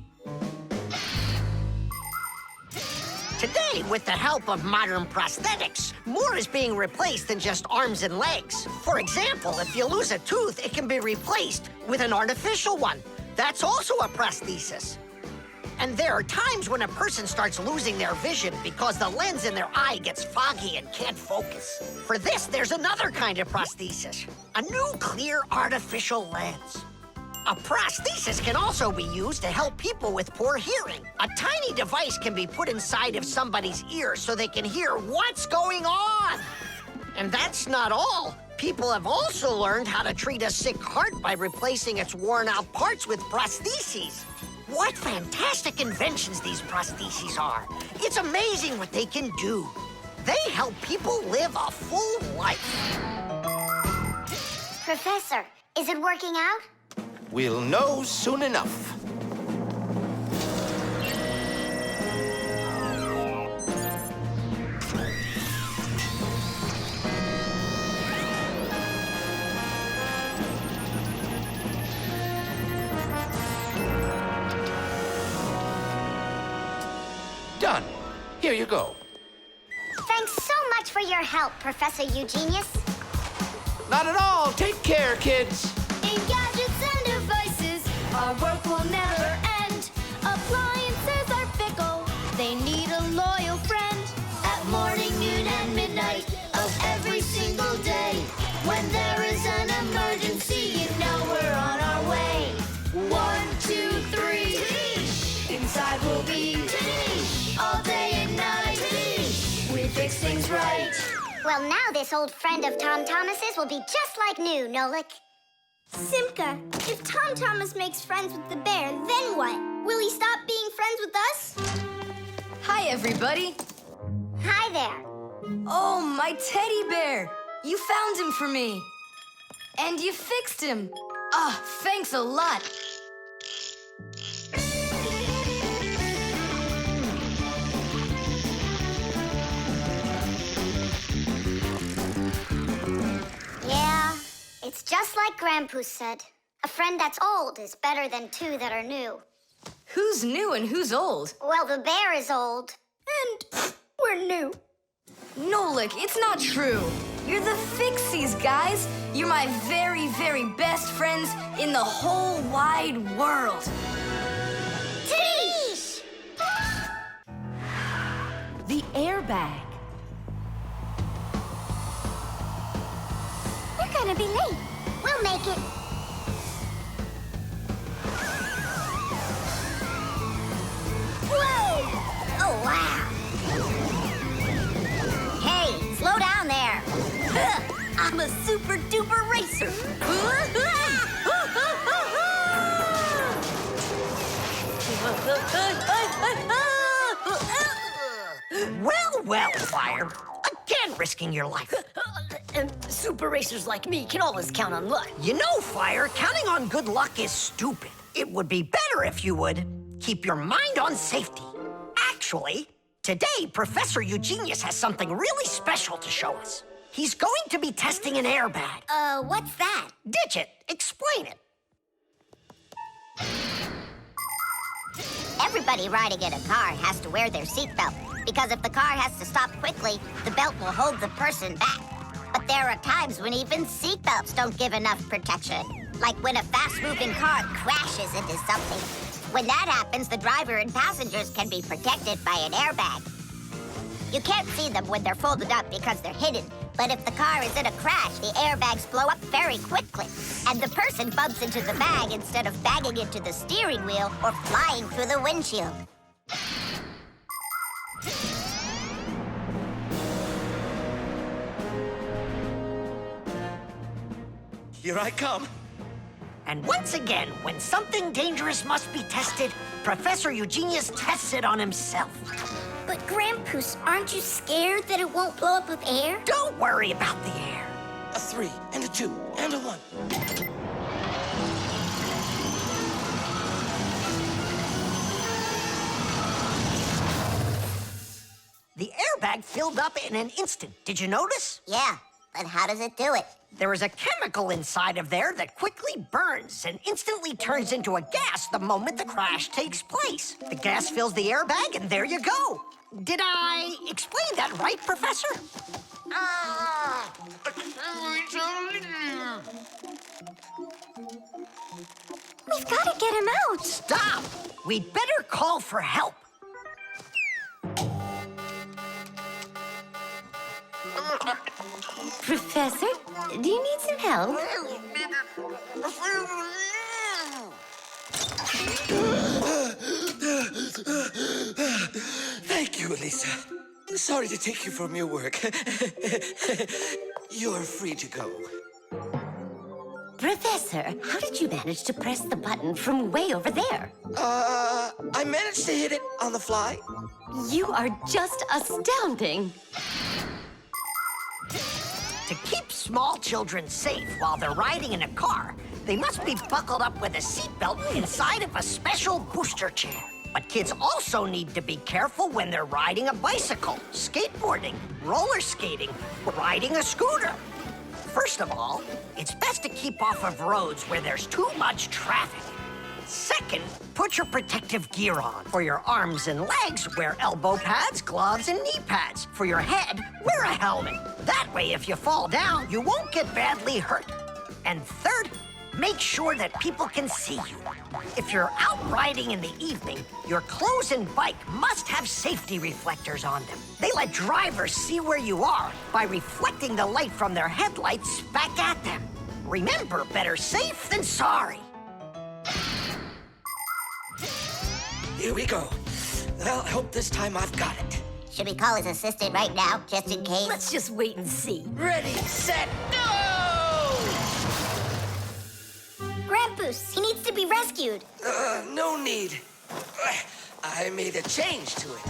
Today, with the help of modern prosthetics, more is being replaced than just arms and legs. For example, if you lose a tooth, it can be replaced with an artificial one. That's also a prosthesis. And there are times when a person starts losing their vision because the lens in their eye gets foggy and can't focus. For this, there's another kind of prosthesis, a new clear artificial lens. A prosthesis can also be used to help people with poor hearing. A tiny device can be put inside of somebody's ear so they can hear what's going on. And that's not all. People have also learned how to treat a sick heart by replacing its worn-out parts with prostheses. What fantastic inventions these prostheses are. It's amazing what they can do. They help people live a full life. Professor, is it working out? We'll know soon enough. Done. Here you go. Thanks so much for your help, Professor Eugenius. Not at all. Take care, kids. In gadgets and devices, our work will never end. Appliances are fickle, they need a loyal friend. At morning, noon, and midnight of every single day. When there is an emergency, you know we're on our way. 1, 2, 3. Inside we'll be all day and night. We fix things right. Well, now this old friend of Tom Thomas's will be just like new, Nolik. Simka, if Tom Thomas makes friends with the bear, then what? Will he stop being friends with us? Hi, everybody. Hi there. Oh, my teddy bear. You found him for me. And you fixed him. Ah, thanks a lot. Yeah, it's just like Grandpus said. A friend that's old is better than two that are new. Who's new and who's old? Well, the bear is old. And we're new. Nolik, it's not true. You're the Fixies, guys. You're my very, very best friends in the whole wide world. Teesh! The airbag. We're gonna be late. We'll make it. Whoa! Oh, wow. Hey, slow down there. I'm a super duper racer. Well, Fire. Again risking your life. And super racers like me can always count on luck. You know, Fire, counting on good luck is stupid. It would be better if you would keep your mind on safety. Actually, today, Professor Eugenius has something really special to show us. He's going to be testing an airbag. What's that? Ditch it. Explain it. Everybody riding in a car has to wear their seatbelt, because if the car has to stop quickly, the belt will hold the person back. But there are times when even seatbelts don't give enough protection, like when a fast-moving car crashes into something. When that happens, the driver and passengers can be protected by an airbag. You can't see them when they're folded up because they're hidden, but if the car is in a crash, the airbags blow up very quickly, and the person bumps into the bag instead of banging into the steering wheel or flying through the windshield. Here I come. And once again, when something dangerous must be tested, Professor Eugenius tests it on himself. But Grandpus, aren't you scared that it won't blow up with air? Don't worry about the air. A 3 and a 2 and a 1. The airbag filled up in an instant. Did you notice? Yeah, but how does it do it? There is a chemical inside of there that quickly burns and instantly turns into a gas the moment the crash takes place. The gas fills the airbag, and there you go. Did I explain that right, Professor? We've got to get him out. Stop! We'd better call for help. Professor, do you need some help? Thank you, Elisa. Sorry to take you from your work. You're free to go. Professor, how did you manage to press the button from way over there? I managed to hit it on the fly. You are just astounding. To keep small children safe while they're riding in a car, they must be buckled up with a seatbelt inside of a special booster chair. But kids also need to be careful when they're riding a bicycle, skateboarding, roller skating, or riding a scooter. First of all, it's best to keep off of roads where there's too much traffic. Second, put your protective gear on. For your arms and legs, wear elbow pads, gloves, and knee pads. For your head, wear a helmet. That way, if you fall down, you won't get badly hurt. And third, make sure that people can see you. If you're out riding in the evening, your clothes and bike must have safety reflectors on them. They let drivers see where you are by reflecting the light from their headlights back at them. Remember, better safe than sorry. Here we go. Well, I hope this time I've got it. Should we call his assistant right now, just in case? Let's just wait and see. Ready, set, go! Grandpus, he needs to be rescued. No need. I made a change to it.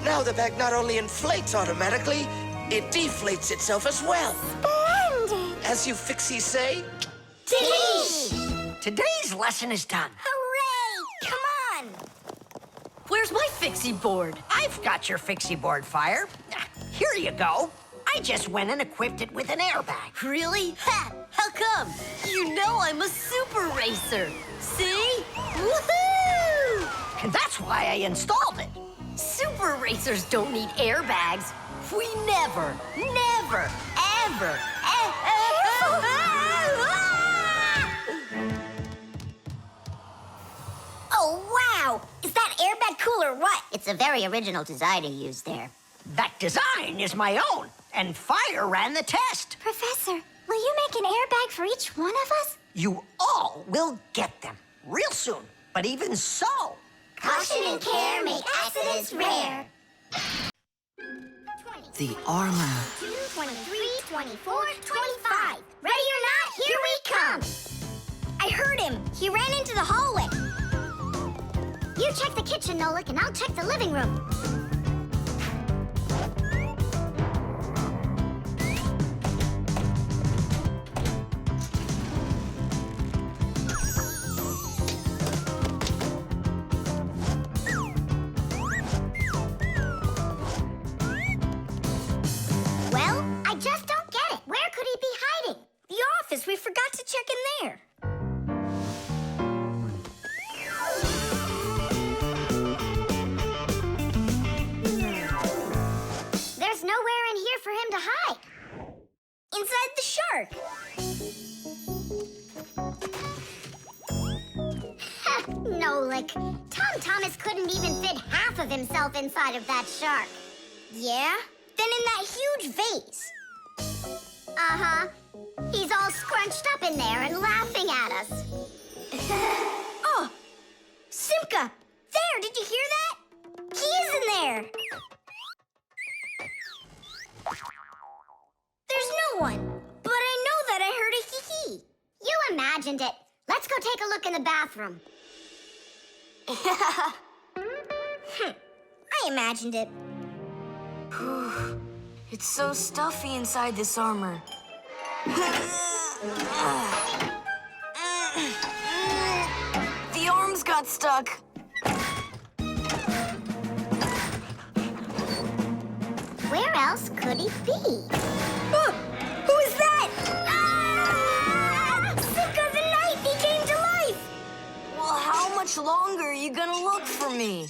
Now the bag not only inflates automatically, it deflates itself as well. Splendid! As you Fixies say, Today's lesson is done. Hooray! Come on! Where's my Fixie board? I've got your Fixie board, Fire. Here you go. I just went and equipped it with an airbag. Really? Ha! How come? You know I'm a super racer. See? Woohoo! And that's why I installed it. Super racers don't need airbags. We never, ever. Oh, wow! Is that airbag cool or what? It's a very original design you used there. That design is my own, and Fire ran the test. Professor, will you make an airbag for each one of us? You all will get them real soon. But even so, Caution and care make accidents rare. The armor. 23, 24, 25. Ready or not, here we come! I heard him. He ran into the hallway. You check the kitchen, Nolik, and I'll check the living room. Well, I just don't get it. Where could he be hiding? The office. We forgot to check in there. There's nowhere in here for him to hide. Inside the shark. Nolik, Tom Thomas couldn't even fit half of himself inside of that shark. Yeah? Then in that huge vase. Uh-huh. He's all scrunched up in there and laughing at us. Oh! Simka! There! Did you hear that? He is in there! There's no one. But I know that I heard a hee-hee. You imagined it. Let's go take a look in the bathroom. I imagined it. It's so stuffy inside this armor. The arms got stuck. Where else could he be? Who is that? Ah! Simka the Knight! He came to life! Well, how much longer are you gonna look for me?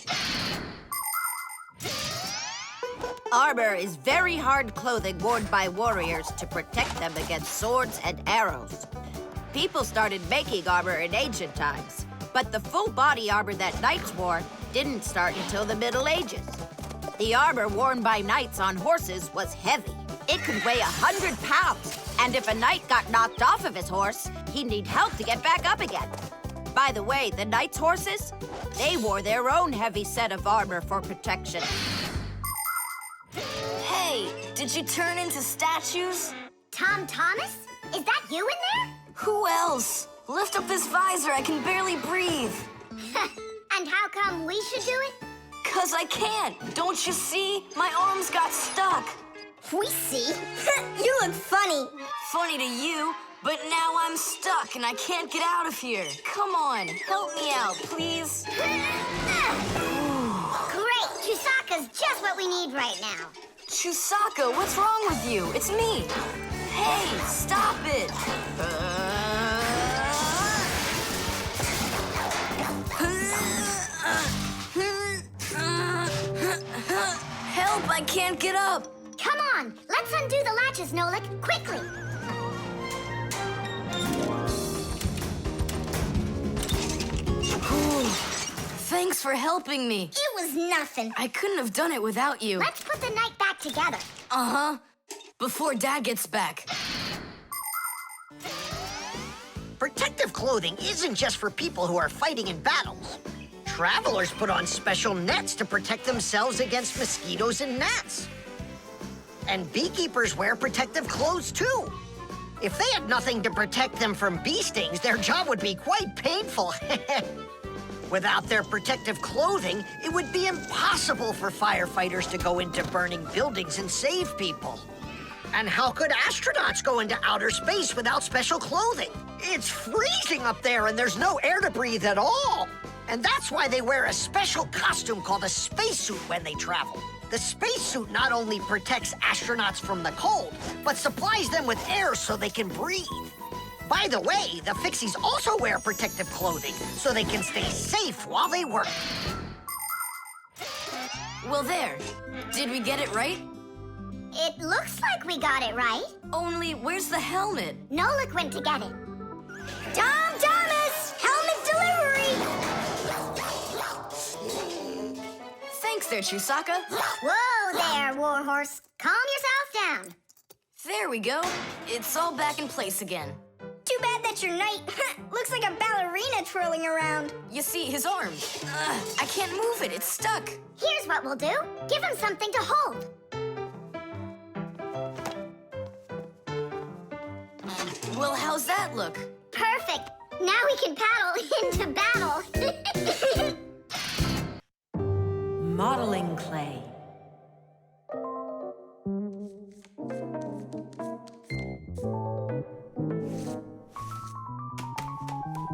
Armor is very hard clothing worn by warriors to protect them against swords and arrows. People started making armor in ancient times, but the full body armor that knights wore didn't start until the Middle Ages. The armor worn by knights on horses was heavy. It could weigh 100 pounds, and if a knight got knocked off of his horse, he'd need help to get back up again. By the way, the knights' horses, they wore their own heavy set of armor for protection. Hey, did you turn into statues? Tom Thomas? Is that you in there? Who else? Lift up this visor, I can barely breathe. And how come we should do it? 'Cause I can't. Don't you see? My arms got stuck. We see. You look funny. Funny to you, but now I'm stuck and I can't get out of here. Come on, help me out, please. Great! Chusaka's just what we need right now. Chusaka, what's wrong with you? It's me. Hey, stop it. Help, I can't get up. Come on, let's undo the latches, Nolik, quickly. Thanks for helping me. It was nothing. I couldn't have done it without you. Let's put the night back together. Uh-huh. Before Dad gets back. protective clothing isn't just for people who are fighting in battles. Travelers put on special nets to protect themselves against mosquitoes and gnats. And beekeepers wear protective clothes, too. If they had nothing to protect them from bee stings, their job would be quite painful. Without their protective clothing, it would be impossible for firefighters to go into burning buildings and save people. And how could astronauts go into outer space without special clothing? It's freezing up there and there's no air to breathe at all. And that's why they wear a special costume called a spacesuit when they travel. The spacesuit not only protects astronauts from the cold, but supplies them with air so they can breathe. By the way, the Fixies also wear protective clothing so they can stay safe while they work. Well, there. Did we get it right? It looks like we got it right. Only, where's the helmet? Nolik went to get it. Tom Thomas! Helmet delivery! Thanks there, Chusaka. Whoa there, Warhorse. Calm yourself down. There we go. It's all back in place again. Too bad that your knight looks like a ballerina twirling around. You see, his arm. I can't move it. It's stuck. Here's what we'll do. Give him something to hold. Well, how's that look? Perfect. Now we can paddle into battle. Modeling clay.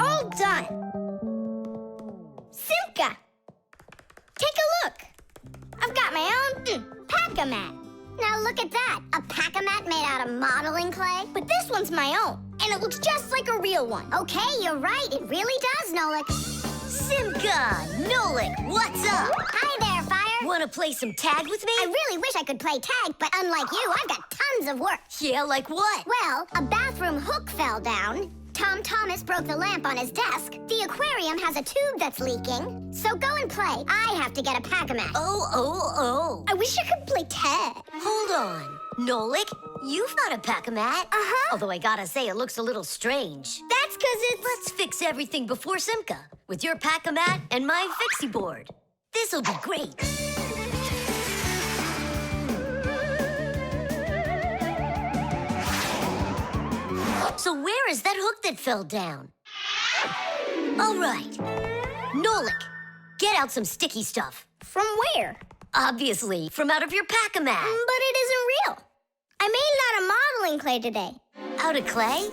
All done. Simka, take a look. I've got my own pack-a-mat. Now look at that. A pack-a-mat made out of modeling clay? But this one's my own, and it looks just like a real one. Okay, you're right. It really does, Nolik. Simka, Nolik, what's up? Hi there, Fire. Want to play some tag with me? I really wish I could play tag, but unlike you, I've got tons of work. Yeah, like what? Well, a bathroom hook fell down. Tom Thomas broke the lamp on his desk. The aquarium has a tube that's leaking. So go and play. I have to get a pack-a-mat. Oh. I wish I could play tag. Hold on. Nolik, you've got a pack-a-mat. Uh-huh. Although I gotta say, it looks a little strange. That's because it's... Let's fix everything before Simka with your pack-a-mat and my Fixie board. This'll be great. So where is that hook that fell down? All right. Nolik, get out some sticky stuff. From where? Obviously, from out of your pack-a-mat. But it isn't real. I made it out of modeling clay today. Out of clay?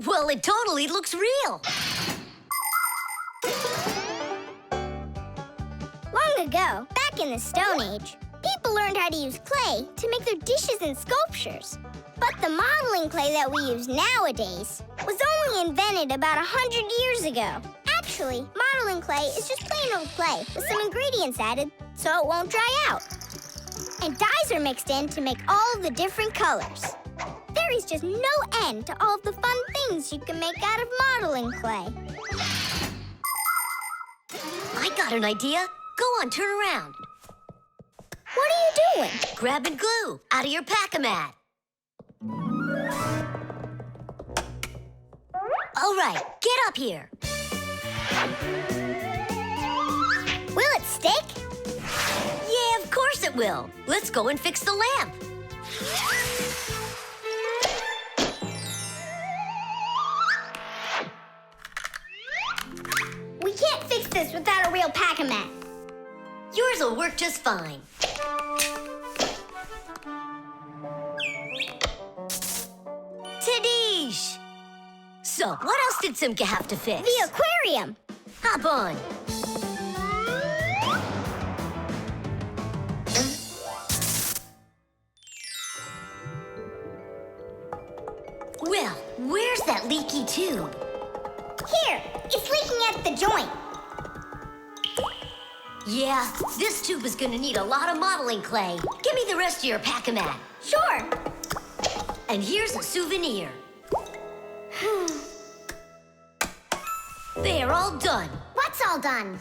Well, it totally looks real. Long ago, back in the Stone Age, people learned how to use clay to make their dishes and sculptures. But the modeling clay that we use nowadays was only invented about 100 years ago. Actually, modeling clay is just plain old clay with some ingredients added so it won't dry out. And dyes are mixed in to make all the different colors. There is just no end to all of the fun things you can make out of modeling clay. I got an idea. Go on, turn around. What are you doing? Grabbing glue out of your pack-a-mat. All right, get up here. Will it stick? Yeah, of course it will. Let's go and fix the lamp. We can't fix this without a real pack-a-mat. Yours will work just fine. Tadish! So, what else did Simka have to fix? The aquarium. Hop on. Well, where's that leaky tube? Here, it's leaking at the joint. Yeah, this tube is gonna need a lot of modeling clay. Give me the rest of your pack-a-mat. Sure. And here's a souvenir. They are all done. What's all done?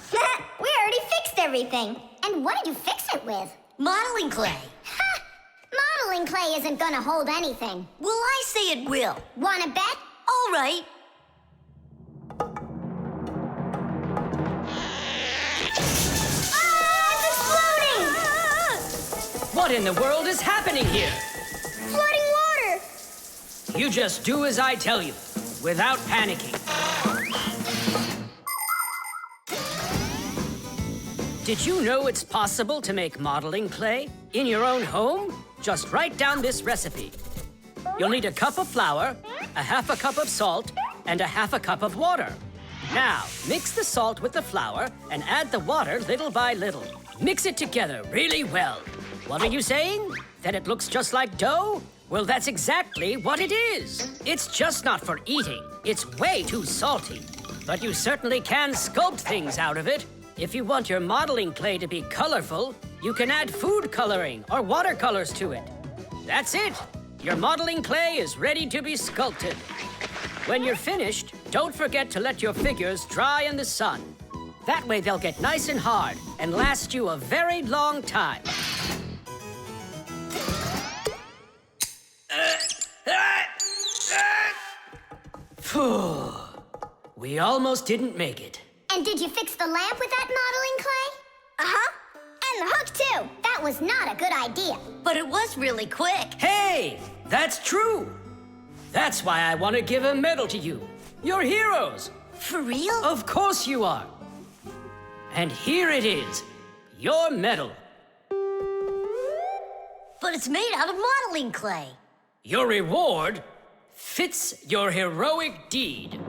We already fixed everything. And what did you fix it with? Modeling clay. Ha! Modeling clay isn't gonna hold anything. Well, I say it will. Wanna bet? All right. What in the world is happening here? Flooding water! You just do as I tell you, without panicking. Did you know it's possible to make modeling clay in your own home? Just write down this recipe. You'll need a cup of flour, a half a cup of salt, and a half a cup of water. Now, mix the salt with the flour and add the water little by little. Mix it together really well. What are you saying? That it looks just like dough? Well, that's exactly what it is. It's just not for eating. It's way too salty. But you certainly can sculpt things out of it. If you want your modeling clay to be colorful, you can add food coloring or watercolors to it. That's it. Your modeling clay is ready to be sculpted. When you're finished, don't forget to let your figures dry in the sun. That way they'll get nice and hard and last you a very long time. Phew. We almost didn't make it. And did you fix the lamp with that modeling clay? Uh-huh. And the hook, too. That was not a good idea. But it was really quick. Hey, that's true. That's why I want to give a medal to you. You're heroes. For real? Of course you are. And here it is, your medal. But it's made out of modeling clay. Your reward fits your heroic deed.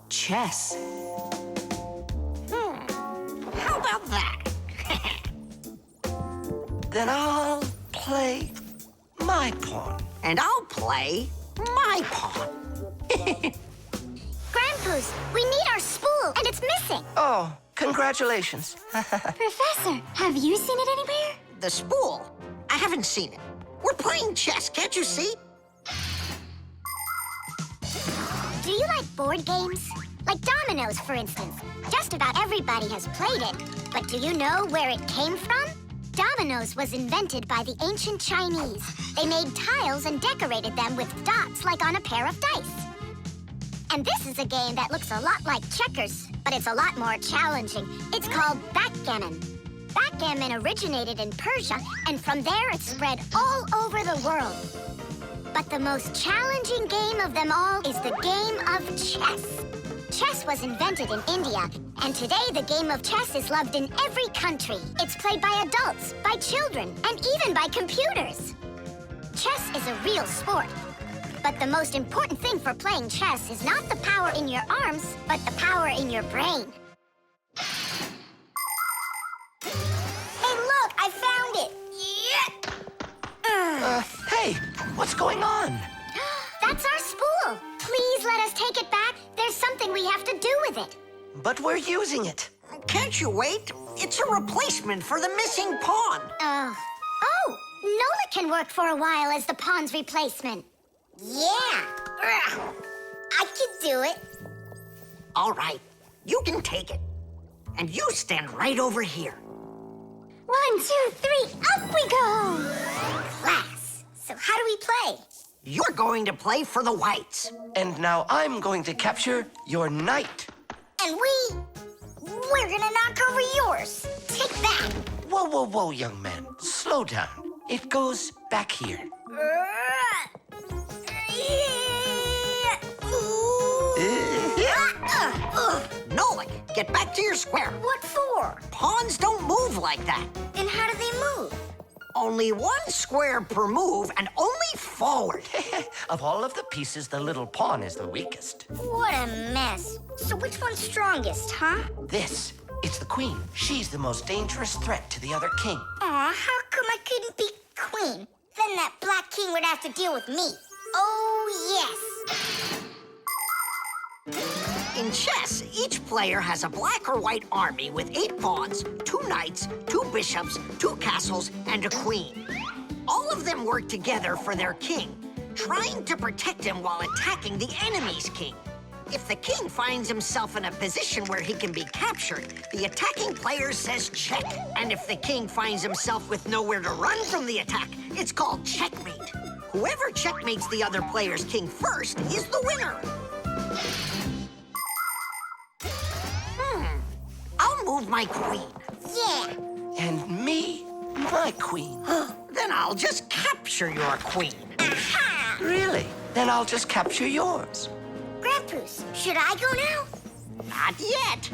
Chess. How about that? Then I'll play my pawn. And I'll play my pawn. Grandpa's, we need our spool, and it's missing. Oh, congratulations. Professor, have you seen it anywhere? The spool? I haven't seen it. We're playing chess, can't you see? Do you like board games? Like dominoes, for instance. Just about everybody has played it. But do you know where it came from? Dominoes was invented by the ancient Chinese. They made tiles and decorated them with dots like on a pair of dice. And this is a game that looks a lot like checkers, but it's a lot more challenging. It's called backgammon. Backgammon originated in Persia, and from there it spread all over the world. But the most challenging game of them all is the game of chess. Chess was invented in India, and today the game of chess is loved in every country. It's played by adults, by children, and even by computers. Chess is a real sport. But the most important thing for playing chess is not the power in your arms, but the power in your brain. Hey, look, I found it! Yeah! Hey, what's going on? That's our spool. Please let us take it back. There's something we have to do with it. But we're using it. Can't you wait? It's a replacement for the missing pawn. Oh, Nolik can work for a while as the pawn's replacement. Yeah, I could do it. All right, you can take it. And you stand right over here. 1, 2, 3, up we go! Class. So how do we play? You're going to play for the whites. And now I'm going to capture your knight. And we're gonna knock over yours. Take that. Whoa, whoa, whoa, young man. Slow down. It goes back here. Nolik, get back to your square. What for? Pawns don't move like that. Then how do they move? Only one square per move and only forward. Of all of the pieces, the little pawn is the weakest. What a mess. So which one's strongest, huh? This, it's the queen. She's the most dangerous threat to the other king. Aw, how come I couldn't be queen? Then that black king would have to deal with me. Oh, yes. In chess, each player has a black or white army with 8 pawns, 2 knights, 2 bishops, 2 castles, and a queen. All of them work together for their king, trying to protect him while attacking the enemy's king. If the king finds himself in a position where he can be captured, the attacking player says check. And if the king finds himself with nowhere to run from the attack, it's called checkmate. Whoever checkmates the other player's king first is the winner. I'll move my queen. Yeah. And me, my queen. Then I'll just capture your queen. Aha! Really? Then I'll just capture yours. Grandpa's, should I go now? Not yet.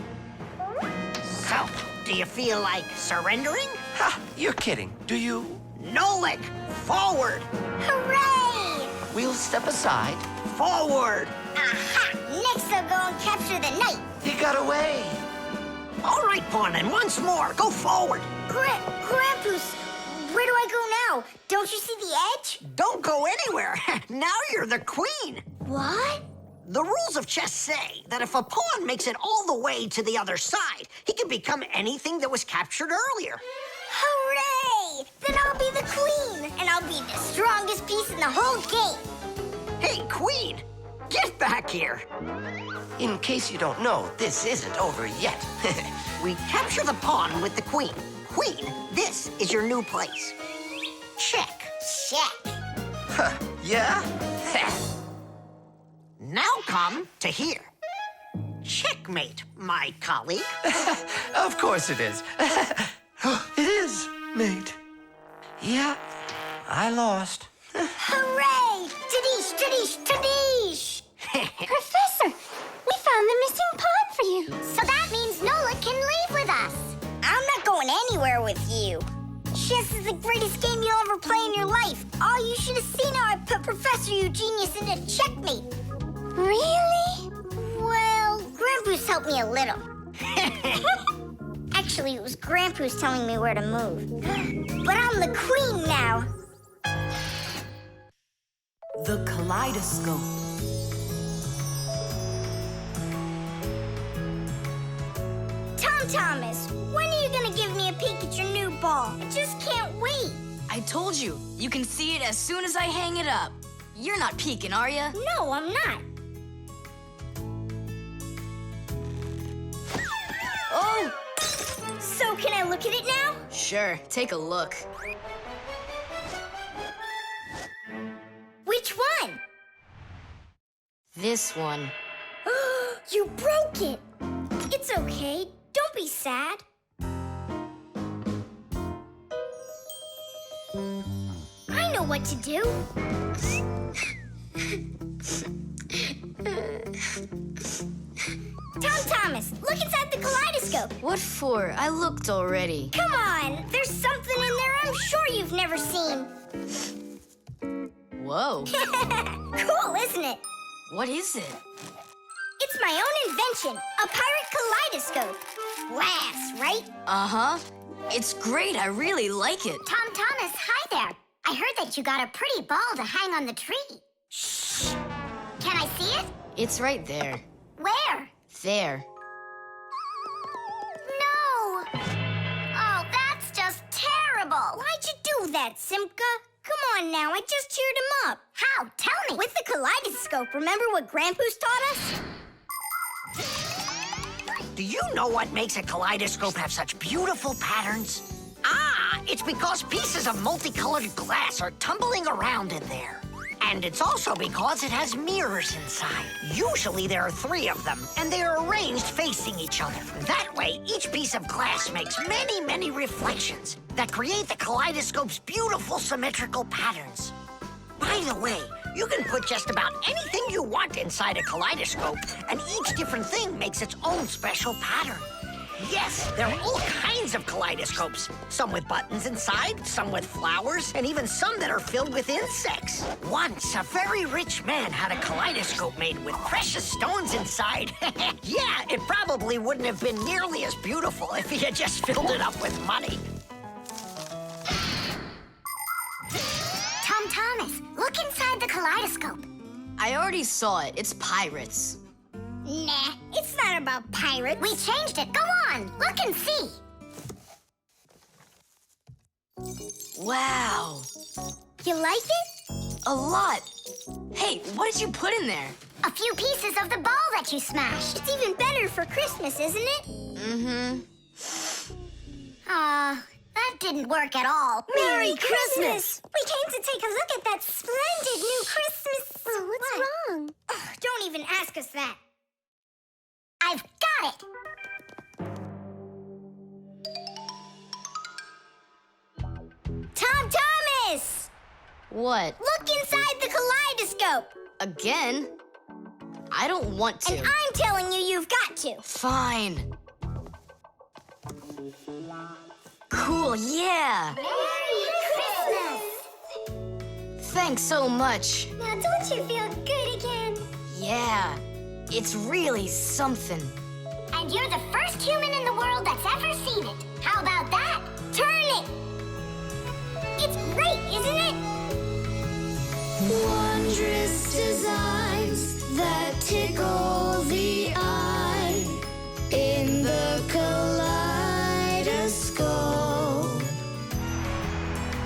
So, Do you feel like surrendering? Ha! You're kidding. Do you? Nolik, forward! Hooray! We'll step aside. Forward! Aha! Next I'll go and capture the knight. He got away. All right, Pawnin, once more. Go forward. Grampus, where do I go now? Don't you see the edge? Don't go anywhere. Now you're the queen. What? The rules of chess say that if a pawn makes it all the way to the other side, he can become anything that was captured earlier. Hooray! Then I'll be the queen, and I'll be the strongest piece in the whole game. Hey, queen, get back here. In case you don't know, this isn't over yet. We capture the pawn with the queen. Queen, this is your new place. Check. Check. Huh, yeah? Now come to here. Checkmate, my colleague. Of course it is. It is, mate. Yeah, I lost. Hooray! Tadish, tadish, tadish! Professor, we found the missing pawn for you. So that means Nolik can leave with us. I'm not going anywhere with you. Chess is the greatest game you'll ever play in your life. Oh, you should have seen how I put Professor Eugenius into checkmate. Really? Well, Grampus helped me a little. Actually, it was Grampus telling me where to move. But I'm the queen now. The kaleidoscope. Tom Thomas, when are you gonna give me a peek at your new ball? I just can't wait. I told you, you can see it as soon as I hang it up. You're not peeking, are ya? No, I'm not. Oh! So can I look at it now? Sure, take a look. Which one? This one. You broke it. It's okay. Don't be sad. I know what to do. Tom Thomas, look inside the kaleidoscope. What for? I looked already. Come on, there's something in there I'm sure you've never seen. Whoa. Cool, isn't it? What is it? It's my own invention, a pirate kaleidoscope. Laughs, right? Uh-huh. It's great. I really like it. Tom Thomas, hi there. I heard that you got a pretty ball to hang on the tree. Shh. Can I see it? It's right there. Where? There. No. Oh, that's just terrible. Why'd you do that, Simka? Come on now, I just cheered him up. How? Tell me. With the kaleidoscope, remember what Grampus taught us? Do you know what makes a kaleidoscope have such beautiful patterns? Ah, it's because pieces of multicolored glass are tumbling around in there. And it's also because it has mirrors inside. Usually there are 3 of them, and they are arranged facing each other. That way, each piece of glass makes many, many reflections that create the kaleidoscope's beautiful symmetrical patterns. By the way, you can put just about anything you want inside a kaleidoscope, and each different thing makes its own special pattern. Yes, there are all kinds of kaleidoscopes. Some with buttons inside, some with flowers, and even some that are filled with insects. Once, a very rich man had a kaleidoscope made with precious stones inside. Yeah, it probably wouldn't have been nearly as beautiful if he had just filled it up with money. Tom Thomas, look inside the kaleidoscope. I already saw it. It's pirates. Nah, it's not about pirates. We changed it. Go on, look and see. Wow. You like it? A lot. Hey, what did you put in there? A few pieces of the ball that you smashed. It's even better for Christmas, isn't it? Mm-hmm. That didn't work at all. Merry Christmas! We came to take a look at that splendid new Christmas... Oh, what's wrong? Oh, don't even ask us that. I've got it! Tom Thomas! What? Look inside the kaleidoscope! Again? I don't want to. And I'm telling you, you've got to. Fine. Cool, yeah. Merry Christmas! Thanks so much. Now don't you feel good again? Yeah, it's really something. And you're the first human in the world that's ever seen it. How about that? Turn it! It's great, isn't it? Wondrous designs that tickle the eye in the kaleidoscope.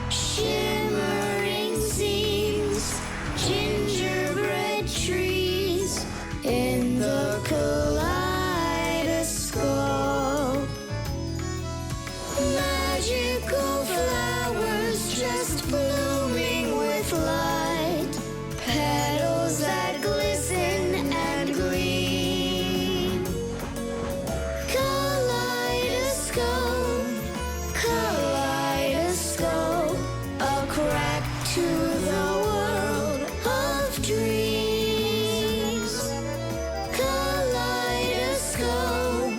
Shimmering scenes, gingerbread trees in the kaleidoscope. Magical flowers just blooming with light, petals that glisten and gleam. Kaleidoscope, kaleidoscope, a crack to the world of dreams. Kaleidoscope,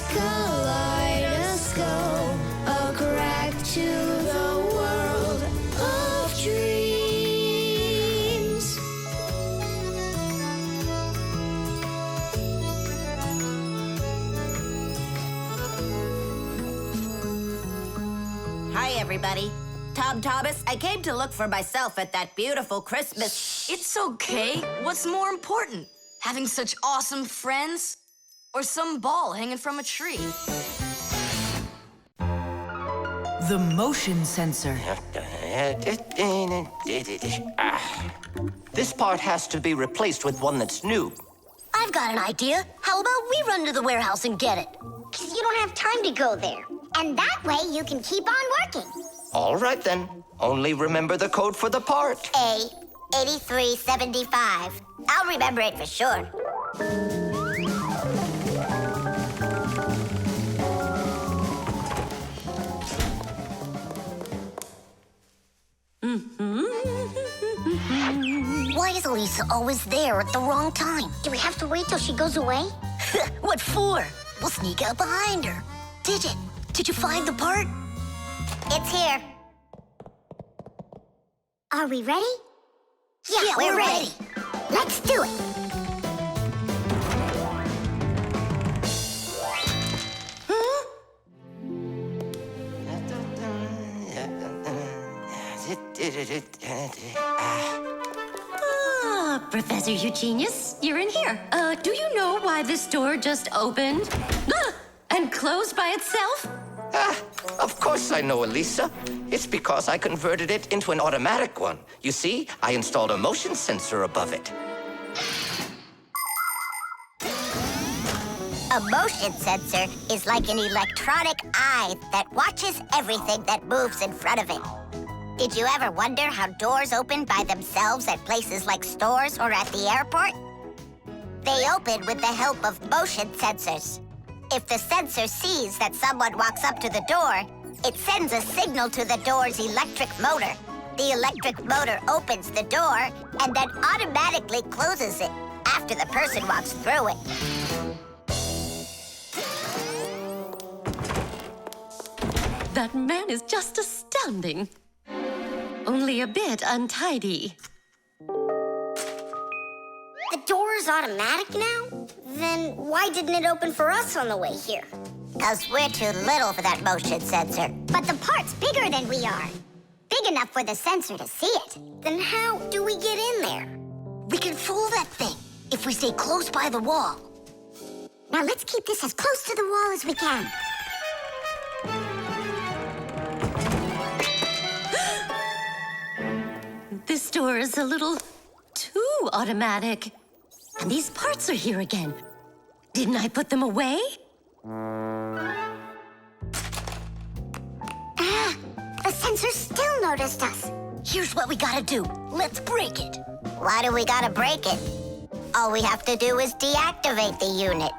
kaleidoscope, a crack to the world of dreams. Hi, everybody. Tom Thomas, I came to look for myself at that beautiful Christmas. It's okay. What's more important? Having such awesome friends? Or some ball hanging from a tree? The motion sensor. This part has to be replaced with one that's new. I've got an idea. How about we run to the warehouse and get it? 'Cause you don't have time to go there. And that way you can keep on working. All right, then. Only remember the code for the part. A8375. I'll remember it for sure. Why is Elisa always there at the wrong time? Do we have to wait till she goes away? What for? We'll sneak out behind her. Did you find the part? It's here. Are we ready? Yeah, we're ready. Let's do it. Ah, Professor Eugenius, you're in here. Do you know why this door just opened? And closed by itself? Of course I know, Elisa. It's because I converted it into an automatic one. You see, I installed a motion sensor above it. A motion sensor is like an electronic eye that watches everything that moves in front of it. Did you ever wonder how doors open by themselves at places like stores or at the airport? They open with the help of motion sensors. If the sensor sees that someone walks up to the door, it sends a signal to the door's electric motor. The electric motor opens the door and then automatically closes it after the person walks through it. That man is just astounding. Only a bit untidy. The door is automatic now? Then why didn't it open for us on the way here? 'Cause we're too little for that motion sensor. But the part's bigger than we are. Big enough for the sensor to see it. Then how do we get in there? We can fool that thing if we stay close by the wall. Now let's keep this as close to the wall as we can. This door is a little too automatic. And these parts are here again. Didn't I put them away? The sensor still noticed us. Here's what we gotta do. Let's break it. Why do we gotta break it? All we have to do is deactivate the unit.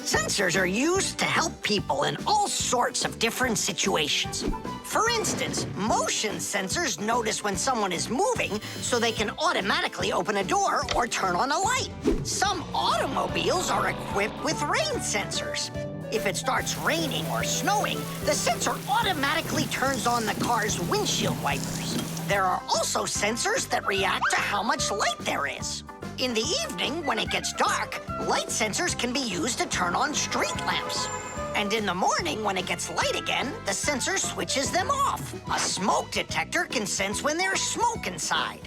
Since sensors are used to help people in all sorts of different situations. For instance, motion sensors notice when someone is moving so they can automatically open a door or turn on a light. Some automobiles are equipped with rain sensors. If it starts raining or snowing, the sensor automatically turns on the car's windshield wipers. There are also sensors that react to how much light there is. In the evening, when it gets dark, light sensors can be used to turn on street lamps. And in the morning, when it gets light again, the sensor switches them off. A smoke detector can sense when there's smoke inside.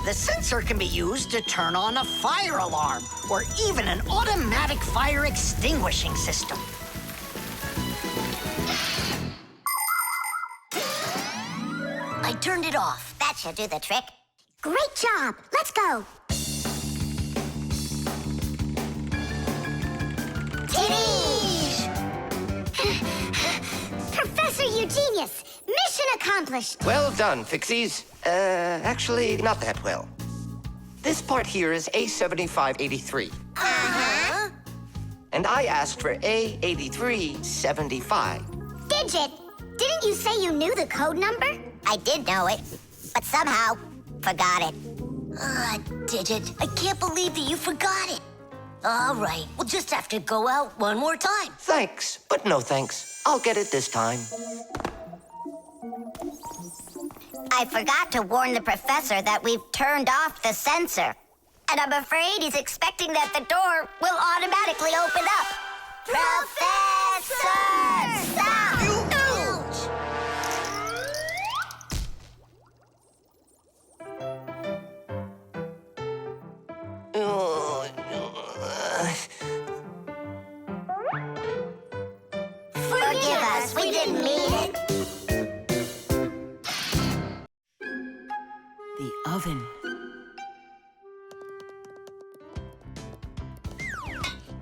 The sensor can be used to turn on a fire alarm or even an automatic fire extinguishing system. I turned it off. That should do the trick. Great job. Let's go. Titties! Professor Eugenius, mission accomplished. Well done, Fixies. Actually, not that well. This part here is A7583. Uh-huh. And I asked for A8375. Digit, didn't you say you knew the code number? I did know it, but somehow forgot it. Digit, I can't believe that you forgot it. All right, we'll just have to go out one more time. Thanks, but no thanks. I'll get it this time. I forgot to warn the professor that we've turned off the sensor. And I'm afraid he's expecting that the door will automatically open up. Professor! Stop! Forgive us, we didn't mean it. The oven.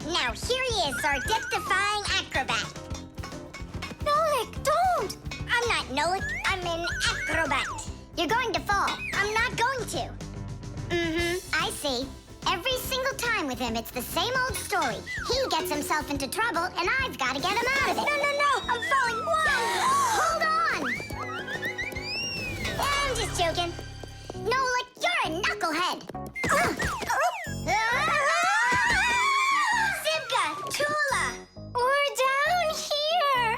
Now here he is, our death-defying acrobat. Nolik, don't! I'm not Nolik, I'm an acrobat. You're going to fall. I'm not going to. I see. Every single time with him, it's the same old story. He gets himself into trouble, and I've got to get him out of it. No, I'm falling. Whoa! Hold on! I'm just joking. Nolik, you're a knucklehead. Simka, Tula, we're down here.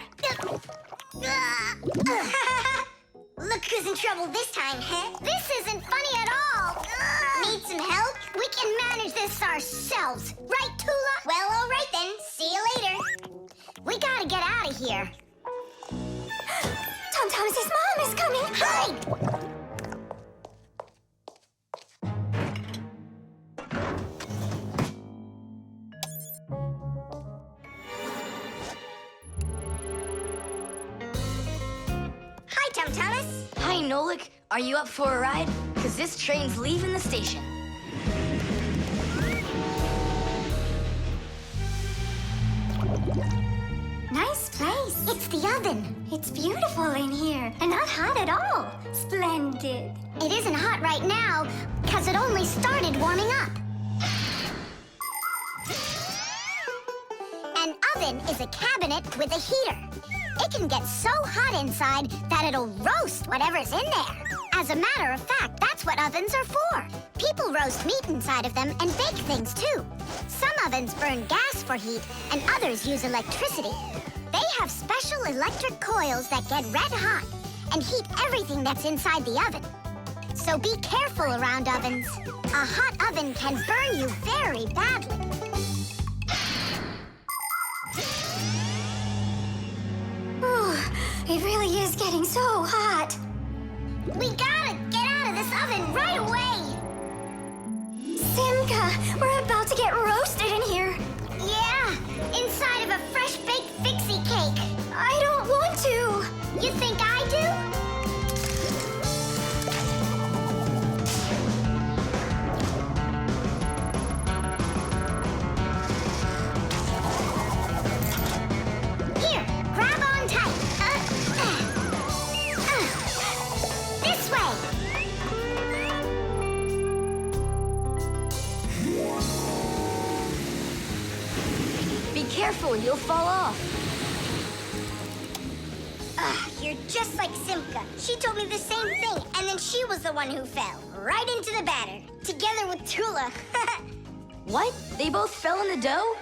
Look who's in trouble this time, huh? This isn't funny at all. Need some help? We can manage this ourselves. Right, Tula? Well, all right then. See you later. We gotta get out of here. Tom Thomas's mom is coming. Hide! Hi, Tom Thomas. Hi, Nolik. Are you up for a ride? Because this train's leaving the station. Nice place. It's the oven. It's beautiful in here and not hot at all. Splendid. It isn't hot right now because it only started warming up. An oven is a cabinet with a heater. It can get so hot inside that it'll roast whatever's in there. As a matter of fact, that's what ovens are for. People roast meat inside of them and bake things too. Some ovens burn gas for heat and others use electricity. They have special electric coils that get red hot and heat everything that's inside the oven. So be careful around ovens. A hot oven can burn you very badly. It really is getting so hot. We gotta get out of this oven right away! Simka, we're about to get roasted in here. Yeah, inside of a fresh-baked Fixie cake. I don't want to. You think I do? Here, grab on tight. This way. Be careful. careful, you'll fall off. You're just like Simka. She told me the same thing, and then she was the one who fell. Right into the batter, together with Tula. What? They both fell in the dough?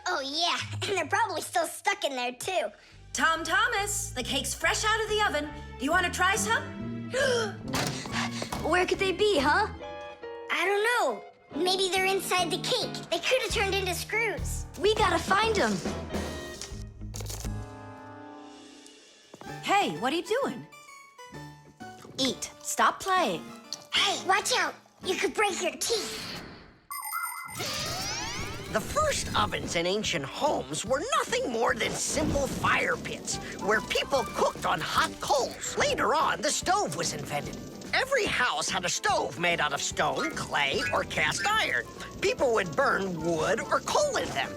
Oh, yeah, and they're probably still stuck in there, too. Tom Thomas, the cake's fresh out of the oven. Do you want to try some? Where could they be, huh? I don't know. Maybe they're inside the cake. They could have turned into screws. We gotta find them. Hey, what are you doing? Eat. Stop playing. Hey, watch out. You could break your teeth. The first ovens in ancient homes were nothing more than simple fire pits where people cooked on hot coals. Later on, the stove was invented. Every house had a stove made out of stone, clay, or cast iron. People would burn wood or coal in them.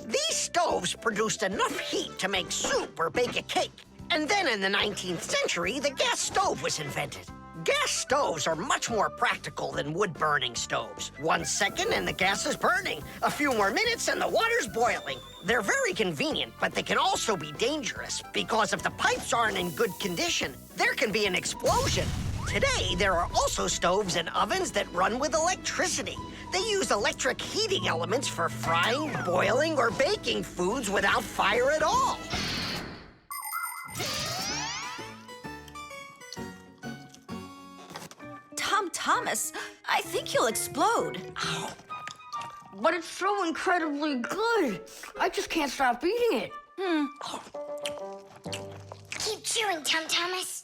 These stoves produced enough heat to make soup or bake a cake. And then in the 19th century, the gas stove was invented. Gas stoves are much more practical than wood-burning stoves. 1 second and the gas is burning. A few more minutes and the water's boiling. They're very convenient, but they can also be dangerous because if the pipes aren't in good condition, there can be an explosion. Today, there are also stoves and ovens that run with electricity. They use electric heating elements for frying, boiling, or baking foods without fire at all. Tom Thomas, I think you'll explode. But it's so incredibly good. I just can't stop eating it. Keep chewing, Tom Thomas.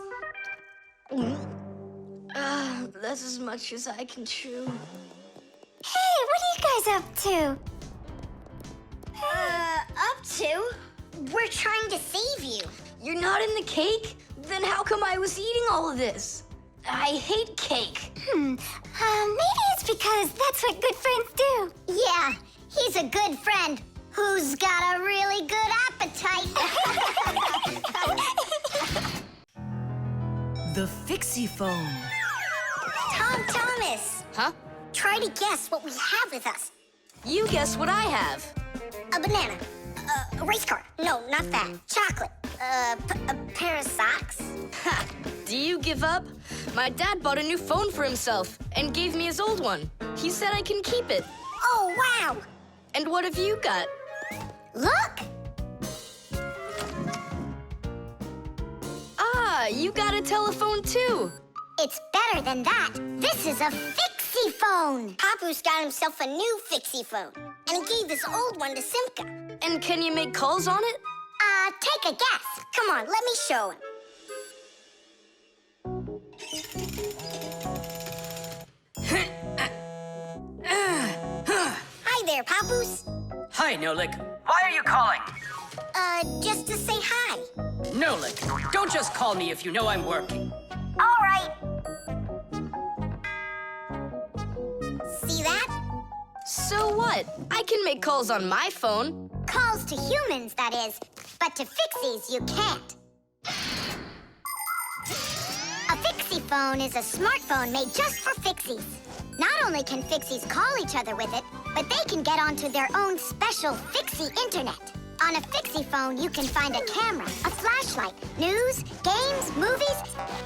That's as much as I can chew. Hey, what are you guys up to? Up to? We're trying to save you. You're not in the cake? Then how come I was eating all of this? I hate cake. Maybe it's because that's what good friends do. Yeah, he's a good friend who's got a really good appetite. The Fixie phone. Tom Thomas. Huh? Try to guess what we have with us. You guess what I have. A banana. A race car. No, not that. Chocolate. A pair of socks. Ha! Do you give up? My dad bought a new phone for himself and gave me his old one. He said I can keep it. Oh, wow. And what have you got? Look! Ah, you got a telephone too. It's better than that. This is a Fixie phone. Papu's got himself a new Fixie phone. And he gave this old one to Simka. And can you make calls on it? Take a guess. Come on, let me show him. Hi there, Papoose. Hi, Nolik. Why are you calling? Just to say hi. Nolik, don't just call me if you know I'm working. All right. See that? So what? I can make calls on my phone. Calls to humans, that is. But to Fixies, you can't. A Fixie phone is a smartphone made just for Fixies. Not only can Fixies call each other with it, but they can get onto their own special Fixie internet. On a Fixie phone, you can find a camera, a flashlight, news, games, movies,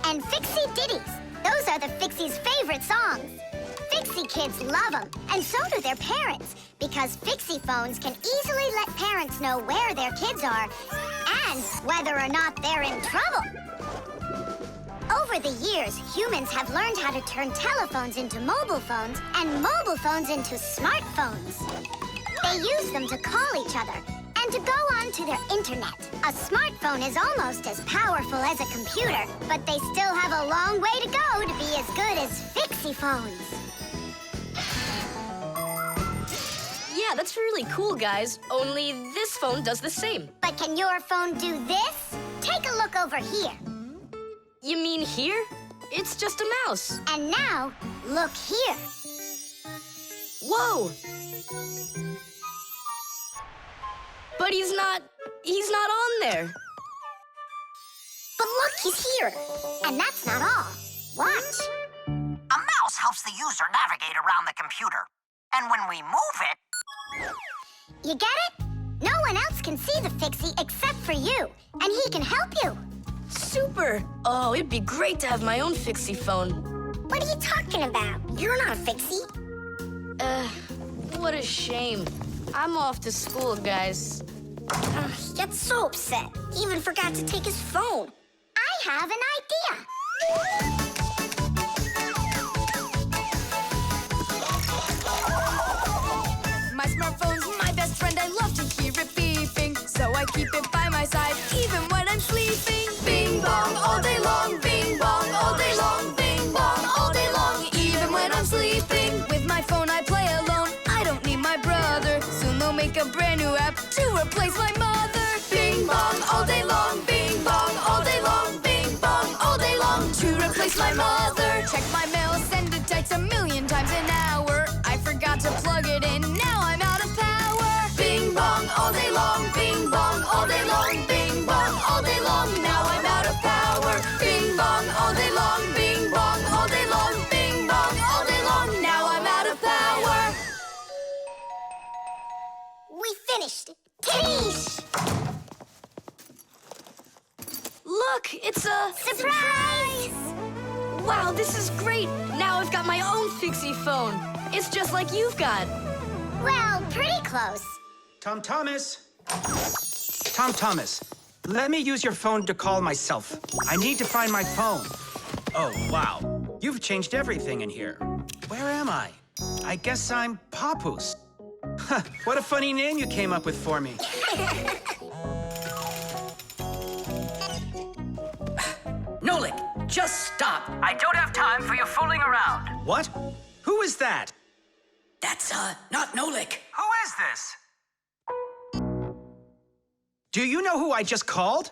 and Fixie ditties. Those are the Fixies' favorite songs. Fixie kids love them, and so do their parents, because Fixie phones can easily let parents know where their kids are and whether or not they're in trouble. Over the years, humans have learned how to turn telephones into mobile phones and mobile phones into smartphones. They use them to call each other and to go onto their internet. A smartphone is almost as powerful as a computer, but they still have a long way to go to be as good as Fixie phones. Yeah, that's really cool, guys. Only this phone does the same. But can your phone do this? Take a look over here. You mean here? It's just a mouse. And now, look here. Whoa! But he's not on there. But look, he's here. And that's not all. Watch. A mouse helps the user navigate around the computer. And when we move it... You get it? No one else can see the Fixie except for you, and he can help you. Super! Oh, it'd be great to have my own Fixie phone. What are you talking about? You're not a Fixie. What a shame. I'm off to school, guys. He gets so upset. He even forgot to take his phone. I have an idea. My smartphone's my best friend. I love to hear it beeping, so I keep it by my side even when I'm sleeping. Bing bong all day long, bing bong all day long, bing bong all day long, even when I'm sleeping. With my phone I play alone. I don't need my brother. Soon they'll make a brand new app to replace my mother. Bing bong all day long, bing bong all day long, bing bong all day long, to replace my mother. Check my mail, send a text 1,000,000 times an hour. I forgot to plug it in, now I'm out of power. Bing bong all day long, bing bong all day long, bing bong all day long, now I'm out of power. Bing bong all day long, bing bong all day long, bing bong all day long, now I'm out of power. We finished. Tadoosh! Look, it's a... Surprise! Wow, this is great! Now I've got my own Fixie phone. It's just like you've got. Well, pretty close. Tom Thomas! Tom Thomas, let me use your phone to call myself. I need to find my phone. Oh, wow. You've changed everything in here. Where am I? I guess I'm Papoose. Huh, what a funny name you came up with for me. Nolik, just stop. I don't have time for your fooling around. What? Who is that? That's, not Nolik. Who is this? Do you know who I just called?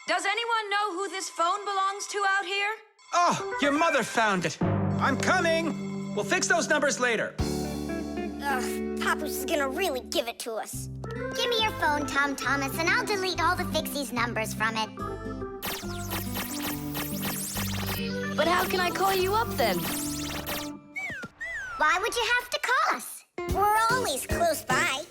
Does anyone know who this phone belongs to out here? Oh, your mother found it. I'm coming. We'll fix those numbers later. Ugh, Papoose is gonna really give it to us. Give me your phone, Tom Thomas, and I'll delete all the Fixie's numbers from it. But how can I call you up then? Why would you have to call us? We're always close by.